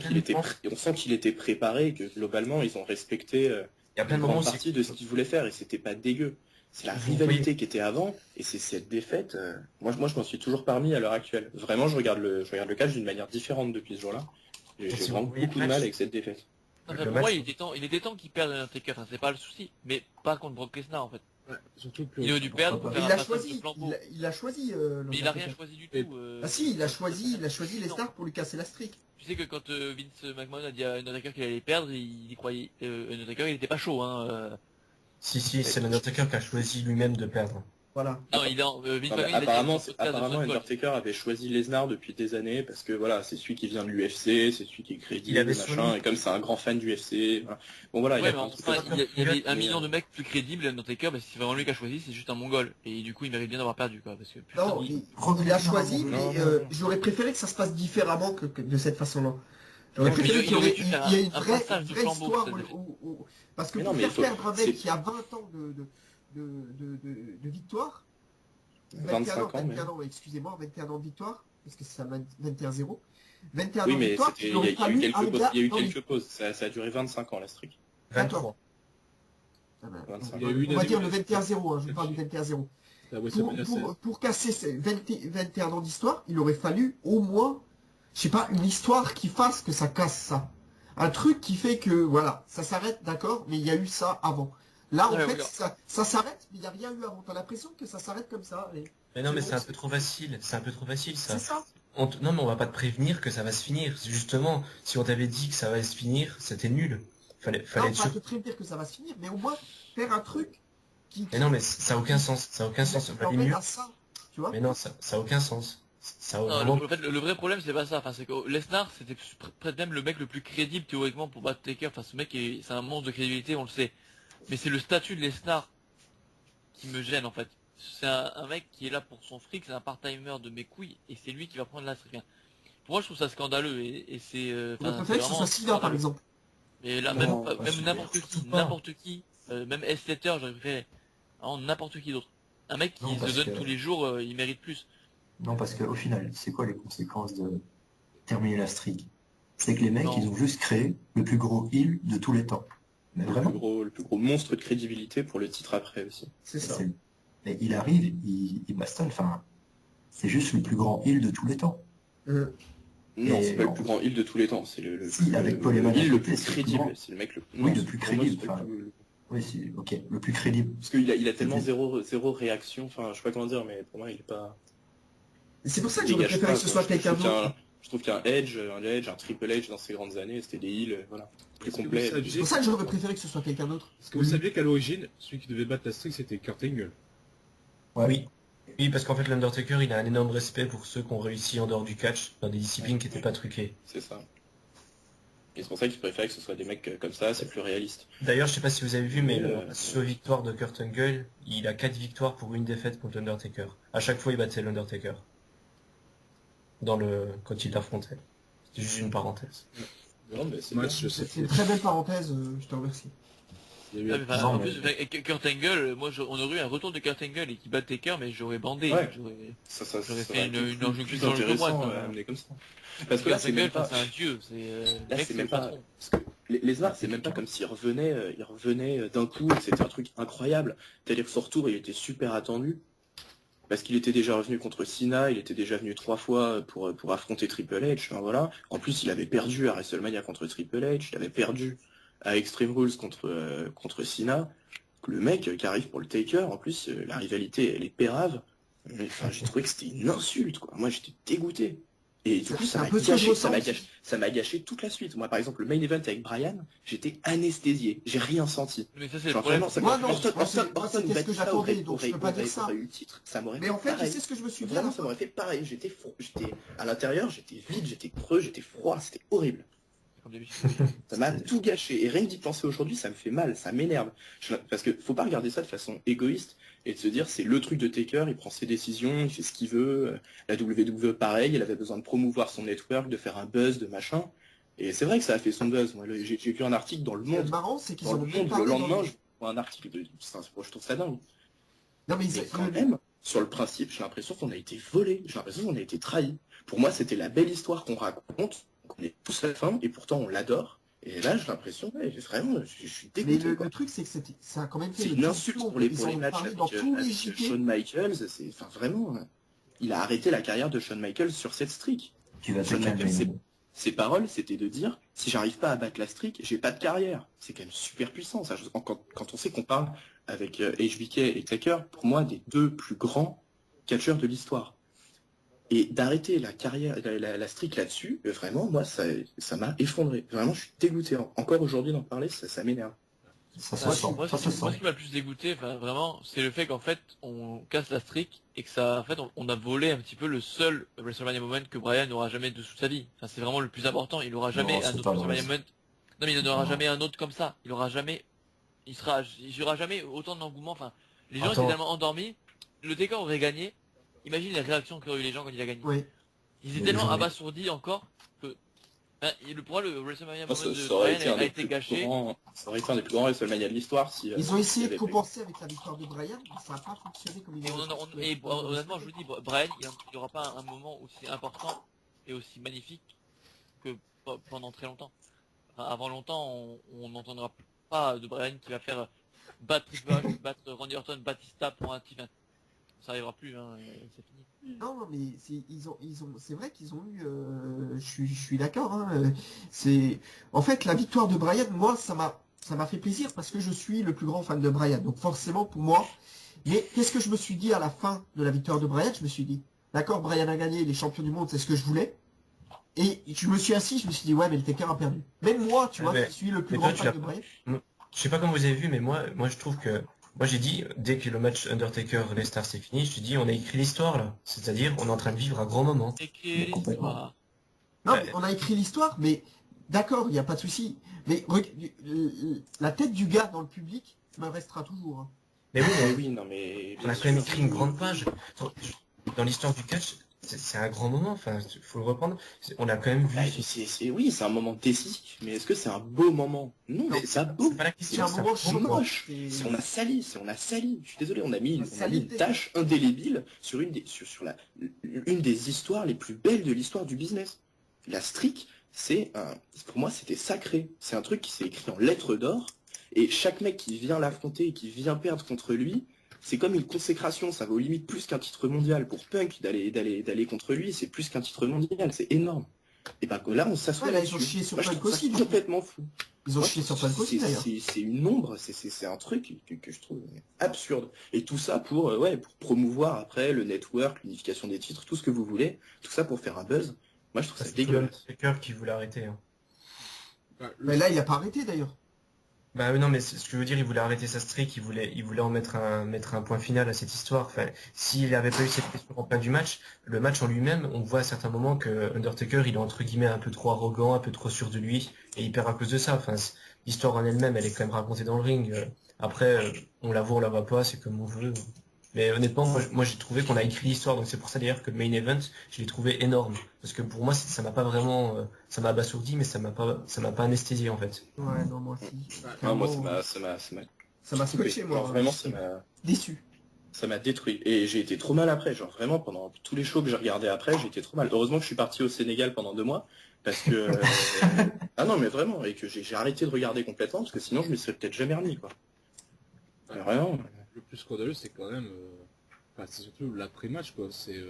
S3: qu'il était préparé, que globalement ils ont respecté
S5: il y a plein
S3: une
S5: de moments
S3: grande
S5: où
S3: partie de ce qu'ils voulaient faire et c'était pas dégueu. C'est la
S5: Vous
S3: rivalité qui était avant et c'est cette défaite. Moi je m'en suis toujours parmi à l'heure actuelle. Vraiment, je regarde le catch d'une manière différente depuis ce jour-là. J'ai
S5: si
S3: vraiment
S5: vous voyez
S3: beaucoup
S5: le
S3: de mal
S5: match-
S3: avec cette défaite.
S6: enfin,
S5: le
S6: pour moi,
S5: match-
S6: il était temps qu'il perde Undertaker. Enfin, c'est pas le souci, mais pas contre Brock Lesnar en fait.
S1: Ouais, surtout que
S6: Il aurait dû perdre pour
S4: pas.
S6: faire
S2: Il
S6: un
S2: l'a
S6: passage de
S2: choisi,
S6: flambeau.
S2: il a choisi,
S6: Mais il a rien
S2: l'Undertaker.
S6: choisi du
S1: Et-
S6: tout.
S2: Ah si, il a choisi Lesnar pour lui casser la streak.
S6: Tu sais que quand Vince McMahon a dit à Undertaker qu'il allait perdre, il y croyait. Undertaker, il était pas chaud, hein.
S5: Si, c'est l'Undertaker qui a choisi lui-même de perdre.
S2: Voilà.
S6: Non, Vince
S3: Non, mais
S6: McMahon, il a dit
S3: apparemment,
S6: sur le podcast de
S3: apparemment
S6: Stone Cold.
S3: Undertaker avait choisi Lesnar depuis des années parce que voilà, c'est celui qui vient de l'UFC, c'est celui qui est
S5: Il
S3: crédible,
S5: avait
S3: machin,
S5: choisi-
S3: et comme c'est un grand fan du UFC, voilà. Bon voilà, il y
S6: Ouais,
S3: a
S6: mais
S3: plein de
S6: enfin,
S3: trucs comme ça.
S6: il y avait un
S3: Mais,
S6: million de mecs plus crédibles, Undertaker, bah, si c'est vraiment lui qui a choisi, c'est juste un mongol. Et du coup, il mérite bien d'avoir perdu, quoi. Parce que, putain,
S2: Non,
S6: il-
S2: il a choisi, mais
S3: Non,
S2: j'aurais préféré que ça se passe différemment que de cette façon-là. J'aurais
S5: Non,
S2: préféré
S6: mais
S2: qu'il y ait
S6: il aurait dû faire
S2: il y ait une
S6: un
S2: vraie,
S6: passage de
S2: vraie
S6: flambeau,
S2: histoire
S6: c'est-à-dire.
S2: parce que
S3: Mais
S2: pour
S3: non, mais
S2: faire perdre un mec
S3: c'est-
S2: qui a 20 ans de victoire,
S3: 25 ans, mais...
S2: 21 ans, excusez-moi, 21 ans de victoire, parce que c'est 21-0. 21
S3: Oui,
S2: ans de
S3: mais
S2: victoire,
S3: il
S2: il
S3: y
S2: aurait
S3: a eu
S2: fallu
S3: quelques
S2: un
S3: pauses.
S2: gars
S3: Il y a eu
S2: dans les-
S3: quelques pauses. Ça a duré 25 ans la streak.
S5: 23.
S2: Ah ben,
S3: 25.
S1: Il y a eu une
S2: on va
S1: année
S2: dire
S1: où-
S2: le 21-0, hein, je parle du 21-0.
S1: La WrestleMania 16.
S2: Pour casser ces 21 ans d'histoire, il aurait fallu au moins, je sais pas, une histoire qui fasse que ça casse ça. Un truc qui fait que, voilà, ça s'arrête, d'accord, mais il y a eu ça avant. Là, en
S6: Ouais,
S2: fait,
S6: voilà.
S2: ça s'arrête, mais il n'y a rien eu avant. T'as l'impression que ça s'arrête comme ça. Et
S5: Mais non, mais
S2: C'est
S5: c'est un
S2: bon,
S5: peu trop facile. C'est un peu trop facile, ça.
S2: c'est ça.
S5: Non, mais on va pas te prévenir que ça va se finir. C'est justement, si on t'avait dit que ça va se finir, c'était nul. Fallait
S2: Non,
S5: être
S2: pas
S5: sûr.
S2: te prévenir que ça va se finir, mais au moins faire un truc qui...
S5: Mais non, mais ça a aucun sens. Ça a aucun sens. Ça
S2: qui
S5: valait
S2: t'emmène
S5: mieux.
S2: à ça, tu vois.
S5: Mais non, ça a aucun sens. Ça a
S6: Non,
S5: vraiment...
S6: en fait, le vrai problème, c'est pas ça. Enfin, c'est que Lesnar, c'était peut-être même le mec le plus crédible théoriquement pour battre Taker. Enfin, ce mec, c'est un monstre de crédibilité, on le sait. Mais c'est le statut de Lesnar qui me gêne, en fait. C'est un mec qui est là pour son fric, c'est un part-timer de mes couilles, et c'est lui qui va prendre la streak. Pour moi, je trouve ça scandaleux, et c'est...
S2: On
S6: enfin,
S2: préfère que ce soit Cena, par
S6: scandaleux.
S2: exemple.
S6: Mais là,
S4: Non,
S6: même,
S4: pas
S6: même
S4: celui-là.
S6: n'importe qui, même S-Setter, j'aurais préféré. Vraiment, n'importe qui d'autre. Un mec qui
S4: Non,
S6: se
S4: parce
S6: donne
S4: que-
S6: tous les jours, il mérite plus.
S4: Non, parce qu'au final, c'est quoi les conséquences de terminer la streak? C'est que les mecs,
S6: Non.
S4: ils ont juste créé le plus gros heal de tous les temps. Mais vraiment,
S3: Le plus gros monstre de crédibilité pour le titre après aussi.
S2: C'est ça.
S4: Mais il arrive, il bastonne, enfin, c'est juste le plus grand heal de tous les temps.
S3: Non,
S4: Et
S3: c'est pas
S4: non.
S3: le plus grand heal de tous les temps. C'est le
S4: Si, avec Paul Heyman à
S3: heal le
S4: côté,
S3: plus
S4: c'est le plus
S3: crédible.
S4: grand.
S3: C'est le mec le
S4: Oui,
S3: non,
S4: le
S3: c'est-
S4: plus
S3: pour moi,
S4: crédible,
S3: c'est pas le
S4: enfin.
S3: plus-
S4: Oui, c'est, ok, le plus crédible.
S3: Parce qu'il a tellement
S4: C'était-
S3: zéro réaction. Enfin, je sais pas comment dire, mais pour moi, il est pas...
S2: Et c'est pour ça que
S3: il
S2: j'aurais
S3: dégage
S2: préféré
S3: pas,
S2: que ce
S3: quoi.
S2: soit quelqu'un d'autre.
S3: Je trouve qu'un Edge, un Triple Edge dans ses grandes années, c'était des heals, voilà, plus
S1: Est-ce que
S3: complet.
S1: vous saviez-
S2: C'est pour ça que j'aurais préféré que ce soit quelqu'un d'autre.
S1: Est-ce que vous saviez qu'à l'origine, celui qui devait battre la streak, c'était Kurt Angle?
S4: Ouais.
S5: Oui. Oui, parce qu'en fait, l'Undertaker, il a un énorme respect pour ceux qui ont réussi en dehors du catch, dans des disciplines qui n'étaient pas truquées.
S3: C'est ça. Et c'est pour ça qu'il préférait que ce soit des mecs comme ça, c'est plus réaliste.
S5: D'ailleurs, je sais pas si vous avez vu, mais sur victoire de Kurt Angle, il a 4 victoires pour une défaite contre l'Undertaker. À chaque fois, il battait l'Undertaker. Quand il l'affrontait. C'était juste une parenthèse.
S3: Non, mais c'est
S1: Match,
S3: bien.
S1: je sais
S2: C'est une très belle parenthèse, je te remercie.
S1: Il y a eu
S6: Ah, mais, enfin,
S4: Non,
S6: en
S4: mais-
S6: plus, Kurt Angle, moi, on aurait eu un retour de Kurt Angle et qui bat Taker, mais j'aurais bandé.
S3: Ouais.
S6: J'aurais
S3: Ça
S6: fait
S3: aurait
S6: une
S3: été
S6: injonction
S3: plus
S6: sur le
S3: intéressant
S6: droit,
S3: à amener comme ça. Parce que là,
S6: Kurt
S3: c'est
S6: Angle,
S3: même pas...
S6: enfin, c'est un dieu. C'est
S3: Là,
S6: mec,
S3: c'est
S6: le
S3: même pas...
S6: patron.
S3: Parce que Lesnar, c'est même pas comme s'il revenait, il revenait d'un coup, et c'était un truc incroyable. C'est-à-dire que son retour, il était super attendu. Parce qu'il était déjà revenu contre Cena, il était déjà venu 3 fois pour affronter Triple H, enfin, voilà. En plus, il avait perdu à WrestleMania contre Triple H, il avait perdu à Extreme Rules contre Cena. Le mec qui arrive pour le Taker, en plus, la rivalité, elle est pérave. Mais, enfin, j'ai trouvé que c'était une insulte, quoi. Moi, j'étais dégoûté. Et du coup,
S2: C'est un peu ce que je ressens aussi.
S3: ça m'a gâché toute la suite. Moi, par exemple, le main event avec Bryan, j'étais anesthésié. J'ai rien senti.
S6: Mais ça, c'est le
S3: Genre,
S6: problème.
S3: vraiment, ça
S2: Moi, non,
S3: Orton-
S2: moi, c'est-
S3: Orton-
S2: moi,
S3: Orton
S2: c'était ce
S3: battait
S2: que
S3: ça,
S2: j'attendais,
S3: aurait-
S2: donc je peux pas
S3: aurait-
S2: dire ça.
S3: aurait eu le titre. Ça m'aurait
S2: Mais
S3: fait
S2: en fait, tu
S3: pareil.
S2: sais ce que je me suis dit
S3: Vraiment,
S2: alors
S3: ça m'aurait fait pareil. J'étais à l'intérieur, j'étais vide, j'étais creux, j'étais froid, c'était horrible.
S6: comme d'habitude.
S3: Ça m'a tout gâché. Et rien que d'y penser aujourd'hui, ça me fait mal, ça m'énerve. Parce que faut pas regarder ça de façon égoïste et de se dire c'est le truc de Taker, il prend ses décisions, il fait ce qu'il veut. La WWE pareil, elle avait besoin de promouvoir son network, de faire un buzz, de machin. Et c'est vrai que ça a fait son buzz. Moi, j'ai lu un article dans Le
S2: Ce qui est
S3: Monde.
S2: marrant, c'est qu'ils
S3: Dans
S2: ont
S3: Le
S2: même
S3: Monde, le
S2: parlé
S3: lendemain, je vois un article je trouve ça dingue.
S2: Non, mais
S3: Mais quand même, sur le principe, j'ai l'impression qu'on a été volé, j'ai l'impression qu'on a été trahi. Pour moi, c'était la belle histoire qu'on raconte, qu'on est tous à la fin, et pourtant on l'adore. Et là, j'ai l'impression, ouais, vraiment, je suis
S2: Mais
S3: dégoûté.
S2: le truc, c'est que ça a quand même fait
S3: C'est
S2: le
S3: une
S2: tour
S3: insulte
S2: du monde.
S3: pour les
S2: Ils en ont
S3: matchs
S2: parlé
S3: avec,
S2: dans tous les
S3: avec
S2: JT.
S3: Shawn Michaels. Enfin, vraiment, il a arrêté la carrière de Shawn Michaels sur cette streak.
S4: Tu vas te
S3: Shawn Michaels,
S4: calmer.
S3: ses paroles, c'était de dire, si j'arrive pas à battre la streak, j'ai pas de carrière. C'est quand même super puissant, ça. Quand on sait qu'on parle avec HBK et Taker, pour moi, des deux plus grands catcheurs de l'histoire. Et d'arrêter la carrière, la streak là-dessus, vraiment, moi, ça m'a effondré. Vraiment, je suis dégoûté. Encore aujourd'hui d'en parler, ça m'énerve.
S4: Ça
S6: Moi,
S4: se sent,
S6: moi,
S4: ça se
S6: ce qui
S4: sent.
S6: m'a le plus dégoûté, enfin, vraiment, c'est le fait qu'en fait, on casse la streak et que ça, en fait, on a volé un petit peu le seul WrestleMania moment que Bryan n'aura jamais de toute sa vie. Enfin, c'est vraiment le plus important. Il aura jamais
S4: Non,
S6: un
S4: c'est
S6: autre
S4: pas
S6: WrestleMania
S4: vrai.
S6: moment. Non, mais il n'aura
S4: Non.
S6: jamais un autre comme ça. Il aura jamais, il y aura jamais autant d'engouement. Enfin, les gens
S5: Attends.
S6: étaient tellement endormis. Le Taker aurait gagné. Imagine les réactions qu'auraient eu les gens quand il a gagné.
S2: Oui.
S6: Ils étaient
S4: Mais
S6: tellement
S4: les gens-
S6: abasourdis encore que, pour moi, le WrestleMania
S3: Moi,
S6: moment de
S3: ça aurait
S6: Bryan
S3: été un
S6: a
S3: des
S6: été
S3: plus
S6: gâché.
S3: grands, ça aurait été un des plus grands WrestleMania de l'histoire si.
S2: Ils ont essayé
S3: il y
S2: de
S3: avait-
S2: compenser avec la victoire de Bryan, mais ça n'a pas fonctionné comme ils
S6: Et,
S2: avaient
S6: honnêtement, je vous dis, Bryan, il n'y aura pas un moment aussi important et aussi magnifique que pendant très longtemps. Enfin, avant longtemps, on n'entendra pas de Bryan qui va faire battre Triple H, battre Randy Orton, Batista pour un titre. Ça arrivera plus, hein, c'est fini.
S2: Non, non, mais c'est vrai qu'ils ont eu. Je suis d'accord. Hein, en fait, la victoire de Bryan, moi, ça m'a fait plaisir parce que je suis le plus grand fan de Bryan. Donc forcément pour moi. Mais qu'est-ce que je me suis dit à la fin de la victoire de Bryan? Je me suis dit, d'accord, Bryan a gagné, il est champion du monde, c'est ce que je voulais. Et je me suis assis, je me suis dit, ouais, mais le Taker a perdu. Même moi, tu vois,
S5: Mais-
S2: qui suis le plus
S5: mais
S2: grand
S5: toi, tu
S2: fan
S5: l'as-
S2: de Bryan.
S5: Je sais pas comment vous avez vu, mais moi je trouve que moi j'ai dit dès que le match Undertaker-Lesnar c'est fini, je te dis on a écrit l'histoire là, c'est-à-dire on est en train de vivre un grand moment.
S6: Et qui est
S4: Mais complètement.
S6: l'histoire.
S2: Non,
S5: Ouais.
S2: mais on a écrit l'histoire, mais d'accord, il n'y a pas de souci. Mais la tête du gars dans le public me restera toujours. Hein.
S5: Mais oui,
S3: Mais
S5: mais
S3: oui, non, mais.
S5: on
S3: bien
S5: a quand même
S3: sûr.
S5: écrit une grande page dans l'histoire du catch. C'est un grand moment, enfin faut le reprendre. On a quand même vu.
S3: Bah, oui, c'est un moment décisif, mais est-ce que c'est un beau moment? Non, mais c'est beau.
S5: C'est pas la
S2: C'est
S5: question.
S2: un moment
S3: C'est
S2: choquant.
S3: moche.
S2: C'est-
S3: On a sali, on a sali. Je suis désolé, on a mis
S2: sali
S3: une
S2: le
S3: tâche indélébile sur une des histoires les plus belles de l'histoire du business. La streak, pour moi, c'était sacré. C'est un truc qui s'est écrit en lettres d'or, et chaque mec qui vient l'affronter et qui vient perdre contre lui, c'est comme une consécration. Ça vaut limite plus qu'un titre mondial. Pour Punk d'aller contre lui, c'est plus qu'un titre mondial. C'est énorme. Et ben là, on s'assoit
S2: Ouais, là, ils ont
S3: là-dessus.
S2: chié sur
S3: Moi, je
S2: Punk
S3: trouve ça
S2: aussi, du coup.
S3: complètement fou.
S2: Ils ont
S3: Moi,
S2: chié
S3: je
S2: sur
S3: trouve
S2: Punk aussi, d'ailleurs.
S3: C'est une ombre, c'est un truc que je trouve absurde. Et tout ça pour promouvoir après le network, l'unification des titres, tout ce que vous voulez, tout ça pour faire un buzz. Moi, je trouve ça
S5: C'est
S3: dégueulasse.
S5: Undertaker qui voulait arrêter. Hein.
S1: Bah,
S2: Mais là, il a pas arrêté, d'ailleurs.
S5: Bah oui, non, mais ce que je veux dire, il voulait arrêter sa streak, il voulait en mettre un point final à cette histoire. Enfin, s'il n'avait pas eu cette question en plein du match, le match en lui-même, on voit à certains moments que Undertaker, il est entre guillemets un peu trop arrogant, un peu trop sûr de lui, et il perd à cause de ça. Enfin, l'histoire en elle-même, elle est quand même racontée dans le ring. Après, on la voit, on la voit pas, c'est comme on veut. Mais honnêtement, moi j'ai trouvé qu'on a écrit l'histoire, donc c'est pour ça d'ailleurs que le main event, je l'ai trouvé énorme. Parce que pour moi, ça m'a pas vraiment, ça m'a abasourdi, mais ça m'a pas anesthésié en fait.
S2: Ouais, non, moi aussi.
S3: Non, moi,
S2: Clairement,
S3: ça m'a
S2: ça m'a
S3: coupé.
S2: scotché, moi.
S3: Genre, vraiment,
S2: Déçu.
S3: ça m'a détruit. Et j'ai été trop mal après. Genre, vraiment, pendant tous les shows que j'ai regardés après, j'ai été trop mal. Heureusement que je suis parti au Sénégal pendant 2 mois. Parce que. Ah non, mais vraiment. Et que j'ai arrêté de regarder complètement. Parce que sinon, je me serais peut-être jamais remis, quoi. Vraiment.
S1: le plus scandaleux, c'est quand même. Enfin, c'est surtout l'après-match, quoi. J'ai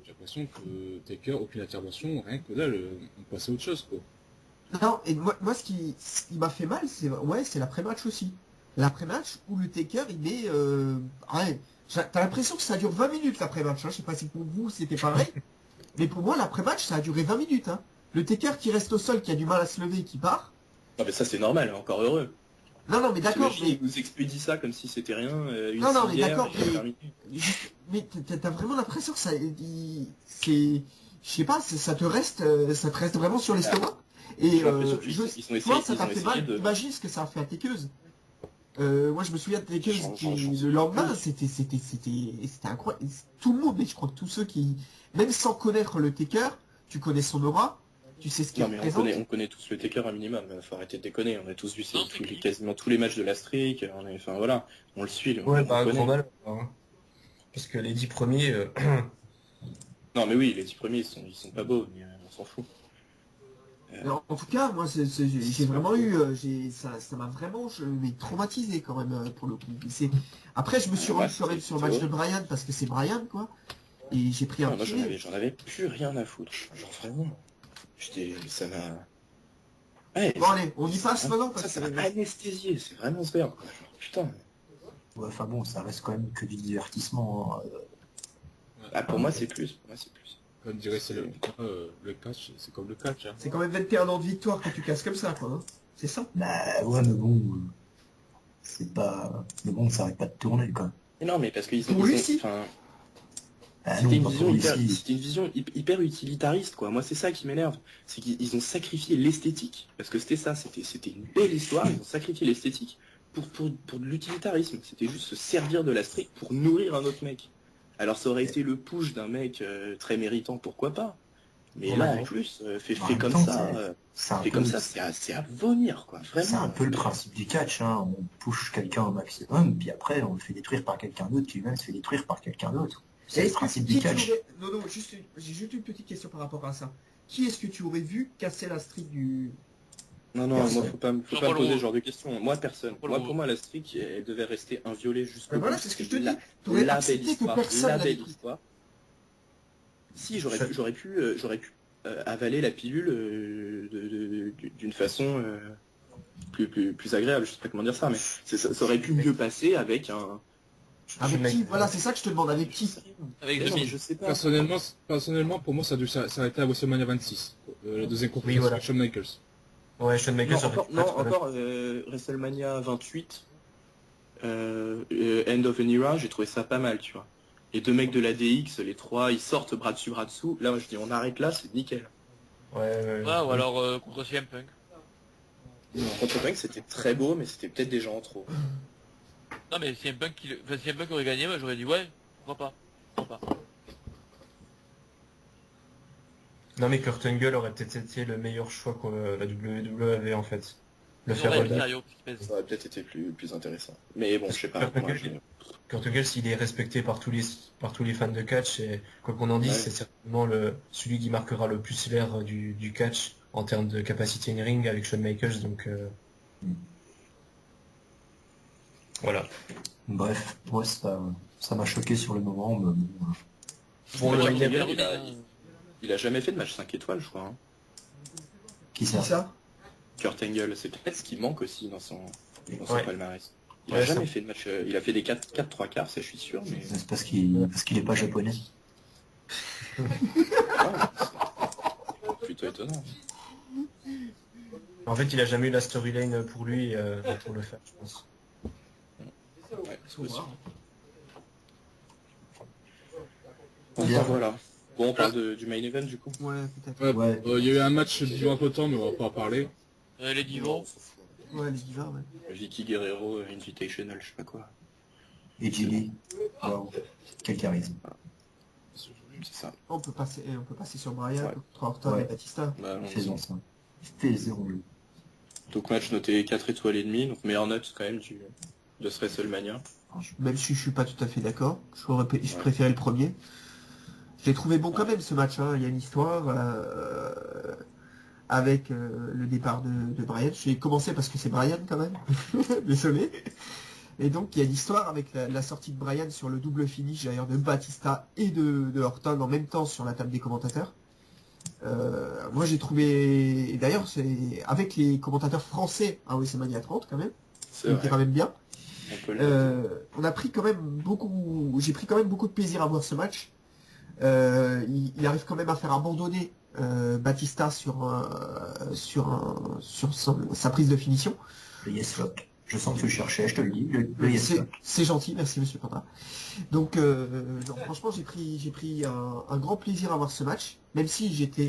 S1: l'impression que Taker, aucune intervention, rien que dalle, on passait à autre chose, quoi.
S2: Non, et moi ce qui m'a fait mal, c'est l'après-match aussi. L'après-match où le Taker, il est... Ouais, t'as l'impression que ça dure 20 minutes l'après-match. Hein. Je sais pas si pour vous c'était pareil. Mais pour moi, l'après-match, ça a duré 20 minutes. Hein. Le Taker qui reste au sol, qui a du mal à se lever, qui part.
S3: Non, mais ça, c'est normal. Encore heureux.
S2: Non, non, mais d'accord.
S3: T'imagines, il nous expédie ça comme si c'était rien. Une
S2: Non, non, mais
S3: civière,
S2: d'accord,
S3: et c'est terminé.
S2: Mais t'as vraiment l'impression que c'est... Je sais pas, ça te reste vraiment sur l'estomac. Et
S3: J'ai l'impression qu'ils
S2: toi,
S3: ils ont essayé,
S2: ça
S3: ils
S2: t'a
S3: ont
S2: fait
S3: essayé
S2: mal.
S3: de...
S2: Imagine ce que ça a fait à Tekeuse. Moi, je me souviens de Tekeuse
S3: J'en
S2: le lendemain, c'était incroyable. Tout le monde, mais je crois que tous ceux qui, même sans connaître le Taker, tu connais son aura, tu sais ce qu'il
S3: Non mais
S2: représente.
S3: on connaît tous le Taker un minimum, faut arrêter de déconner, on a tous vu
S6: Non, c'est qui
S3: quasiment tous les matchs de la streak, enfin voilà, on le suit,
S5: Ouais,
S3: on
S5: bah, un
S3: le
S5: grand
S3: connaît.
S5: mal. Hein. Parce que les 10 premiers,
S3: Non mais oui, les 10 premiers ils sont pas beaux, mais on s'en fout.
S2: Alors, en tout cas, moi, j'ai vraiment eu, ça m'a vraiment mais traumatisé quand même pour le coup. Après, je me suis rendu quand même sur le match de Brian parce que c'est Brian, quoi. Et j'ai pris un
S3: Moi
S2: pied.
S3: j'en avais plus rien à foutre, genre vraiment. Ça m'a... Ouais,
S2: Bon, allez, on y passe maintenant parce
S3: ça
S2: que.
S3: m'a anesthésié, c'est vraiment ce verbe, quoi. Genre, putain.
S4: Ouais, enfin bon, ça reste quand même que du divertissement. Hein.
S3: Ah, pour moi c'est plus,
S1: Comme dirait le catch, c'est comme le catch. Hein.
S2: C'est quand même 21 ans de victoire que tu casses comme ça, quoi. Hein. C'est ça.
S4: Bah ouais, mais bon, c'est pas... Le monde s'arrête pas de tourner, quoi.
S3: Mais non, mais parce qu'ils
S2: Pour lui, si.
S3: enfin,
S4: Ah
S3: c'était
S4: non, pas pour ici.
S3: c'était une vision hyper utilitariste, quoi. Moi, c'est ça qui m'énerve. C'est qu'ils ont sacrifié l'esthétique. Parce que c'était ça, c'était une belle histoire. Ils ont sacrifié l'esthétique pour de l'utilitarisme. C'était juste se servir de la streak pour nourrir un autre mec. Alors, ça aurait été le push d'un mec très méritant, pourquoi pas. Mais
S5: Ouais,
S3: là,
S5: ouais.
S3: en plus, fait
S4: En même
S3: comme
S4: temps,
S3: ça,
S4: C'est un
S3: fait
S4: peu-
S3: comme ça, c'est à vomir, quoi.
S4: C'est un
S3: Vraiment.
S4: peu le principe du catch, hein. On push quelqu'un au maximum, puis après on le fait détruire par quelqu'un d'autre qui lui-même se fait détruire par quelqu'un d'autre. C'est le
S2: Est-ce que
S4: principe
S2: qui
S4: du
S2: tu
S4: catch.
S2: aurais... Non, non, j'ai juste une petite question par rapport à ça. Qui est-ce que tu aurais vu casser la streak du...
S3: Non, non,
S4: Personne.
S3: moi, faut pas me
S6: Jean-Paul
S3: poser
S6: Roux.
S3: ce genre de questions. Moi, personne.
S6: Jean-Paul
S3: Moi,
S6: Roux.
S3: pour moi, la streak, elle devait rester inviolée jusqu'au
S2: Ben voilà,
S3: bout.
S2: c'est ce que je te
S3: C'était
S2: dis. T'aurais
S3: la belle
S2: accepté que
S3: histoire.
S2: personne
S3: La
S2: la
S3: belle
S2: détruise.
S3: histoire. Si, j'aurais pu avaler la pilule d'une façon plus agréable. Je sais pas comment dire ça, mais ça aurait pu mieux passer avec un...
S2: Avec
S5: mec.
S2: qui Voilà, c'est ça que je te demande. Avec qui
S6: Avec
S3: Mais non,
S6: The
S3: mais
S6: Miz.
S3: je sais pas.
S1: Personnellement, pour moi, ça a dû s'arrêter à WrestleMania 26. La deuxième conférence
S5: voilà.
S1: avec Shawn Michaels.
S5: ouais, Shawn
S3: Non,
S5: Michaels aurait
S3: encore,
S5: pu
S3: non,
S5: battre,
S3: encore WrestleMania 28, End of an Era, j'ai trouvé ça pas mal, tu vois. Les deux mecs de la DX, les trois, ils sortent bras dessus, bras dessous. Là, je dis, on arrête là, c'est nickel.
S5: Ouais,
S6: Ouais, ou alors contre CM Punk.
S3: Contre Punk, c'était très beau, mais c'était peut-être déjà en trop.
S6: Non mais CM Punk, CM Punk aurait gagné, moi j'aurais dit ouais, pourquoi pas. Pourquoi pas.
S5: Non mais Kurt Angle aurait peut-être été le meilleur choix que la WWE avait en fait. Le
S6: Ils
S5: faire
S6: auraient
S5: roll back.
S6: Mysterio qui pèse.
S3: Ça aurait peut-être été plus intéressant. Mais bon, je sais pas.
S5: Kurt
S3: moi,
S5: Angle, Kurt Angle, s'il est respecté par tous les fans de catch, et quoi qu'on en dise,
S3: Ouais.
S5: c'est certainement celui qui marquera le plus l'ère du catch en termes de capacité in ring avec Shawn Michaels, donc voilà.
S4: Bref, moi ça m'a choqué sur le moment, mais bon,
S5: Bon,
S3: Mais
S5: le
S3: Kurt
S5: main
S3: Angle,
S5: event,
S3: il a jamais fait de match 5 étoiles, je crois. Hein.
S4: qui
S2: Qui
S4: ça
S2: ça
S3: Kurt Angle, c'est peut-être ce qui manque aussi dans son
S5: Ouais.
S3: palmarès. Il
S5: Ouais,
S3: a jamais
S5: ça.
S3: fait de match. Il a fait des 4-3 quarts, ça je suis sûr, mais...
S4: C'est parce qu'il est pas japonais.
S3: Ah, c'est plutôt étonnant.
S5: En fait, il a jamais eu la storyline pour lui pour le faire, je pense.
S3: Ouais, c'est possible.
S4: Bien.
S3: Enfin, voilà. Bon, on parle du main event du coup.
S2: Ouais, peut-être.
S1: Ouais,
S4: Ouais.
S1: il y a eu un match du entre-temps, mais on va pas en parler.
S6: Les Divos.
S2: Ouais, les divas, ouais.
S3: Vicky Guerrero Invitational, je sais pas quoi.
S4: Et Gilly, waouh, quel charisme.
S3: C'est ça.
S2: On peut passer sur Brian
S3: Ouais.
S2: contre Orton
S4: Ouais.
S2: et Batista.
S3: Bah, allons-y.
S4: Faisons ça. Faisons-le.
S3: Donc match noté 4 étoiles et demie, donc meilleure note quand même de ce WrestleMania.
S2: Même si je suis pas tout à fait d'accord, je
S3: Ouais.
S2: préférais le premier. Je l'ai trouvé bon quand même ce match, hein. Il y a une histoire avec le départ de Brian. J'ai commencé parce que c'est Brian quand même, désolé. Et donc il y a une histoire avec la sortie de Brian sur le double finish d'ailleurs de Batista et de Orton en même temps sur la table des commentateurs. Moi j'ai trouvé, et d'ailleurs c'est avec les commentateurs français à WrestleMania 30 quand même,
S3: C'est
S2: qui était quand
S3: vrai.
S2: même bien.
S3: On peut le
S2: On a pris quand même beaucoup, j'ai pris quand même beaucoup de plaisir à voir ce match. Il arrive quand même à faire abandonner Batista sur sa prise de finition.
S4: Le yes lock. Je sens que tu le cherchais, je te le dis. Le yes lock.
S2: C'est gentil, merci Monsieur Panda. Donc non, franchement j'ai pris un grand plaisir à voir ce match, même si j'étais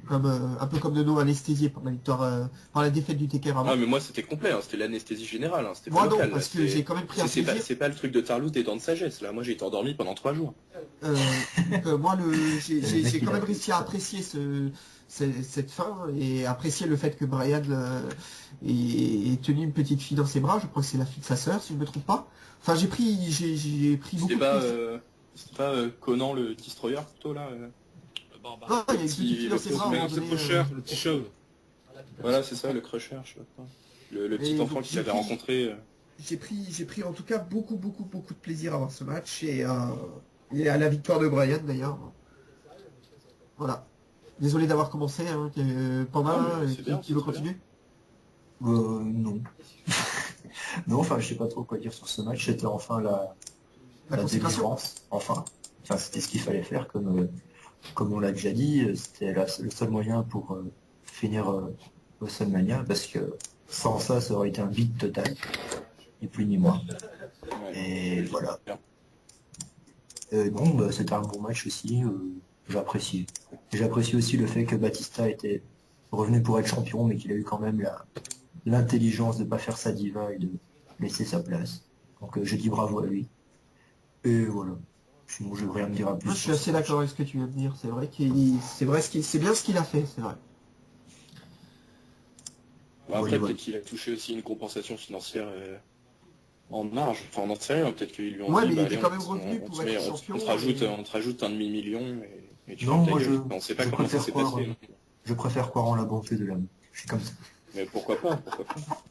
S2: Comme, un peu comme Nono anesthésié par la victoire, par la défaite du Tekker avant.
S3: Ah, mais moi c'était complet, hein, c'était l'anesthésie générale, hein, c'était
S2: Moi
S3: pas
S2: non,
S3: local. Là,
S2: parce que j'ai quand même pris un
S3: c'est
S2: plaisir.
S3: pas le truc de Tarlout des dents de sagesse, là. Moi j'ai été endormi pendant 3 jours.
S2: Moi,
S4: Le mec,
S2: j'ai
S4: il
S2: quand
S4: a
S2: même
S4: fait
S2: réussi à
S4: ça.
S2: apprécier cette fin et apprécier le fait que Brian ait tenu une petite fille dans ses bras. Je crois que c'est la fille de sa sœur, si je ne me trompe pas. Enfin, j'ai pris beaucoup
S3: C'était
S2: de
S3: pas,
S2: plaisir.
S3: Conan le Destroyer plutôt là
S6: Bon, bah,
S2: Non, il y a une petite
S3: petit-
S2: fille
S3: le
S2: dans ses bras à un
S1: Mais
S2: moment
S1: un
S2: donné.
S1: crusher, le petit chauve.
S3: Voilà, c'est ça, le Crusher, je sais pas quoi. Le petit
S2: Et
S3: enfant
S2: donc,
S3: qui s'avait rencontré.
S2: j'ai pris en tout cas beaucoup de plaisir à voir ce match et à la victoire de Brian d'ailleurs. Voilà. Désolé d'avoir commencé, hein, Panda,
S3: Non, mais c'est bien,
S2: qui veut
S3: c'est très
S2: continuer?
S4: Non. Non, enfin, je sais pas trop quoi dire sur ce match. C'était enfin
S2: La
S4: la
S2: consécration.
S4: délivrance. Enfin, c'était ce qu'il fallait faire, comme on l'a déjà dit. C'était le seul moyen pour finir WrestleMania, parce que sans ça, ça aurait été un vide total, ni plus ni moins.
S3: Ouais.
S4: Et voilà.
S3: Bien.
S4: Non, bah, c'était un bon match aussi. J'apprécie. J'apprécie aussi le fait que Batista était revenu pour être champion, mais qu'il a eu quand même l'intelligence de pas faire sa diva et de laisser sa place. Donc je dis bravo à lui. Et voilà. Sinon je vais rien me dire à plus
S2: Moi, je suis
S4: sur ce
S2: assez
S4: match.
S2: d'accord avec ce que tu viens de dire. C'est vrai c'est bien ce qu'il a fait, c'est vrai.
S3: Bon, après,
S4: Voilà, voilà.
S3: peut-être qu'il a touché aussi une compensation financière en marge. Enfin, on n'en sait rien. Peut-être qu'ils lui ont
S2: Ouais,
S3: dit,
S2: mais il
S3: bah
S2: était
S3: allez,
S2: quand même revenu
S3: on
S2: pour
S3: te met,
S2: être champion.
S3: on te rajoute un demi-million et tu
S4: Non,
S3: fermes ta
S4: moi
S3: gueule. Enfin, on sait pas
S4: je
S3: comment ça
S4: préfère
S3: s'est
S4: croire,
S3: passé.
S4: je préfère croire en la bonté de l'homme. Je suis comme ça.
S3: Mais pourquoi pas, pourquoi pas.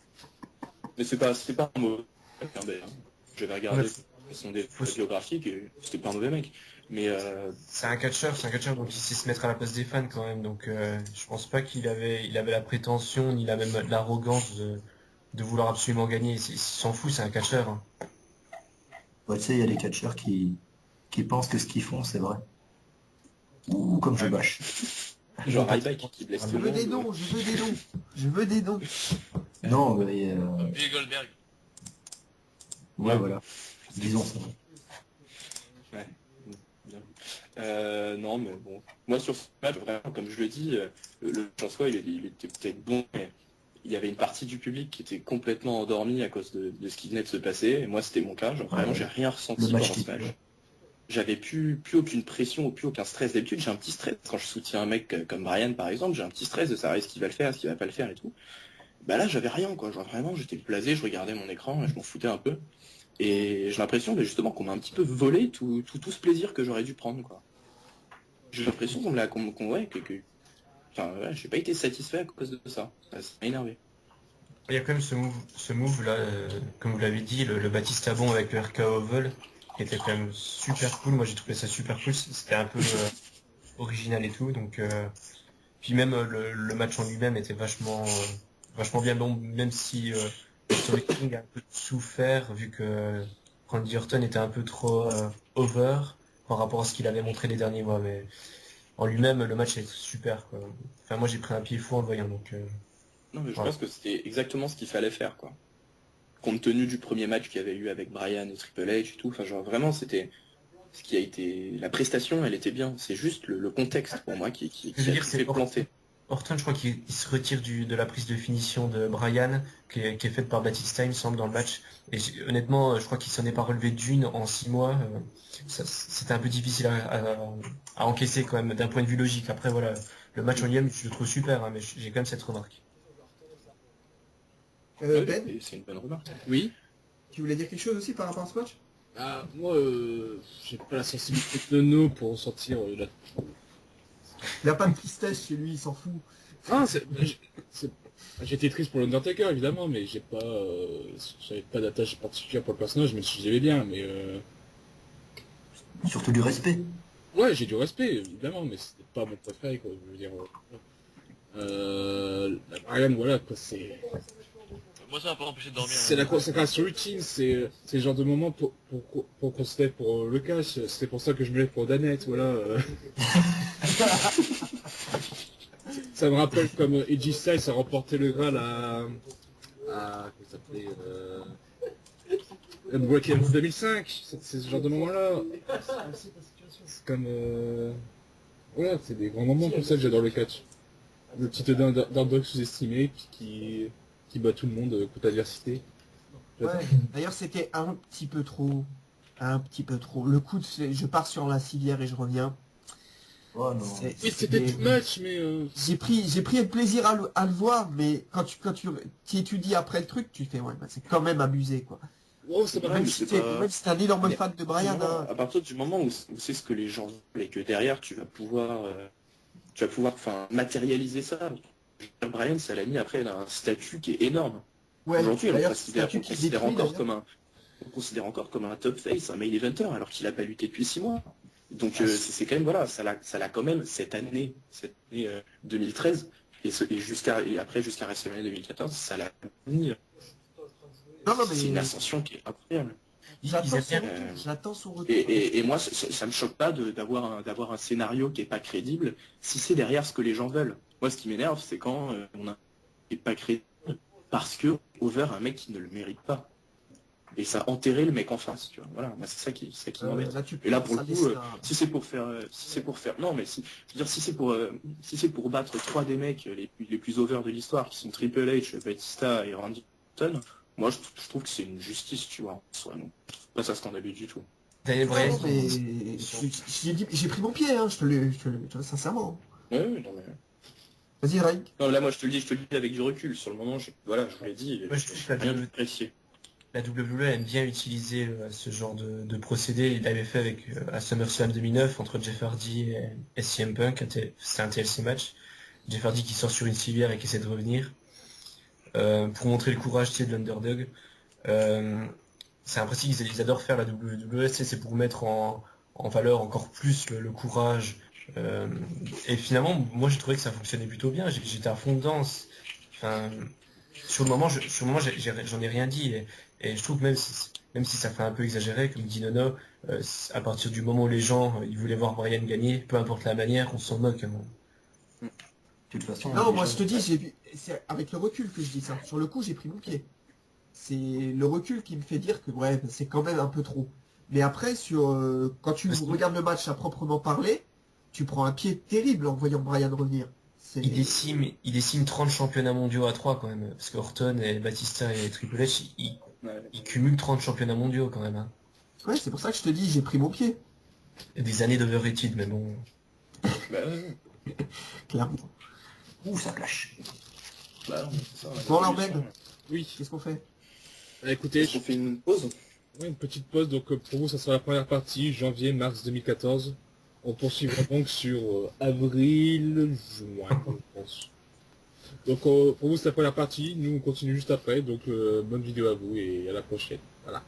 S3: Mais c'est pas un mauvais mec, hein, d'ailleurs. J'avais regardé son
S5: Faut se-
S3: biographique et c'était pas un mauvais mec. Mais
S5: C'est un catcheur, donc il sait se mettre à la place des fans quand même. Donc je pense pas il avait la prétention ni la même l'arrogance de vouloir absolument gagner. Il s'en fout, c'est un catcheur, hein.
S4: Ouais, tu sais, il y a des catcheurs qui pensent que ce qu'ils font, c'est vrai. Ouh, comme je
S5: Ouais.
S4: bâche.
S3: genre
S5: pas
S3: Ryback qui blesse
S2: Je
S3: tout le
S2: veux des
S3: monde.
S2: noms, je veux des noms. Je veux des noms.
S4: Non, mais
S6: Bill Goldberg.
S4: ouais, voilà. Disons ça.
S3: Ouais. Bien. Non, mais bon. Moi, sur ce match, vraiment, comme je le dis, le match en soi, il était peut-être bon, mais il y avait une partie du public qui était complètement endormie à cause de ce qui venait de se passer. Et moi, c'était mon cas. Genre, vraiment,
S4: Ouais.
S3: j'ai rien
S4: Le
S3: ressenti
S4: match
S3: pendant ce
S4: qui
S3: match. J'avais plus aucune pression, plus aucun stress. D'habitude, j'ai un petit stress quand je soutiens un mec comme Brian, par exemple. J'ai un petit stress de savoir ce qu'il va le faire, ce qu'il va pas le faire et tout. Bah là, j'avais rien, quoi. Genre, vraiment, j'étais blasé, je regardais mon écran, et je m'en foutais un peu. Et j'ai l'impression, justement, qu'on m'a un petit peu volé tout ce plaisir que j'aurais dû prendre, quoi. J'ai l'impression qu'on me l'a, ouais, enfin, ouais, j'ai pas été satisfait à cause de ça. Ça m'a énervé.
S5: Il y a quand même ce move là, comme vous l'avez dit, le Batista Bon avec le RKO vol, qui était quand même super cool. Moi j'ai trouvé ça super cool. C'était un peu original et tout. Donc puis même le match en lui-même était vachement bien bon, même si le storytelling a un peu souffert vu que Randy Orton était un peu trop over par rapport à ce qu'il avait montré les derniers mois. Mais en lui-même le match est super, quoi. Enfin moi j'ai pris un pied fou en le voyant, donc
S3: Non, mais je
S5: voilà.
S3: pense que c'était exactement ce qu'il fallait faire, quoi. Compte tenu du premier match qu'il y avait eu avec Brian et Triple H et tout, enfin, genre, vraiment, c'était ce qui a été... La prestation, elle était bien. C'est juste le contexte, pour moi,
S5: Je veux
S3: qui a
S5: dire,
S3: tout fait planter.
S5: Orton, je crois qu'il se retire de la prise de finition de Bryan, qui est faite par Batista, il me semble, dans le match. Et honnêtement, je crois qu'il s'en est pas relevé d'une en 6 mois. C'était un peu difficile à encaisser quand même, d'un point de vue logique. Après, voilà, le match en lui-même, je le trouve super, hein, mais j'ai quand même cette remarque.
S3: Ouais,
S2: Ben,
S3: c'est une bonne remarque.
S1: Oui.
S2: tu voulais dire quelque chose aussi par rapport à ce match?
S1: Ah, moi, j'ai pas la sensibilité de Nono pour ressentir
S2: Il n'y a pas de tristesse chez lui, il s'en fout.
S1: Ah, j'étais triste pour l'Undertaker, évidemment, mais j'avais pas d'attache particulière pour le personnage, même si j'aimais bien, mais
S4: Surtout du respect.
S1: ouais, j'ai du respect, évidemment, mais c'était pas mon préféré, quoi, je veux dire. Brian, voilà, quoi,
S6: Moi, ça m'a pas empêché de dormir.
S1: c'est la consécration routine, c'est le genre de moment pour qu'on se lève pour le cash, c'est pour ça que je me lève pour Danette, voilà. Ça me rappelle comme AJ Styles a remporté le Graal comment ça s'appelait Unbreakable 2005, c'est ce genre de moment-là. C'est comme voilà, c'est des grands moments comme ça que j'adore le catch. Le petit underdog sous-estimé qui bat tout le monde contre l'adversité.
S2: Ouais. D'ailleurs, c'était un petit peu trop. Un petit peu trop. Le coup de je pars sur la civière et je reviens.
S4: Oh non.
S1: Oui, c'était too much, mais...
S2: J'ai pris un plaisir à le voir, mais quand tu étudies après le truc, tu fais ouais, bah, c'est quand même abusé quoi.
S1: Oh, ça m'a
S3: Ouais,
S2: Même
S3: mais
S2: si
S3: c'est pas-
S2: même si t'es un énorme
S3: Mais
S2: fan de Brian, hein.
S3: À partir du moment où c'est ce que les gens veulent et que derrière tu vas pouvoir matérialiser ça. Brian Salami, après, il a un statut qui est énorme.
S2: Ouais,
S3: Aujourd'hui,
S2: d'ailleurs, statut
S3: on
S2: qui est
S3: considère
S2: détruit,
S3: encore
S2: d'ailleurs.
S3: on le considère encore comme un top face, un main eventer, alors qu'il n'a pas lutté depuis 6 mois. Donc
S2: Ah,
S3: c'est quand même, voilà, ça l'a quand même cette année 2013, et après jusqu'à WrestleMania 2014, ça l'a mis.
S2: Non, non,
S3: C'est une
S2: mais
S3: ascension qui est incroyable.
S2: j'attends son retour.
S3: Et moi, ça me choque pas d'avoir un scénario qui est pas crédible, si c'est derrière ce que les gens veulent. Moi, ce qui m'énerve, c'est quand on a qui est pas crédible parce que over un mec qui ne le mérite pas. Et ça a enterré le mec en face, tu vois. Voilà, moi, c'est ça qui m'embête.
S2: Là, tu
S3: Et là, pour le
S2: penses à
S3: coup,
S2: Lesnar.
S3: si c'est pour faire, non, mais je veux dire, si c'est pour battre trois des mecs les plus over de l'histoire, qui sont Triple H, Batista et Randy Orton, moi, je trouve que c'est une justice, tu vois. Soit, non, je trouve pas ça scandaleux du tout.
S5: Daniel
S2: Non,
S5: Bryan
S2: non, mais j'ai pris mon pied, hein, tu vois, sincèrement.
S3: Ouais, ouais, non, mais...
S2: Vas-y, Ryan.
S3: Non, là, moi, je te le dis avec du recul. Sur le moment, voilà, je vous l'ai dit,
S5: Moi, je trouve que
S3: rien d'apprécié.
S5: la WWE aime bien utiliser ce genre de procédé. Il l'avait fait avec à SummerSlam 2009 entre Jeff Hardy et CM Punk. C'était un TLC match. Jeff Hardy qui sort sur une civière et qui essaie de revenir pour montrer le courage, tu sais, de l'underdog. C'est un principe qu'ils adorent faire la WWE, c'est pour mettre en valeur encore plus le courage. Et finalement, moi j'ai trouvé que ça fonctionnait plutôt bien. J'étais à fond dedans. Enfin, sur le moment, j'en ai rien dit. Et je trouve que même si ça fait un peu exagéré, comme dit Nono, à partir du moment où les gens ils voulaient voir Brian gagner, peu importe la manière, on s'en moque, hein.
S4: De toute façon,
S2: Non, moi
S4: déjà,
S2: je te dis, c'est avec le recul que je dis ça. Sur le coup, j'ai pris mon pied. C'est le recul qui me fait dire que ouais, c'est quand même un peu trop. Mais après, quand tu
S5: Parce que-
S2: regardes le match à proprement parler, tu prends un pied terrible en voyant Brian revenir.
S5: Il décime 30 championnats mondiaux à 3 quand même. Parce que Orton et Batista et Triple H,
S3: Ouais.
S5: ils cumulent 30 championnats mondiaux quand même, hein.
S2: Ouais, c'est pour ça que je te dis, j'ai pris mon pied,
S5: Et des années d'overrated, mais bon.
S3: Bah, ouais.
S2: clairement.
S4: ouh, ça clash.
S3: Bah, non, ça, on a
S2: Bon,
S3: pas
S2: alors,
S3: eu le
S2: Ben.
S3: temps.
S1: Oui.
S2: Qu'est-ce qu'on fait?
S1: Écoutez,
S3: Est-ce qu'on fait une pause?
S1: ouais, une petite pause, donc pour vous, ça sera la première partie, janvier-mars 2014. On poursuivra donc sur avril, juin, je pense. Donc pour vous, c'est la première partie, nous on continue juste après, donc bonne vidéo à vous et à la prochaine. Voilà.